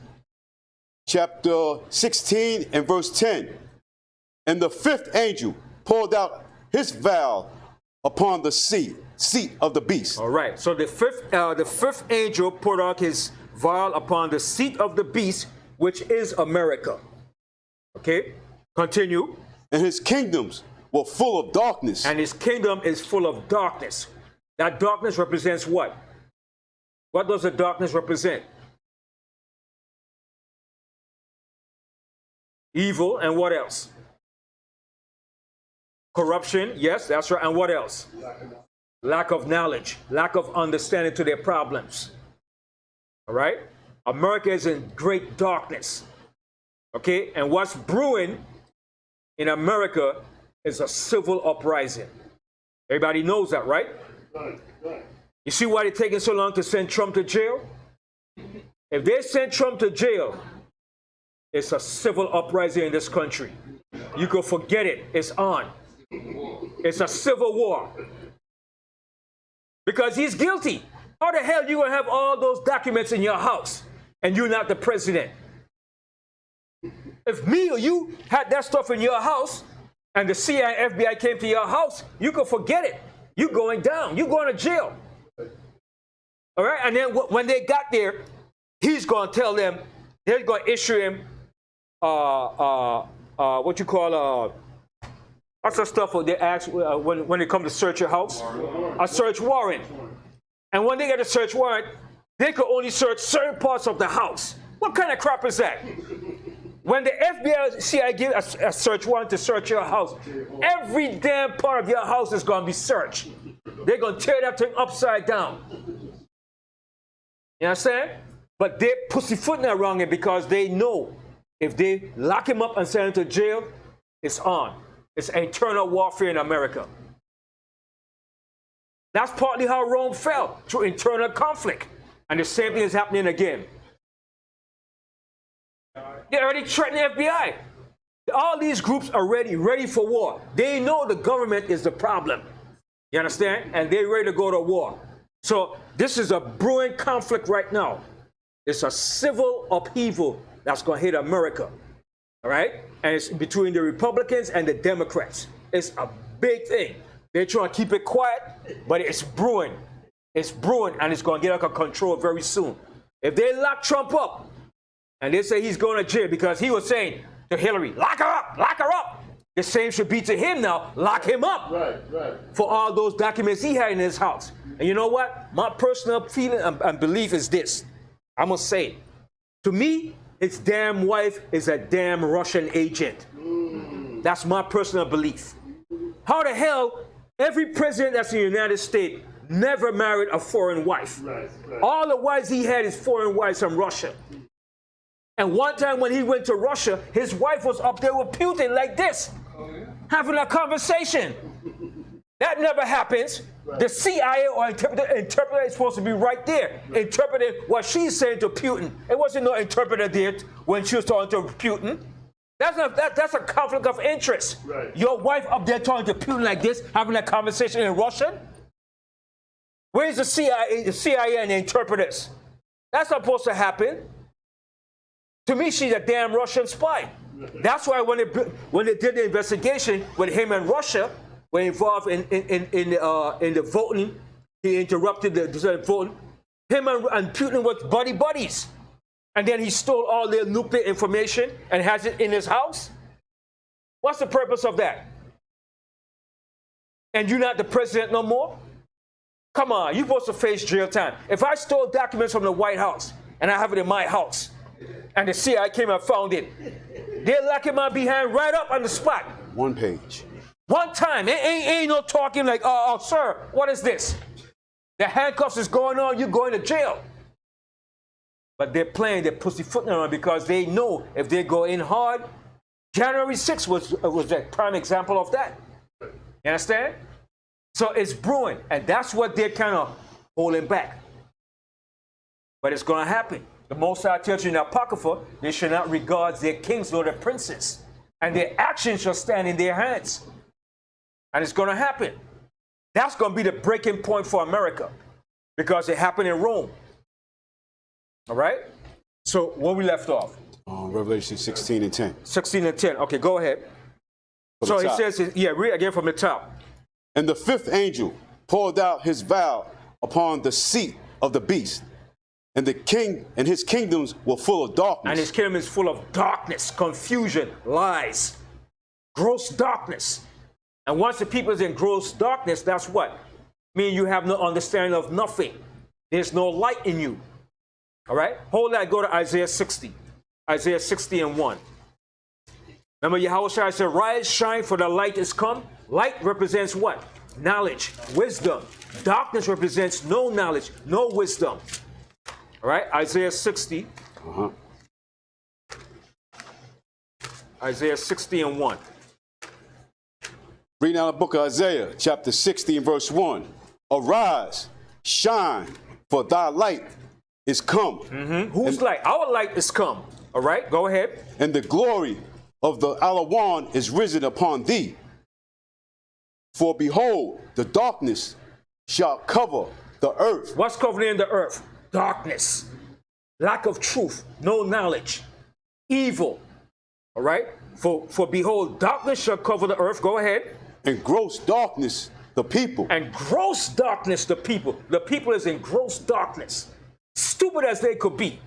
chapter 16 and verse 10. And the fifth angel poured out his vial upon the seat of the beast. All right. So the fifth angel poured out his vial upon the seat of the beast, which is America. Okay. Continue. And his kingdoms were full of darkness. And his kingdom is full of darkness. That darkness represents what? What does the darkness represent? Evil, and what else? Corruption, yes, that's right. And what else? Lack of knowledge, lack of understanding to their problems. All right? America is in great darkness. Okay? And what's brewing in America is a civil uprising. Everybody knows that, right? You see why they're taking so long to send Trump to jail? If they send Trump to jail, it's a civil uprising in this country. You can forget it. It's on. It's a civil war. Because he's guilty. How the hell are you going to have all those documents in your house and you're not the president? If me or you had that stuff in your house and the CIA and FBI came to your house, you can forget it. You're going down. You're going to jail. All right? And then when they got there, he's going to tell them, they're going to issue him what you call what's the stuff they ask when they come to search your house? A search warrant. And when they get a search warrant, they could only search certain parts of the house. What kind of crap is that? When the FBI, CIA give a search warrant to search your house, every damn part of your house is going to be searched. They're going to tear that thing upside down. You understand? But they're pussyfooting around it because they know if they lock him up and send him to jail, it's on. It's internal warfare in America. That's partly how Rome fell, through internal conflict. And the same thing is happening again. They already threatened the FBI. All these groups are ready for war. They know the government is the problem. You understand? And they're ready to go to war. So this is a brewing conflict right now. It's a civil upheaval that's going to hit America. All right? And it's between the Republicans and the Democrats. It's a big thing. They're trying to keep it quiet, but it's brewing. It's brewing, and it's going to get out of control very soon. If they lock Trump up, and they say he's going to jail because he was saying to Hillary, lock her up, lock her up. The same should be to him now, lock him up. Right. For all those documents he had in his house. And you know what? My personal feeling and belief is this. I'm going to say it. To me, his damn wife is a damn Russian agent. That's my personal belief. How the hell every president that's in the United States never married a foreign wife? Right. All the wives he had is foreign wives from Russia. And one time when he went to Russia, his wife was up there with Putin like this. having a conversation. That never happens. The CIA or interpreter is supposed to be right there, interpreting what she's saying to Putin. It wasn't no interpreter there when she was talking to Putin. That's a conflict of interest. Right. Your wife up there talking to Putin like this, having a conversation in Russian? Where's the CIA and the interpreters? That's not supposed to happen. To me, she's a damn Russian spy. That's why when they did the investigation with him and Russia, were involved in the voting, he interrupted the voting. Him and Putin were buddies. And then he stole all their nuclear information and has it in his house? What's the purpose of that? And you're not the president no more? Come on, you're supposed to face jail time. If I stole documents from the White House and I have it in my house, and the CIA came and found it, they're locking my behind right up on the spot. One page. One time. Ain't no talking like, oh, sir, what is this? The handcuffs is going on, you're going to jail. But they're playing their pussyfooting around because they know if they go in hard, January 6th was a prime example of that. You understand? So it's brewing, and that's what they're kind of holding back. But it's going to happen. The Most High tells you in Apocrypha, they shall not regard their kings nor their princes, and their actions shall stand in their hands. And it's going to happen. That's going to be the breaking point for America because it happened in Rome. All right? So where we left off? Revelation 16 and 10. 16 and 10. Okay, go ahead. So he says, yeah, read again from the top. And the fifth angel poured out his vial upon the seat of the beast, and the king and his kingdoms were full of darkness. And his kingdom is full of darkness, confusion, lies, gross darkness. And once the people is in gross darkness, that's what? Mean you have no understanding of nothing. There's no light in you. All right? Hold that, go to Isaiah 60. Isaiah 60 and 1. Remember Yahweh said, rise, shine, for the light is come. Light represents what? Knowledge, wisdom. Darkness represents no knowledge, no wisdom. All right? Isaiah 60. Isaiah 60 and 1. Reading out the book of Isaiah, chapter 60 and verse 1. Arise, shine, for thy light is come. Whose light? Our light is come. All right, go ahead. And the glory of the Alawan is risen upon thee. For behold, the darkness shall cover the earth. What's covering the earth? Darkness, lack of truth, no knowledge, evil. All right? For behold, darkness shall cover the earth. Go ahead. And gross darkness the people. And gross darkness the people. The people is in gross darkness. Stupid as they could be.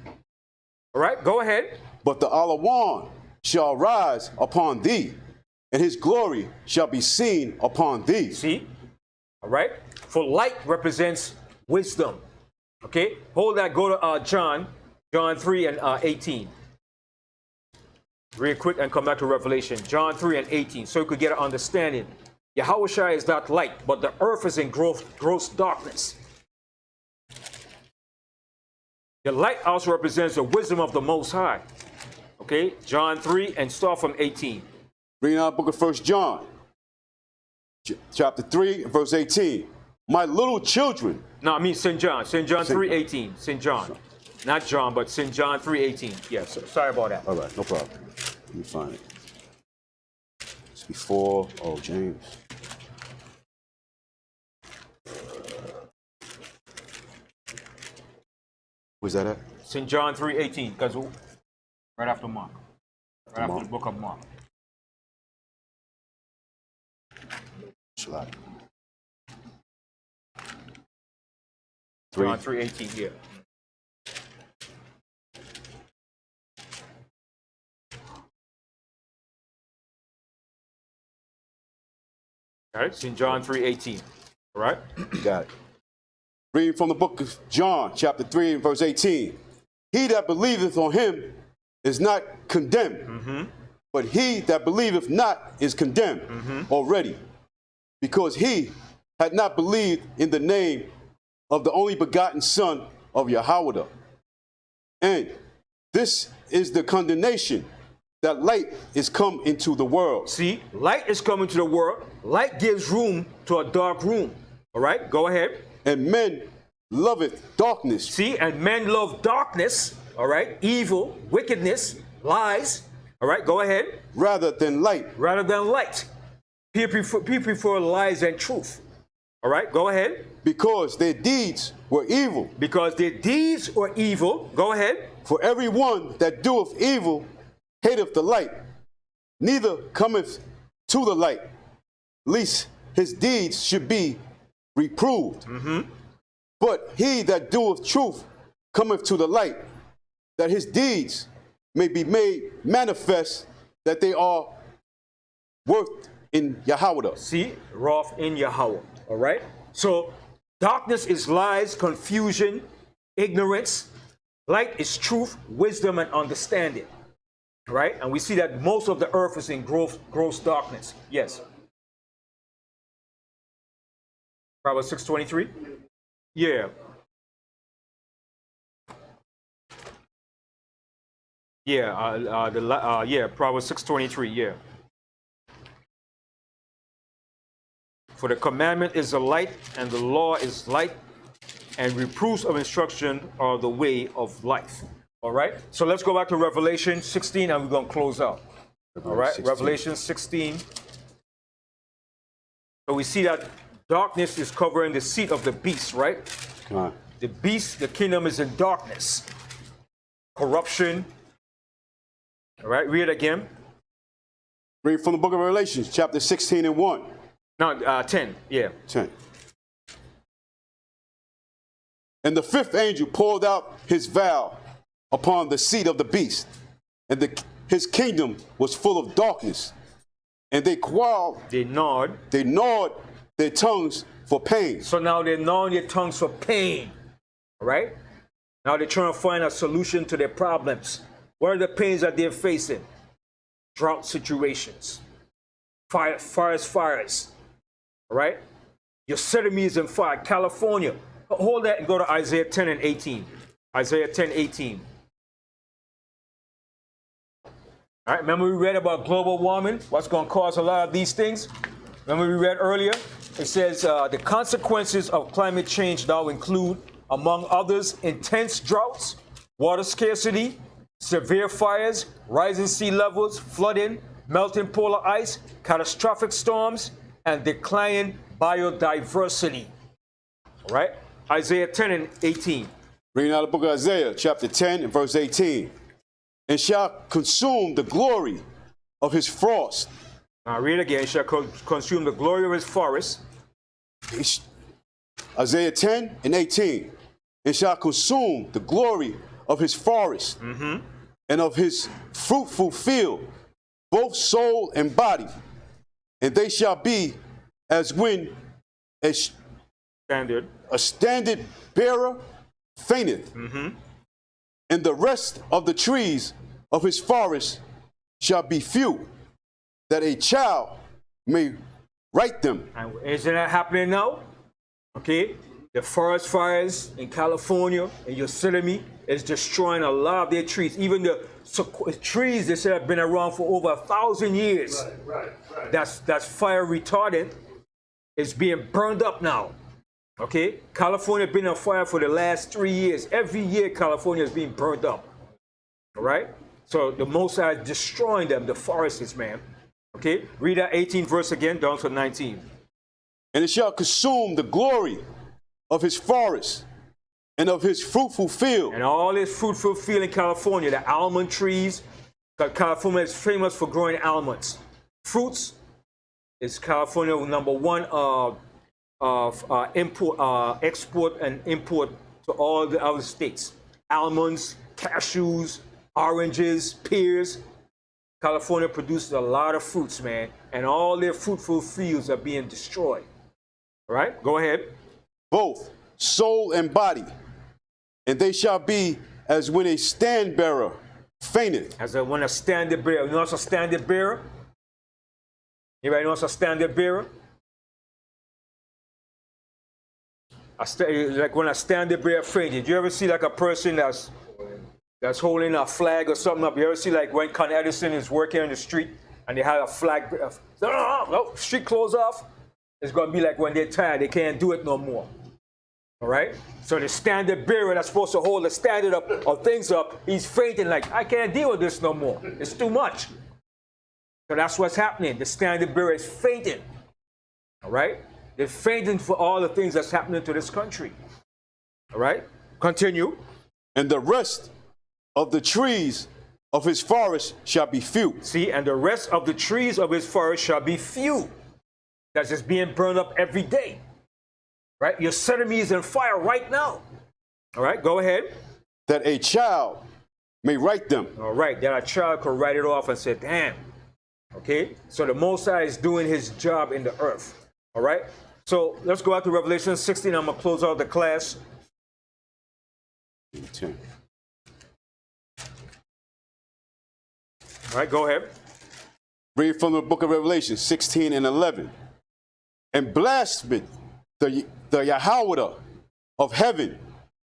All right, go ahead. But the Alawan shall rise upon thee, and his glory shall be seen upon thee. See? All right? For light represents wisdom. Okay? Hold that, go to John 3 and 18. Real quick and come back to Revelation. John 3 and 18, so you could get an understanding. Yahushua is not light, but the earth is in gross darkness. The light also represents the wisdom of the Most High. Okay, John 3 and start from 18. Reading out the book of 1 John, chapter 3, verse 18. My little children. No, I mean St. John. St. John 3:18. St. John. Not John, but St. John 3:18. Yes, sorry about that. All right, no problem. Let me find it. It's before, James. Where's that at? St. John 3:18, because right after Mark. Right after the book of Mark. John 3:18, yeah. All right, St. John 3:18. All right? Got it. Reading from the book of John, chapter 3 and verse 18. He that believeth on him is not condemned, but he that believeth not is condemned already, because he had not believed in the name of the only begotten Son of Yahweh. And this is the condemnation, that light is come into the world. See, light is coming to the world. Light gives room to a dark room. All right, go ahead. And men loveth darkness. See, and men love darkness. All right, evil, wickedness, lies. All right, go ahead. Rather than light. Rather than light. People prefer lies and truth. All right, go ahead. Because their deeds were evil. Because their deeds were evil. Go ahead. For every one that doeth evil hateth the light, neither cometh to the light, lest his deeds should be reproved. But he that doeth truth cometh to the light, that his deeds may be made manifest, that they are worth in Yahweh. See, wrath in Yahweh. All right. So darkness is lies, confusion, ignorance. Light is truth, wisdom, and understanding. All right. And we see that most of the earth is in gross darkness. Yes. Proverbs 6:23. Yeah. Yeah. Proverbs 6:23. Yeah. For the commandment is a light, and the law is light, and reproofs of instruction are the way of life. All right. So let's go back to Revelation 16, and we're going to close out. All right. 16. Revelation 16. So we see that darkness is covering the seat of the beast, right? The beast, the kingdom is in darkness. Corruption. All right. Read it again. Read from the book of Revelation, chapter 16 and 1. No, 10, yeah. 10. And the fifth angel poured out his vial upon the seat of the beast, and his kingdom was full of darkness. And they quarreled. They gnawed their tongues for pain. So now they're gnawing their tongues for pain. All right? Now they're trying to find a solution to their problems. What are the pains that they're facing? Drought situations. Fires. All right? Yosemite is in fire. California. Hold that and go to Isaiah 10 and 18. Isaiah 10:18. All right, remember we read about global warming? What's going to cause a lot of these things? Remember we read earlier? It says the consequences of climate change now include, among others, intense droughts, water scarcity, severe fires, rising sea levels, flooding, melting polar ice, catastrophic storms, and declining biodiversity. All right? Isaiah 10 and 18. Reading out of the book of Isaiah, chapter 10 and verse 18. And shall consume the glory of his frost. Now read again. Shall consume the glory of his forest. Isaiah 10 and 18. And shall consume the glory of his forest and of his fruitful field, both soul and body. And they shall be as when a standard bearer fainteth. And the rest of the trees of his forest shall be few, that a child may write them. And isn't that happening now? Okay, the forest fires in California and Yosemite is destroying a lot of their trees. Even the trees they said have been around for over 1,000 years. Right. That's fire retardant. Is being burned up now. Okay, California has been on fire for the last 3 years. Every year, California is being burned up. All right, so the Most High is destroying them, the forests, man. Okay, read that 18 verse again, down to 19. And it shall consume the glory of his forest and of his fruitful field. And all this fruitful field in California, the almond trees. California is famous for growing almonds. Fruits is California #1 export and import to all the other states. Almonds, cashews, oranges, pears. California produces a lot of fruits, man, and all their fruitful fields are being destroyed. All right, go ahead. Both soul and body, and they shall be as when a stand bearer fainteth. As when a standard bearer. You know what's a standard bearer? Anybody know what's a standard bearer? Like when a standard bearer fainted. Did you ever see like a person that's that's holding a flag or something up. You ever see like when Con Edison is working on the street and they have a flag, no, street closed off? It's going to be like when they're tired, they can't do it no more. All right? So the standard bearer that's supposed to hold the standard up of things up, he's fainting like, I can't deal with this no more. It's too much. So that's what's happening. The standard bearer is fainting. All right? They're fainting for all the things that's happening to this country. All right? Continue. And the rest of the trees of his forest shall be few. See, and the rest of the trees of his forest shall be few. That's just being burned up every day. Right? Yosemite is in fire right now. All right, go ahead. That a child may write them. All right, that a child could write it off and say, damn. Okay, so the Most High is doing his job in the earth. All right, so let's go out to Revelation 16. I'm going to close out the class. 10. All right, go ahead. Read from the book of Revelation 16 and 11. And blaspheme the Yahweh of heaven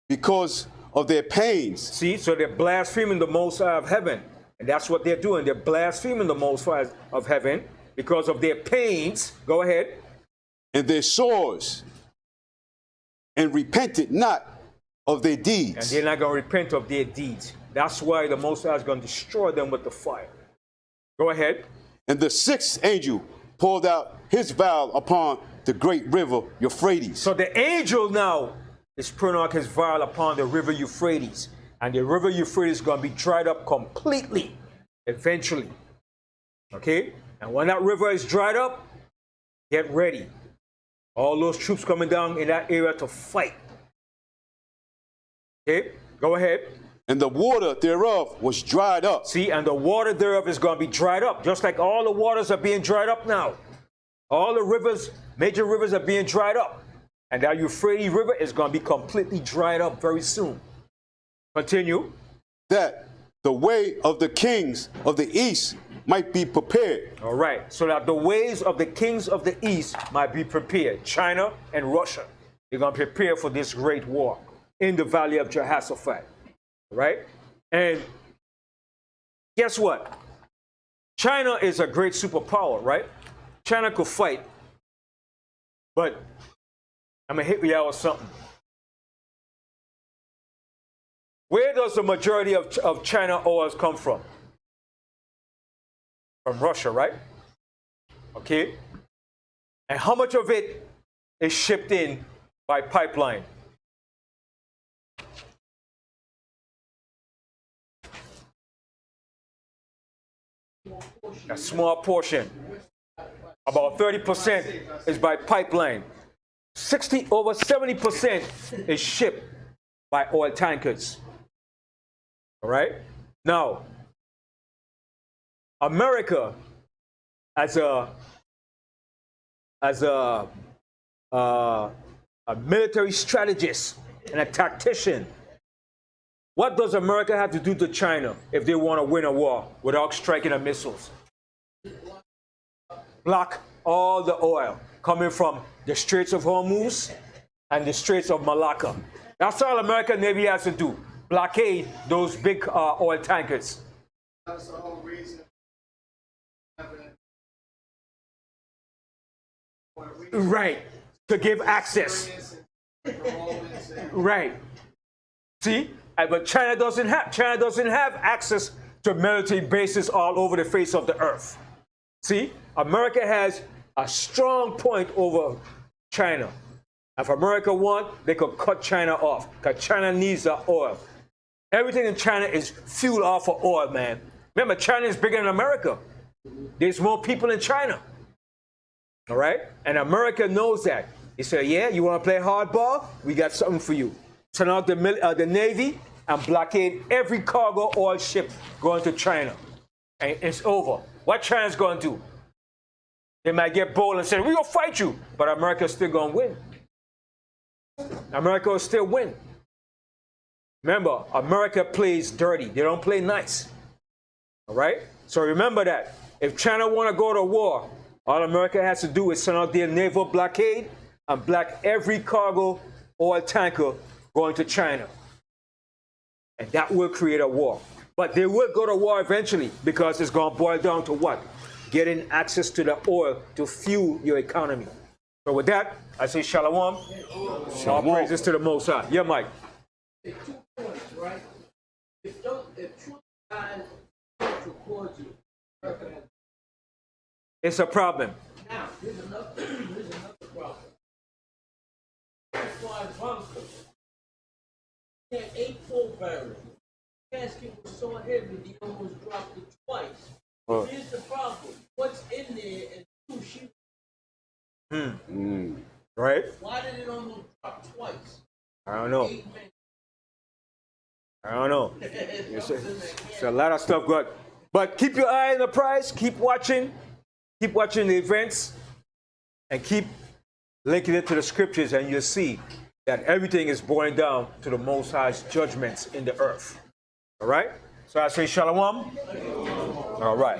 because of their pains. See, so they're blaspheming the Most High of heaven. And that's what they're doing. They're blaspheming the Most High of heaven because of their pains. Go ahead. And their sores. And repented not of their deeds. And they're not going to repent of their deeds. That's why the Most High is going to destroy them with the fire. Go ahead. And the sixth angel poured out his vial upon the great river Euphrates. So the angel now is pouring out his vial upon the river Euphrates. And the river Euphrates is going to be dried up completely, eventually. Okay? And when that river is dried up, get ready. All those troops coming down in that area to fight. Okay? Go ahead. And the water thereof was dried up. See, and the water thereof is going to be dried up, just like all the waters are being dried up now. All the rivers, major rivers are being dried up. And that Euphrates River is going to be completely dried up very soon. Continue. That the way of the kings of the east might be prepared. All right. So that the ways of the kings of the east might be prepared. China and Russia. They're going to prepare for this great war in the valley of Jehoshaphat. Right? And guess what? China is a great superpower, right? China could fight. But I'm going to hit you out with something. Where does the majority of China oils come from? From Russia, right? Okay. And how much of it is shipped in by pipeline? A small portion. About 30% is by pipeline. Over 70% is shipped by oil tankers. All right? Now, America, as a military strategist and a tactician, what does America have to do to China if they want to win a war without striking the missiles? Block all the oil coming from the Straits of Hormuz and the Straits of Malacca. That's all American Navy has to do. Blockade those big oil tankers. That's the whole reason. Right. To give access. Right. See? But China doesn't have access to military bases all over the face of the earth. See? America has a strong point over China. If America wants, they could cut China off because China needs the oil. Everything in China is fueled off of oil, man. Remember, China is bigger than America. There's more people in China. All right? And America knows that. They say, yeah, you want to play hardball? We got something for you. Turn out the Navy and blockade every cargo oil ship going to China. And it's over. What China's going to do? They might get bold and say, we're going to fight you. But America's still going to win. America will still win. Remember, America plays dirty. They don't play nice. All right? So remember that. If China want to go to war, all America has to do is send out their naval blockade and block every cargo oil tanker going to China. And that will create a war. But they will go to war eventually because it's going to boil down to what? Getting access to the oil to fuel your economy. So with that, I say shalom. All praises to the Most High. Yeah, Mike. 2 points, right? If truth dies, records you. It's a problem. Now, here's another problem. As far as bunker, he had 8 full barrels. The casket was so heavy, he almost dropped it twice. Oh. Here's the problem. What's in there and 2 sheep? Right? Why did it almost drop twice? I don't know. 8 men. I don't know. It's a lot of stuff good. But keep your eye on the prize. Keep watching. Keep watching the events. And keep linking it to the scriptures, and you'll see that everything is boiling down to the Most High's judgments in the earth. All right? So I say shalom. All right.